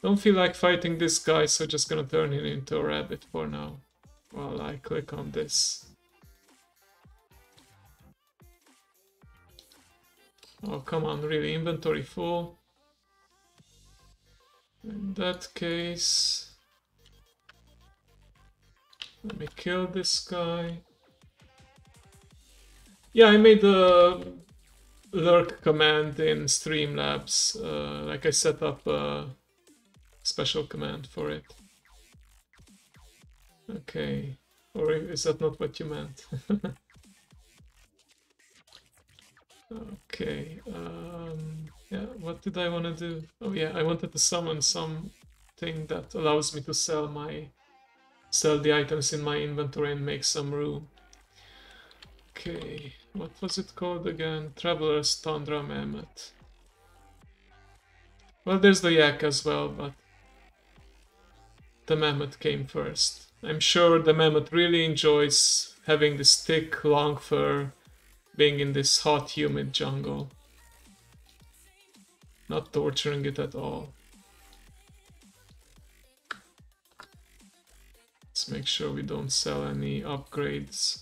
Don't feel like fighting this guy, so just gonna turn him into a rabbit for now. While I click on this. Oh, come on, really? Inventory full? In that case, let me kill this guy. Yeah, I made a lurk command in Streamlabs. Like I set up a special command for it. Okay, or is that not what you meant? Okay, yeah, what did I want to do? Oh yeah, I wanted to summon something that allows me to sell the items in my inventory and make some room. Okay, what was it called again? Traveler's Tundra Mammoth. Well, there's the yak as well, but the mammoth came first. I'm sure the mammoth really enjoys having this thick, long fur, being in this hot, humid jungle. Not torturing it at all. Let's make sure we don't sell any upgrades.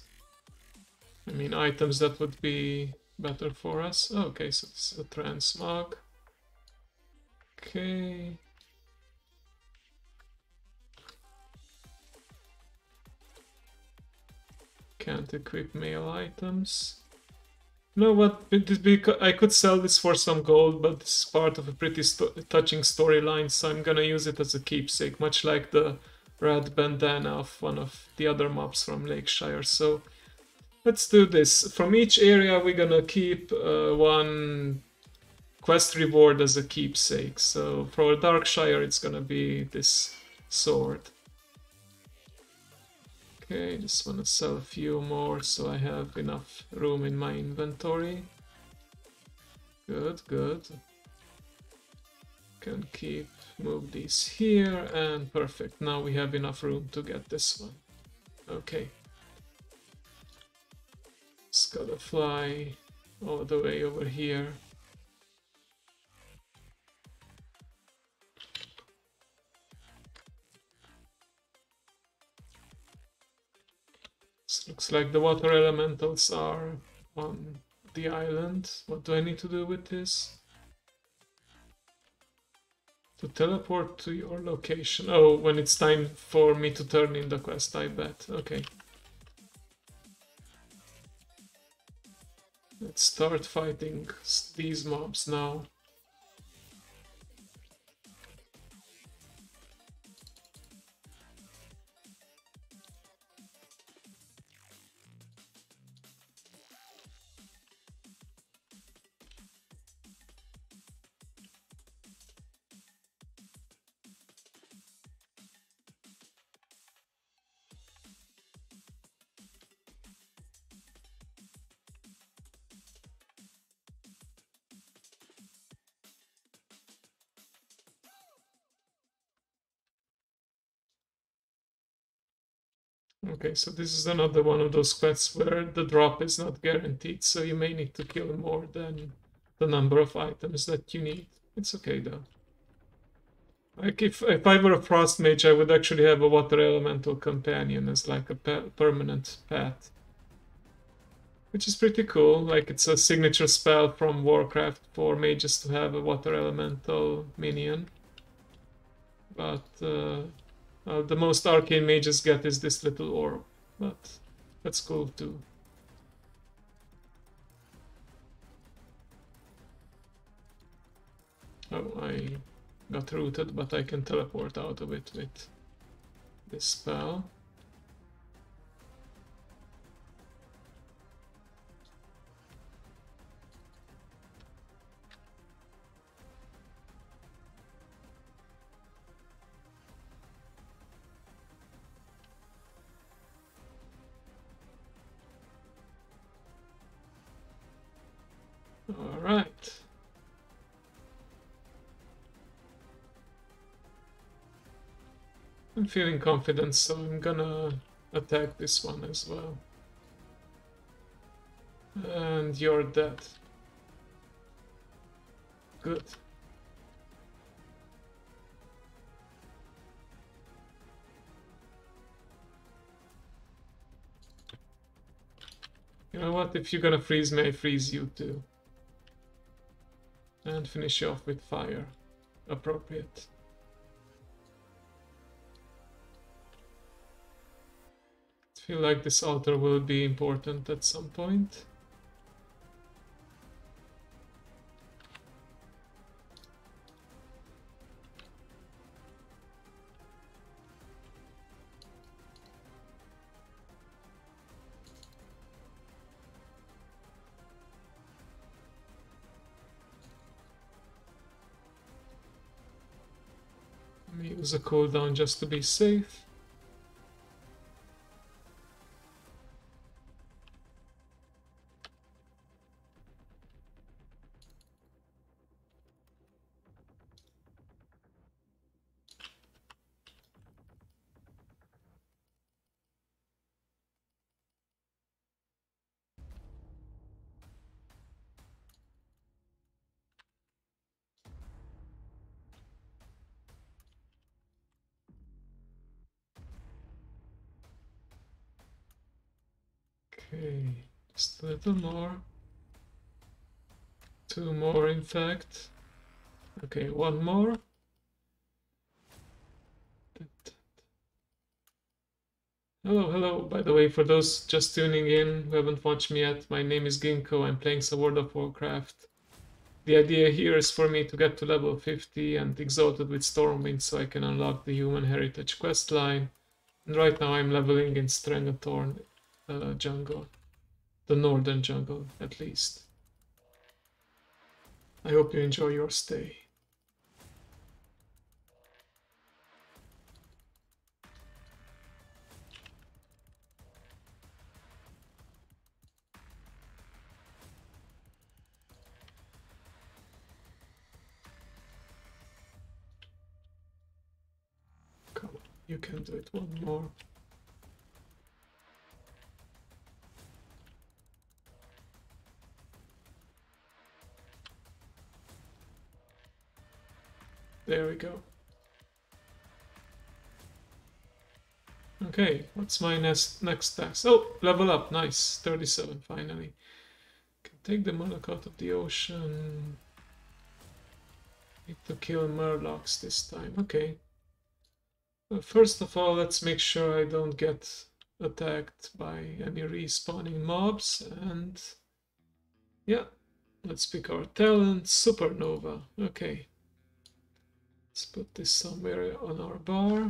I mean, items that would be better for us. Oh, okay, so this is a transmog. Okay. Can't equip male items. You know what? I could sell this for some gold, but this is part of a pretty touching storyline, so I'm gonna use it as a keepsake, much like the red bandana of one of the other mobs from Lakeshire. So let's do this. From each area, we're gonna keep one quest reward as a keepsake. So for Darkshire, it's gonna be this sword. Okay, just want to sell a few more so I have enough room in my inventory. Good, good. Can move these here, and perfect. Now we have enough room to get this one. Okay. Just gotta fly all the way over here. This looks like the water elementals are on the island. What do I need to do with this? To teleport to your location. Oh, when it's time for me to turn in the quest, I bet. Okay. Let's start fighting these mobs now. Okay, so this is another one of those quests where the drop is not guaranteed, so you may need to kill more than the number of items that you need. It's okay though. Like if I were a frost mage, I would actually have a water elemental companion as like a permanent pet. Which is pretty cool, like it's a signature spell from Warcraft for mages to have a water elemental minion. But the most arcane mages get is this little orb, but that's cool too. Oh, I got rooted, but I can teleport out of it with this spell. All right. I'm feeling confident, so I'm gonna attack this one as well. And you're dead. Good. You know what? If you're gonna freeze me, I freeze you too. And finish you off with fire. Appropriate. I feel like this altar will be important at some point. Let me use a cooldown just to be safe. Okay, just a little more. Two more, in fact. Okay, one more. Hello, hello. By the way, for those just tuning in who haven't watched me yet, my name is Ginkgo. I'm playing some World of Warcraft. The idea here is for me to get to level 50 and exalted with Stormwind so I can unlock the Human Heritage questline. And right now I'm leveling in Strangathorn jungle. The northern jungle, at least. I hope you enjoy your stay. Come on, you can do it one more. There we go. Okay, what's my next task? Oh, level up, nice, 37 finally. Can take the Moloch out of the ocean. Need to kill Murlocs this time, okay. First of all, let's make sure I don't get attacked by any respawning mobs, and yeah, let's pick our talent, Supernova, okay. Let's put this somewhere on our bar.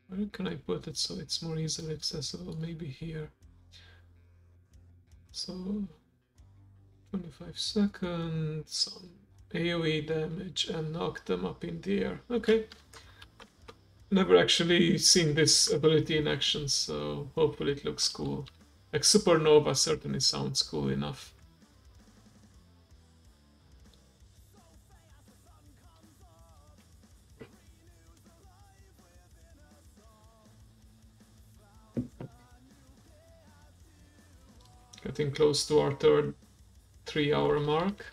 Where can I put it so it's more easily accessible? Maybe here. So 25 seconds, some AoE damage, and knock them up in the air. Okay. Never actually seen this ability in action, so hopefully it looks cool. Like Supernova certainly sounds cool enough. Getting close to our third 3-hour mark.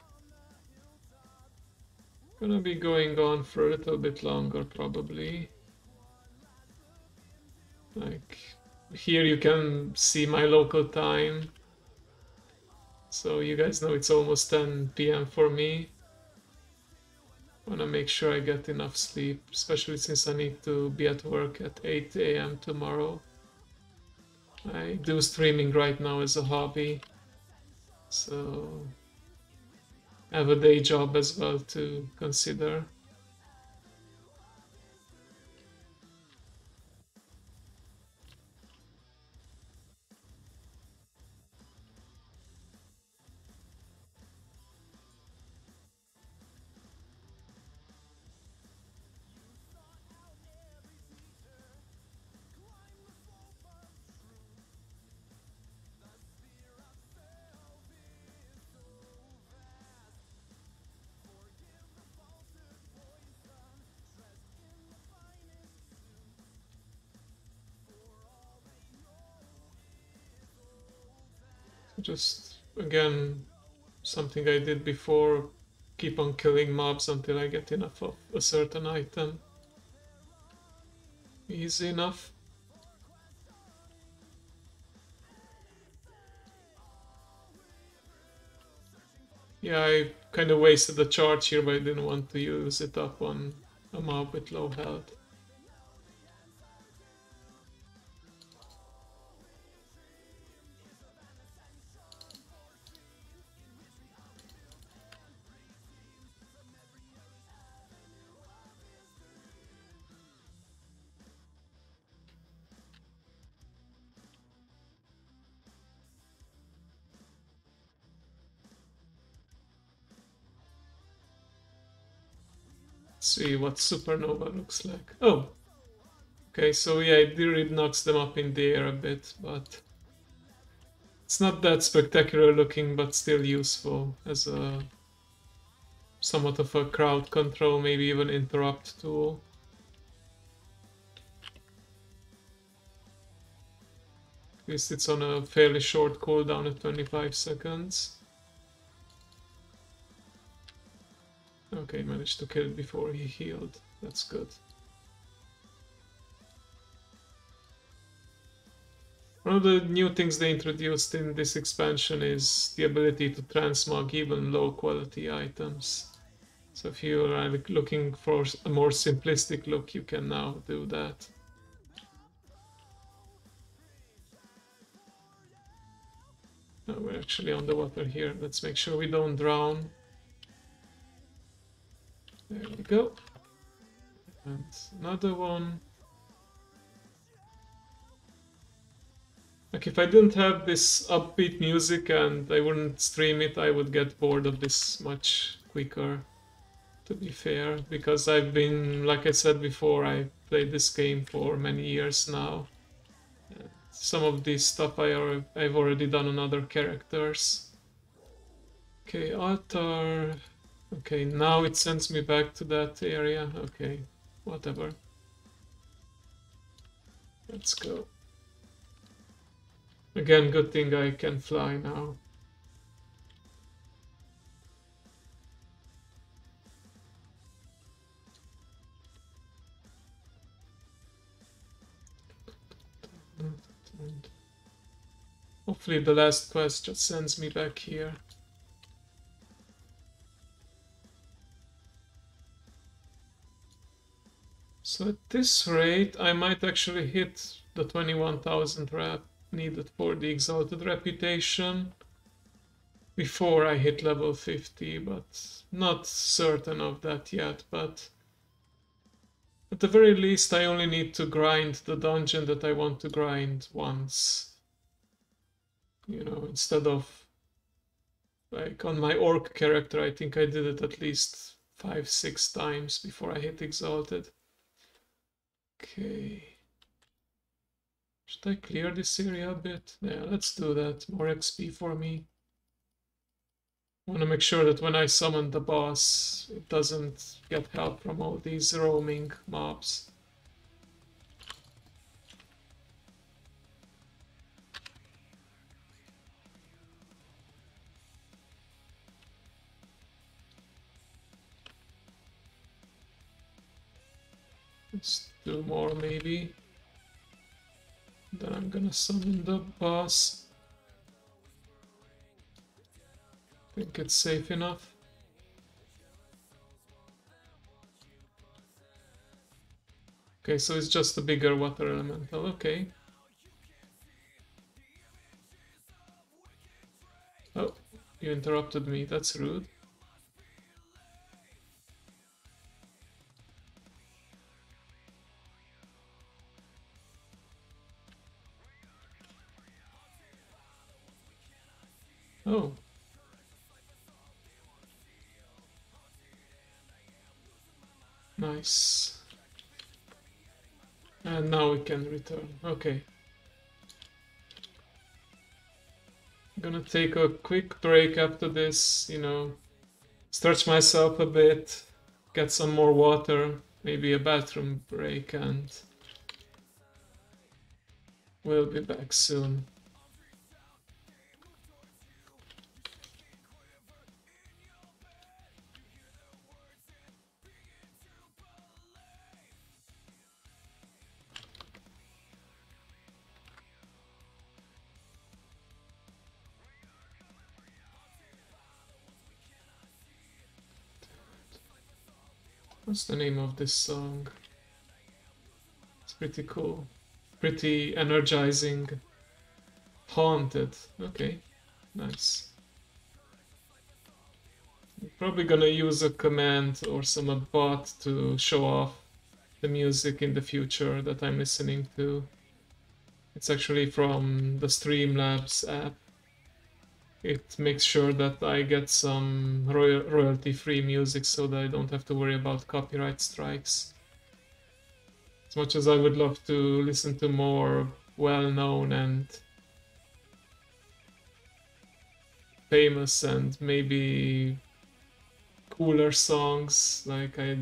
Gonna be going on for a little bit longer probably. Like here you can see my local time. So you guys know it's almost 10 p.m. for me. Wanna make sure I get enough sleep, especially since I need to be at work at 8 a.m. tomorrow. I do streaming right now as a hobby, so I have a day job as well to consider. Just again, something I did before, keep on killing mobs until I get enough of a certain item. Easy enough. Yeah, I kind of wasted the charge here, but I didn't want to use it up on a mob with low health. See what Supernova looks like. Oh, okay, so yeah, it really knocks them up in the air a bit, but it's not that spectacular looking, but still useful as a somewhat of a crowd control, maybe even interrupt tool. At least it's on a fairly short cooldown at 25 seconds. Okay, managed to kill it before he healed. That's good. One of the new things they introduced in this expansion is the ability to transmog even low quality items. So if you are looking for a more simplistic look, you can now do that. Oh, we're actually on the water here. Let's make sure we don't drown. There we go. And another one. Like if I didn't have this upbeat music and I wouldn't stream it, I would get bored of this much quicker, to be fair, because I've been, like I said before, I played this game for many years now. Some of this stuff I've already done on other characters. Okay, altar. Okay, now it sends me back to that area. Okay, whatever. Let's go. Again, good thing I can fly now. Hopefully the last quest just sends me back here. So at this rate, I might actually hit the 21,000 rep needed for the Exalted Reputation before I hit level 50, but not certain of that yet. But at the very least, I only need to grind the dungeon that I want to grind once. You know, instead of, like, on my orc character, I think I did it at least 5-6 times before I hit Exalted. Okay. Should I clear this area a bit? Yeah, let's do that. More XP for me. I want to make sure that when I summon the boss, it doesn't get help from all these roaming mobs. Let's do more maybe. Then I'm gonna summon the boss. Think it's safe enough. Okay, so it's just a bigger water elemental. Okay. Oh, you interrupted me. That's rude. Oh. Nice. And now we can return. Okay. I'm gonna take a quick break after this, you know, stretch myself a bit, get some more water, maybe a bathroom break, and we'll be back soon. What's the name of this song? It's pretty cool. Pretty energizing. Haunted. Okay, nice. I'm probably gonna use a command or some bot to show off the music in the future that I'm listening to. It's actually from the Streamlabs app. It makes sure that I get some royalty-free music so that I don't have to worry about copyright strikes. As much as I would love to listen to more well-known and famous and maybe cooler songs, like I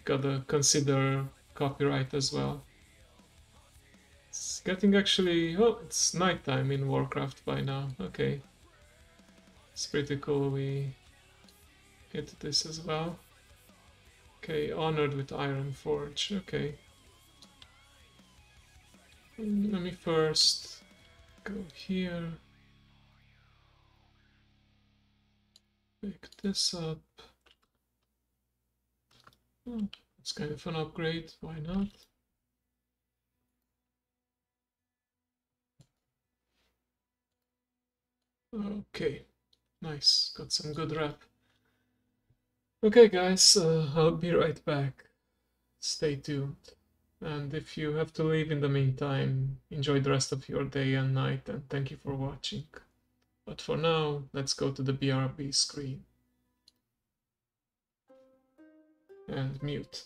gotta consider copyright as well. It's getting actually, oh, it's nighttime in Warcraft by now. Okay. It's pretty cool we hit this as well. Okay, honored with Iron Forge. Okay. Let me first go here. Pick this up. Oh, it's kind of an upgrade, why not? Okay, nice, got some good rep. Okay guys, I'll be right back. Stay tuned. And if you have to leave in the meantime, enjoy the rest of your day and night, and thank you for watching. But for now, let's go to the BRB screen and mute.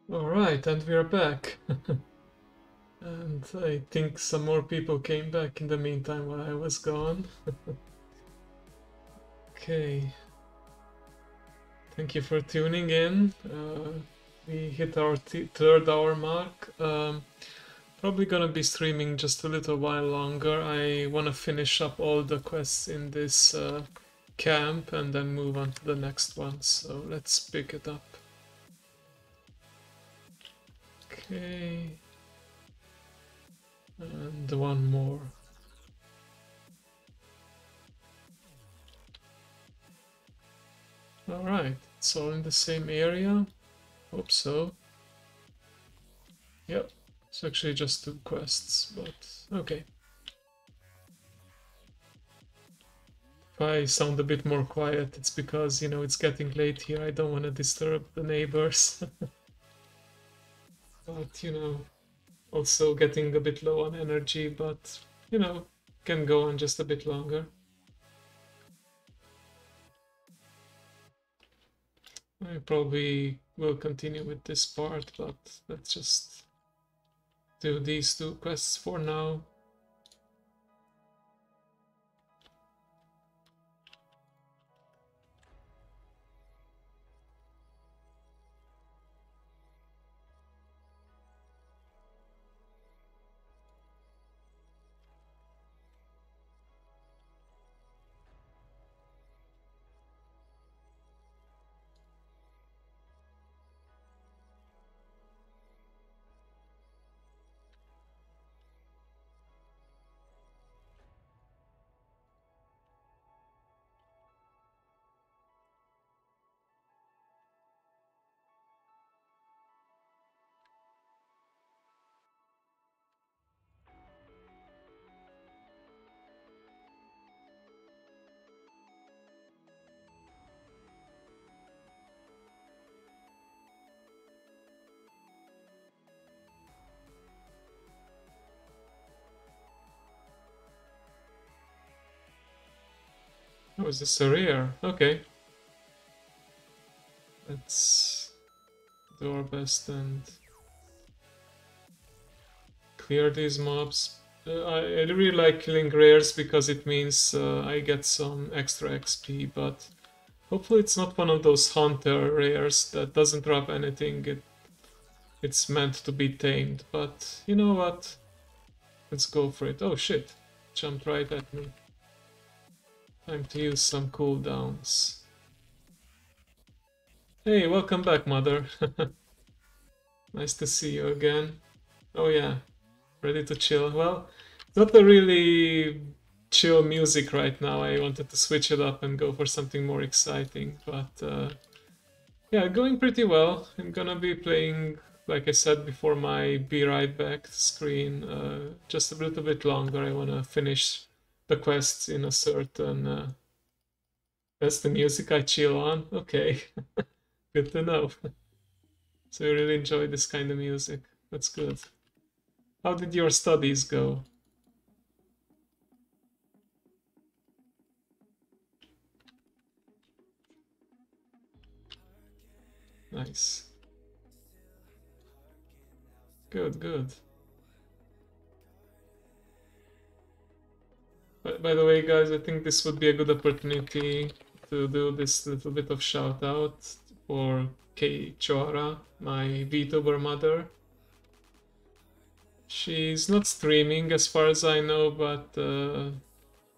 Alright, and we're back. And I think some more people came back in the meantime while I was gone. Okay, thank you for tuning in. We hit our third hour mark. Probably gonna be streaming just a little while longer. I wanna finish up all the quests in this camp and then move on to the next one. So let's pick it up. Okay. And one more. Alright, it's all in the same area. Hope so. Yep, it's actually just 2 quests, but okay. If I sound a bit more quiet, it's because, you know, it's getting late here. I don't want to disturb the neighbors. But, you know, also getting a bit low on energy, but, you know, can go on just a bit longer. I probably will continue with this part, but let's just do these 2 quests for now. Oh, is this a rare? Okay. Let's do our best and clear these mobs. I really like killing rares because it means I get some extra XP, but hopefully it's not one of those hunter rares that doesn't drop anything. It's meant to be tamed, but you know what? Let's go for it. Oh shit, jumped right at me. Time to use some cooldowns. Hey, welcome back, mother. Nice to see you again. Oh yeah, ready to chill. Well, it's not a really chill music right now. I wanted to switch it up and go for something more exciting, but yeah, going pretty well. I'm gonna be playing, like I said before, my Be Right Back screen just a little bit longer. I wanna finish the quests in a certain. That's the music I chill on. Okay, good to know. So you really enjoy this kind of music. That's good. How did your studies go? Nice. Good, good. By the way, guys, I think this would be a good opportunity to do this little bit of shout out for Kei Chora, my VTuber mother. She's not streaming as far as I know, but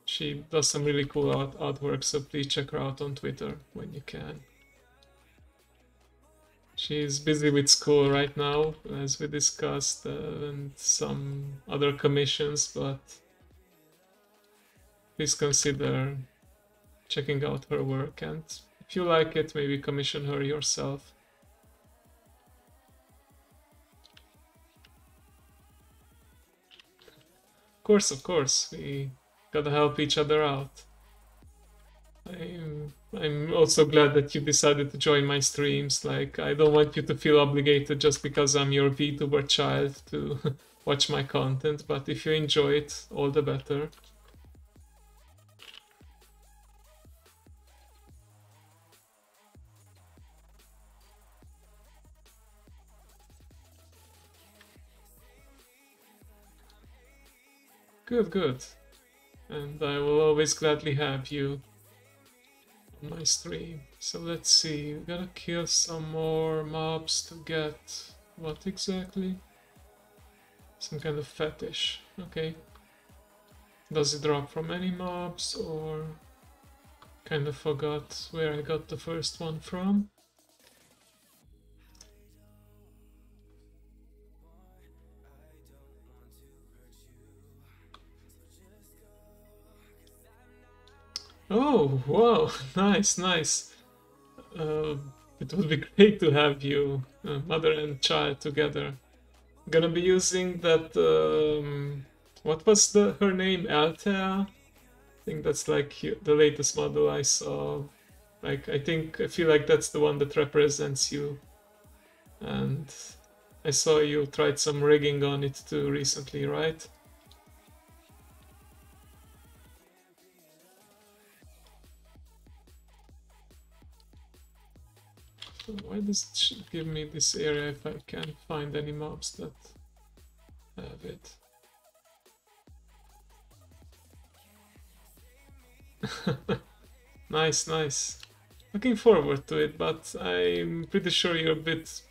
she does some really cool artwork, so please check her out on Twitter when you can. She's busy with school right now, as we discussed, and some other commissions, but please consider checking out her work, and if you like it, maybe commission her yourself. Of course, we gotta help each other out. I'm also glad that you decided to join my streams. Like, I don't want you to feel obligated just because I'm your VTuber child to watch my content, but if you enjoy it, all the better. Good, good. And I will always gladly have you on my stream. So let's see, we gotta kill some more mobs to get what exactly? Some kind of fetish. Okay. Does it drop from any mobs or kind of forgot where I got the first one from? Oh, wow, nice, nice. It would be great to have you, mother and child, together. Gonna be using that. What was her name? Altea. I think that's like the latest model I saw. Like I feel like that's the one that represents you. And I saw you tried some rigging on it too recently, right? Why does it give me this area if I can't find any mobs that have it? Nice, nice. Looking forward to it, but I'm pretty sure you're bit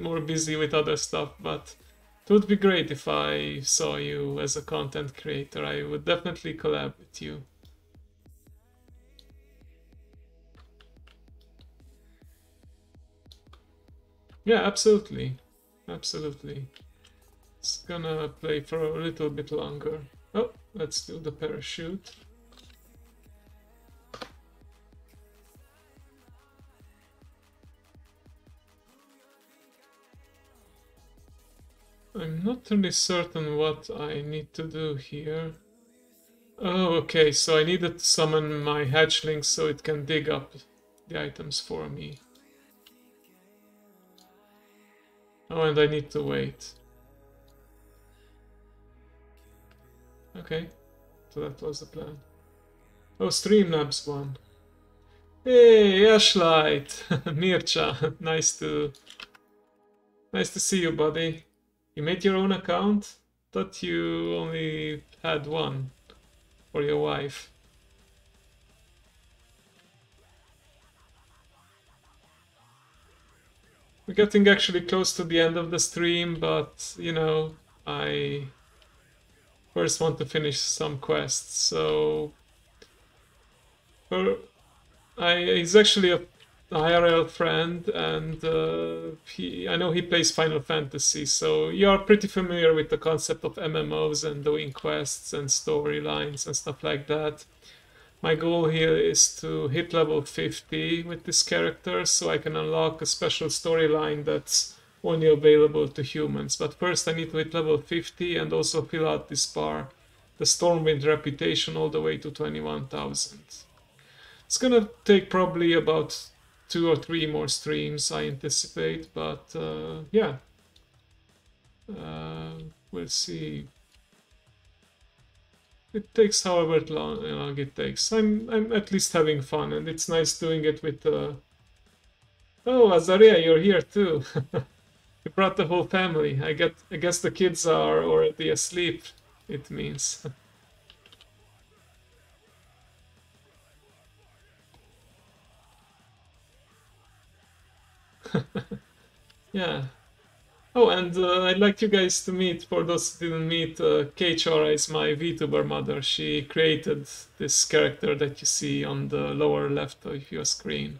more busy with other stuff, but it would be great if I saw you as a content creator. I would definitely collab with you. Yeah, absolutely. Absolutely. It's gonna play for a little bit longer. Oh, let's do the parachute. I'm not really certain what I need to do here. Oh, okay, so I needed to summon my hatchling so it can dig up the items for me. Oh, and I need to wait. Okay, so that was the plan. Oh, Streamlabs won. Hey, Ashlight! Mircha, nice to see you, buddy. You made your own account? Thought you only had one for your wife. We're getting actually close to the end of the stream, but you know, I first want to finish some quests. So, for he's actually a IRL friend, and I know he plays Final Fantasy. So you are pretty familiar with the concept of MMOs and doing quests and storylines and stuff like that. My goal here is to hit level 50 with this character so I can unlock a special storyline that's only available to humans. But first I need to hit level 50 and also fill out this bar, the Stormwind reputation, all the way to 21,000. It's gonna take probably about 2 or 3 more streams, I anticipate, but yeah. We'll see. It takes however long it takes. I'm at least having fun, and it's nice doing it with. Oh, Azaria, you're here too. You brought the whole family. I guess the kids are already asleep. It means. Yeah. Oh, and I'd like you guys to meet. For those who didn't meet, Chora is my VTuber mother. She created this character that you see on the lower left of your screen.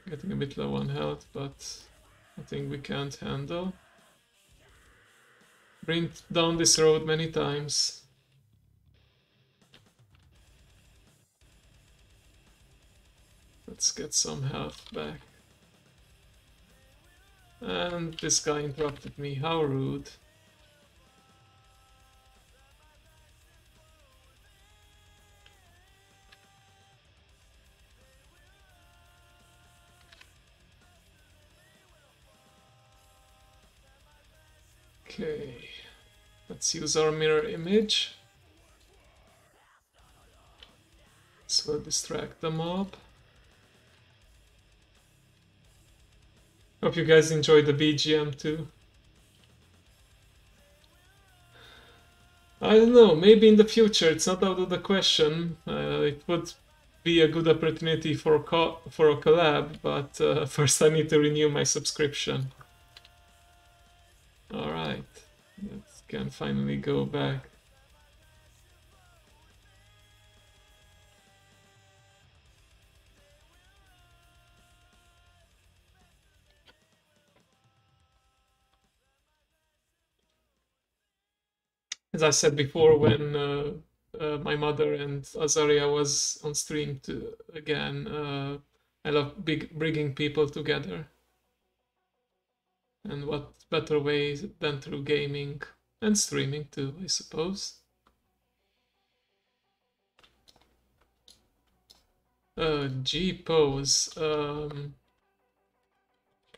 Getting a bit low on health, but nothing we can't handle. Been down this road many times. Let's get some health back. And this guy interrupted me. How rude. Okay. Let's use our mirror image. This will distract the mob. Hope you guys enjoy the BGM too. I don't know, maybe in the future, it's not out of the question. It would be a good opportunity for a collab, but first I need to renew my subscription. Alright, let's can finally go back. As I said before, when my mother and Azaria was on stream too. Again, I love bringing people together, and what better way than through gaming and streaming too, I suppose. G pose,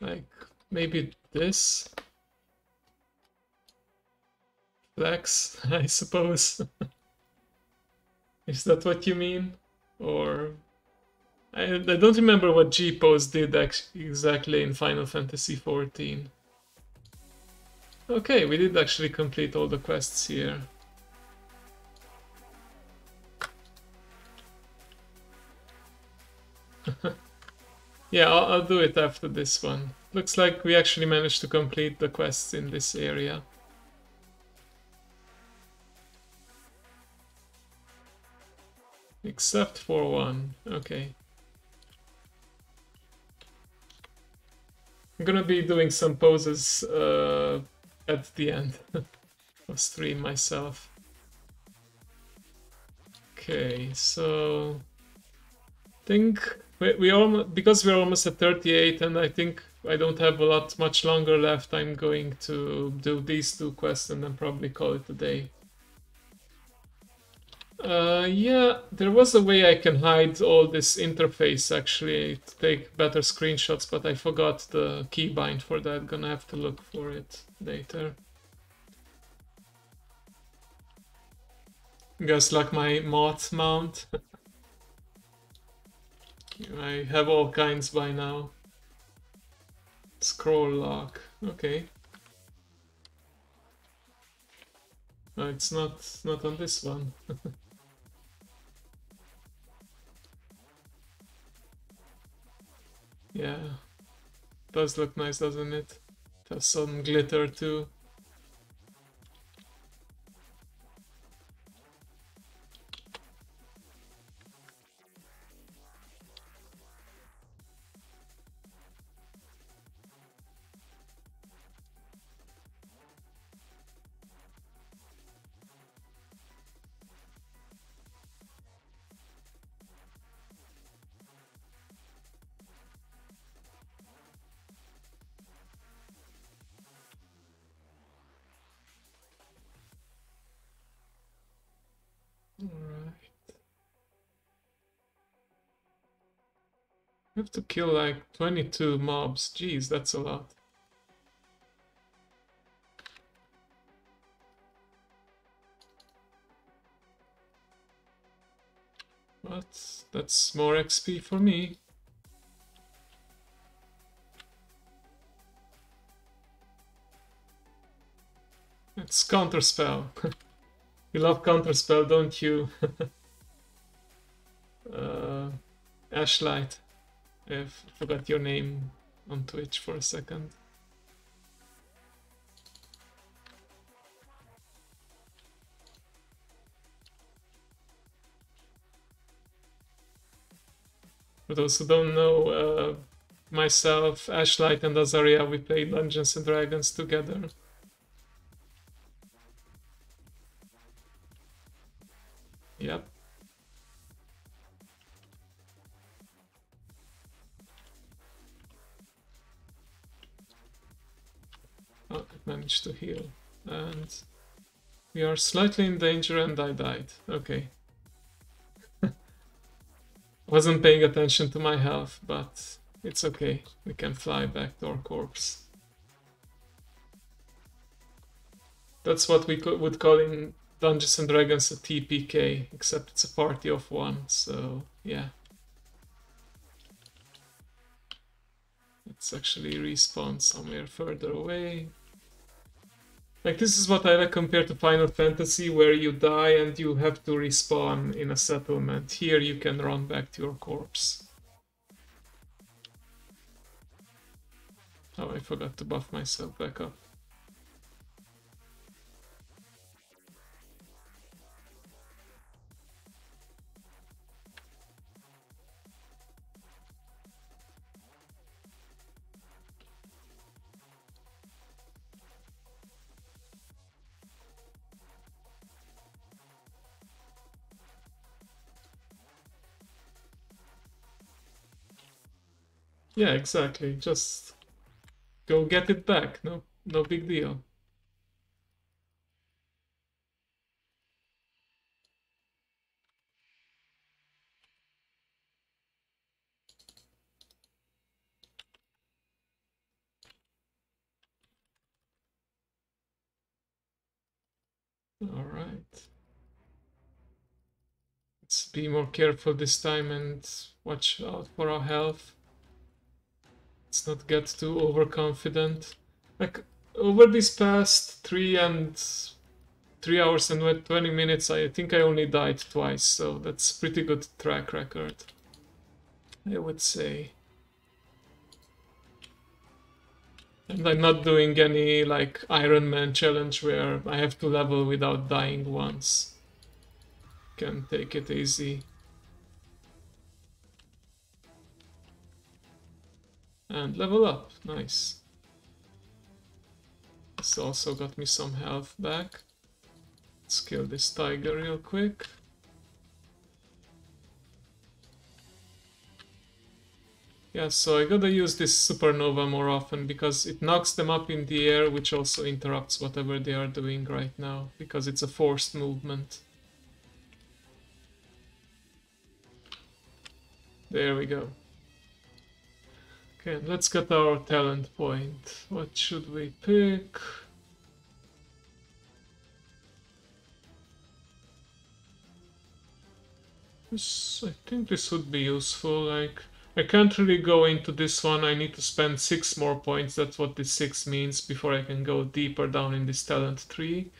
like maybe this flex, I suppose. Is that what you mean? Or I don't remember what G pose did exactly in Final Fantasy XIV. Okay, we did actually complete all the quests here. Yeah, I'll do it after this one. Looks like we actually managed to complete the quests in this area. Except for one. Okay. I'm gonna be doing some poses at the end of stream myself. Okay, so I think we almost, because we're almost at 38, and I think I don't have much longer left. I'm going to do these two quests and then probably call it a day. Yeah, there was a way I can hide all this interface actually to take better screenshots, but I forgot the keybind for that. Gonna have to look for it later. Guess like my moth mount. I have all kinds by now. Scroll lock. Okay. No, it's not on this one. Yeah. Does look nice, doesn't it? It has some glitter too. Alright. I have to kill like 22 mobs. Jeez, that's a lot. But that's more XP for me. It's counterspell. You love counterspell, don't you? Ashlight. I forgot your name on Twitch for a second. For those who don't know, myself, Ashlight, and Azaria, we play Dungeons and Dragons together. Yep. Oh, I managed to heal. And we are slightly in danger and I died. Okay. Wasn't paying attention to my health, but it's okay. We can fly back to our corpse. That's what we would call in Dungeons and Dragons a TPK, except it's a party of one, so yeah. Let's actually respawn somewhere further away. Like, this is what I like compared to Final Fantasy, where you die and you have to respawn in a settlement. Here you can run back to your corpse. Oh, I forgot to buff myself back up. Yeah, exactly. Just go get it back. No big deal. All right. Let's be more careful this time and watch out for our health. Let's not get too overconfident. Like over these past 3 hours and 20 minutes, I think I only died twice, so that's pretty good track record, I would say. And I'm not doing any like Iron Man challenge where I have to level without dying once. Can take it easy. And level up, nice. This also got me some health back. Let's kill this tiger real quick. Yeah, so I gotta use this supernova more often because it knocks them up in the air, which also interrupts whatever they are doing right now, because it's a forced movement. There we go. Okay, let's get our talent point. What should we pick? I think this would be useful. Like, I can't really go into this one. I need to spend 6 more points. That's what this 6 means before I can go deeper down in this talent tree.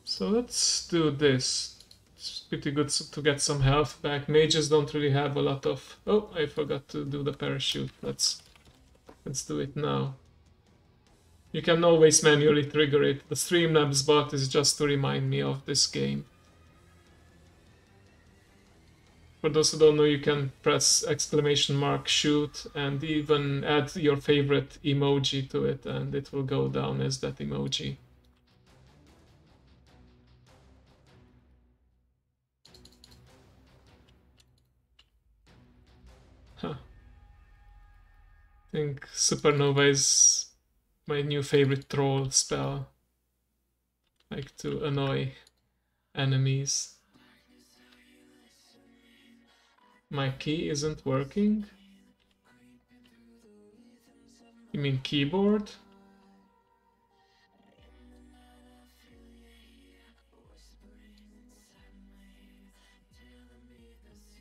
So let's do this. It's pretty good to get some health back. Mages don't really have a lot of... Oh, I forgot to do the parachute. Let's do it now. You can always manually trigger it. The Streamlabs bot is just to remind me of this game. For those who don't know, you can press exclamation mark shoot and even add your favorite emoji to it and it will go down as that emoji. Huh. I think Supernova is my new favorite troll spell. Like to annoy enemies. My key isn't working? You mean keyboard?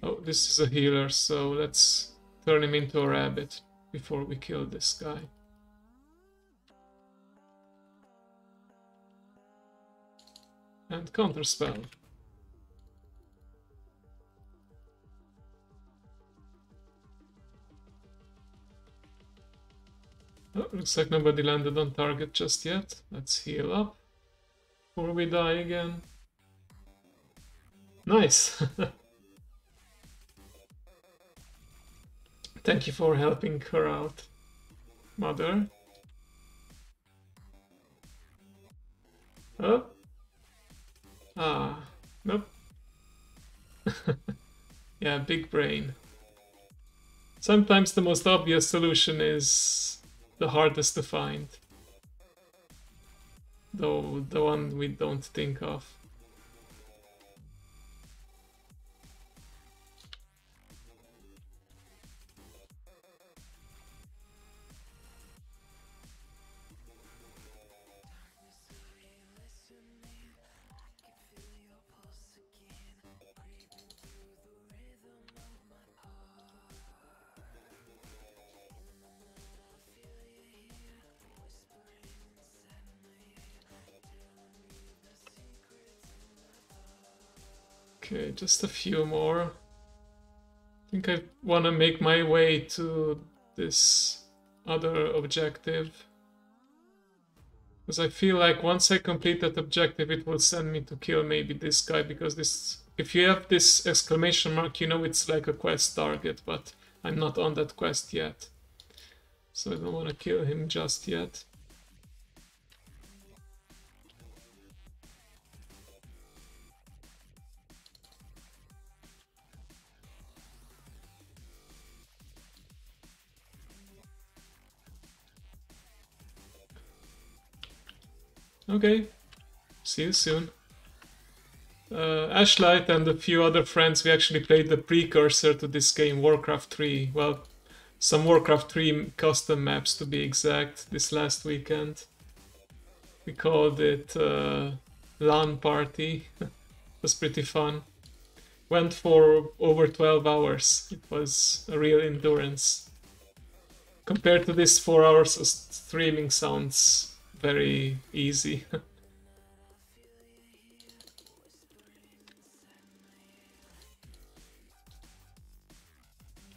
Oh, this is a healer, so let's turn him into a rabbit before we kill this guy. And counterspell. Oh, looks like nobody landed on target just yet. Let's heal up before we die again. Nice! Thank you for helping her out, mother. Oh. Ah, nope. Yeah, big brain. Sometimes the most obvious solution is the hardest to find. Though the one we don't think of. Okay, just a few more. I think I want to make my way to this other objective. Because I feel like once I complete that objective, it will send me to kill maybe this guy. Because this, if you have this exclamation mark, you know it's like a quest target. But I'm not on that quest yet. So I don't want to kill him just yet. Okay, see you soon. Ashlight and a few other friends, we actually played the precursor to this game, Warcraft 3. Well, some Warcraft 3 custom maps to be exact, this last weekend. We called it LAN Party. It was pretty fun. Went for over 12 hours. It was a real endurance. Compared to this 4 hours of streaming sounds very easy.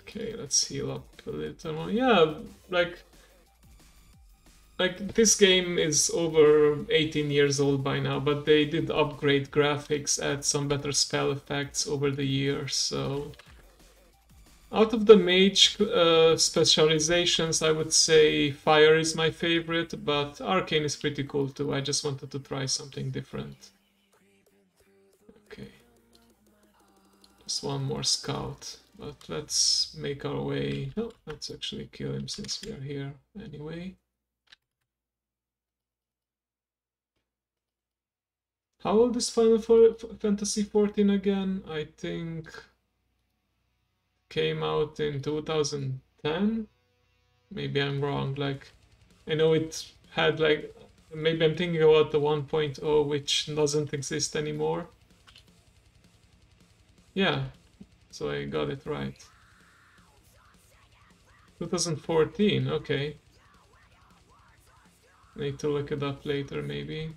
Okay, let's heal up a little more. Yeah, like this game is over 18 years old by now, but they did upgrade graphics, add some better spell effects over the years, so out of the mage specializations, I would say fire is my favorite, but arcane is pretty cool too. I just wanted to try something different. Okay, just one more scout, but let's make our way. Oh, let's actually kill him since we are here anyway. How old is Final Fantasy XIV again? I think came out in 2010. Maybe I'm wrong. Like, I know it had like, maybe I'm thinking about the 1.0, which doesn't exist anymore. Yeah, so I got it right. 2014, okay. Need to look it up later, maybe.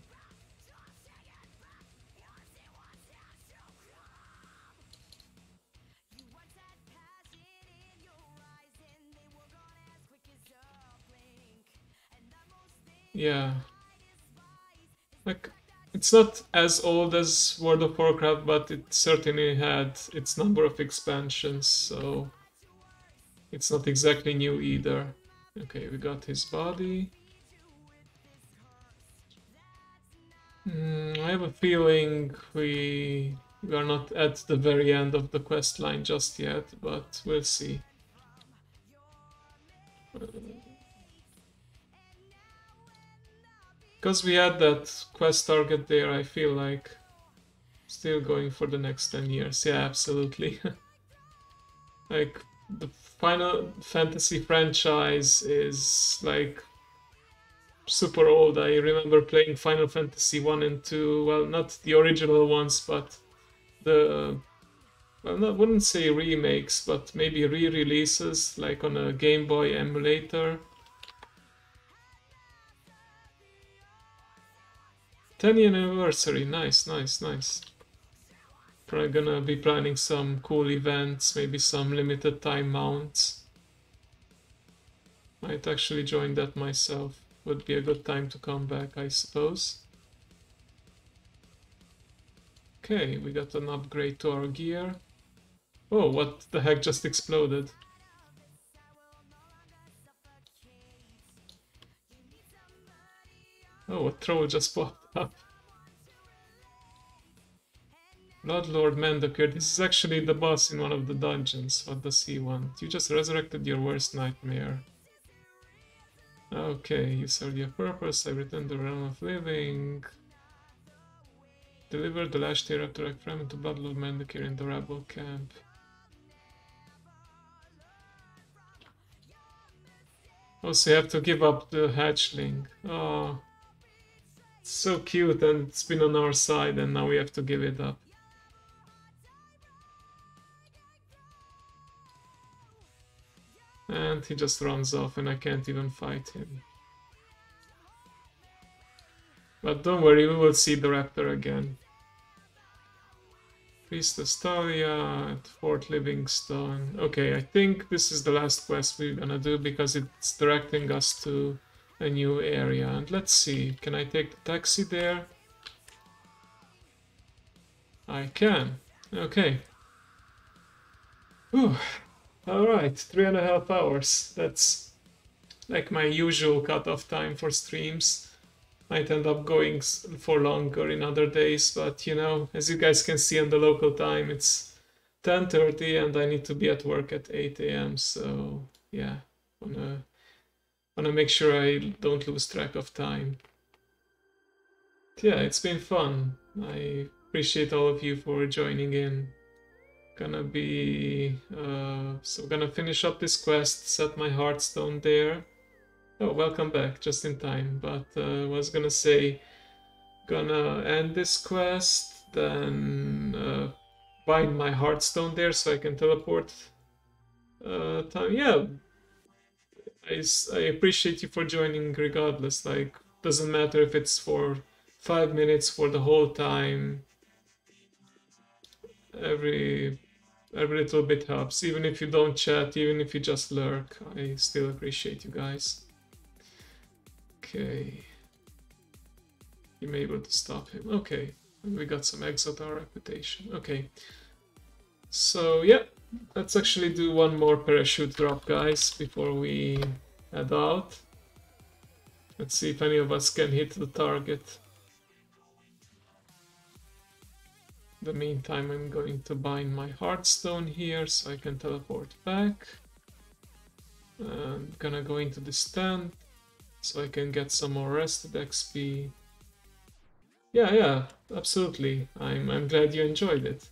Yeah. Like, it's not as old as World of Warcraft, but it certainly had its number of expansions, so it's not exactly new either. Okay, we got his body. I have a feeling we are not at the very end of the quest line just yet, but we'll see. Because we had that quest target there, I feel like still going for the next 10 years. Yeah, absolutely. Like, the Final Fantasy franchise is like super old. I remember playing Final Fantasy 1 and 2, well, not the original ones, but the, well, I wouldn't say remakes, but maybe re-releases, like on a Game Boy emulator. 10th anniversary, nice, nice, nice. Probably gonna be planning some cool events, maybe some limited time mounts. Might actually join that myself. Would be a good time to come back, I suppose. Okay, we got an upgrade to our gear. Oh, what the heck just exploded? Oh, a troll just popped up. Bloodlord Mendocure, this is actually the boss in one of the dungeons. What does he want? You just resurrected your worst nightmare. Okay, you served your purpose. I returned to the realm of living. Deliver the last Raptor fragment to Bloodlord Mendocure in the rebel camp. Also, you have to give up the hatchling. Oh, it's so cute, and it's been on our side, and now we have to give it up. And he just runs off, and I can't even fight him. But don't worry, we will see the raptor again. Priestess Talia at Fort Livingstone. Okay, I think this is the last quest we're gonna do because it's directing us to a new area. And let's see, can I take the taxi there? I can. Okay. Whew. Alright, 3.5 hours. That's like my usual cutoff time for streams. Might end up going for longer in other days, but you know, as you guys can see on the local time, it's 10:30 and I need to be at work at 8 a.m. So yeah, wanna make sure I don't lose track of time. Yeah, it's been fun. I appreciate all of you for joining in. Gonna be so gonna finish up this quest, set my heartstone there. Oh, welcome back, just in time. But was gonna say, gonna end this quest, then bind my heartstone there so I can teleport. Time, yeah. I appreciate you for joining regardless. Like, doesn't matter if it's for 5 minutes, for the whole time. Every every little bit helps. Even if you don't chat, even if you just lurk, I still appreciate you guys. Okay. You may be able to stop him. Okay. We got some Exotar reputation. Okay. So yeah, let's actually do one more parachute drop, guys, before we head out. Let's see if any of us can hit the target. In the meantime, I'm going to bind my heartstone here so I can teleport back. I'm gonna go into this tent so I can get some more rested XP. Yeah, absolutely. I'm glad you enjoyed it.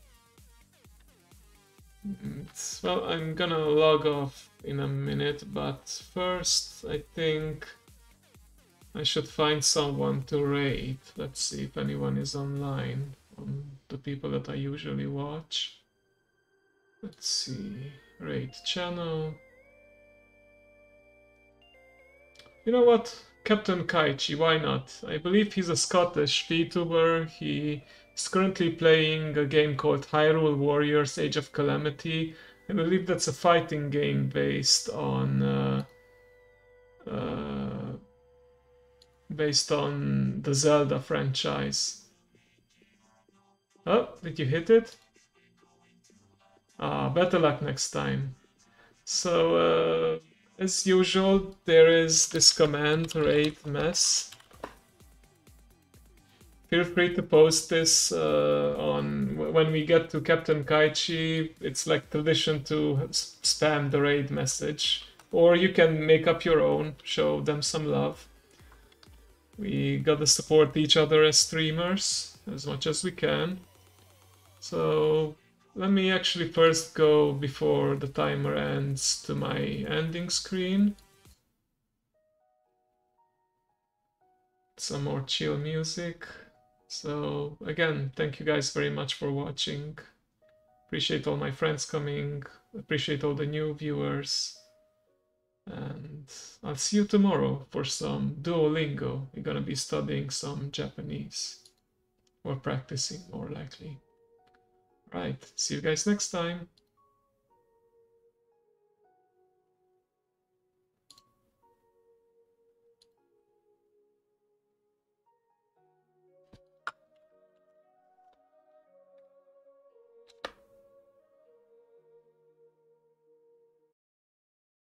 Well, I'm gonna log off in a minute, but first I think I should find someone to raid. Let's see if anyone is online on the people that I usually watch. Let's see, raid channel. You know what? Captain Kaichi, why not? I believe he's a Scottish VTuber. He is currently playing a game called Hyrule Warriors Age of Calamity. I believe that's a fighting game uh, based on the Zelda franchise. Oh, did you hit it? Better luck next time. So, as usual, there is this command, raid mess. Feel free to post this on when we get to Captain Kaichi. It's like tradition to spam the raid message, or you can make up your own, show them some love. We gotta support each other as streamers as much as we can. So let me actually first go before the timer ends to my ending screen. Some more chill music. So again, thank you guys very much for watching. Appreciate all my friends coming. Appreciate all the new viewers. And I'll see you tomorrow for some Duolingo. We're gonna be studying some Japanese. Or practicing, more likely. Right, see you guys next time.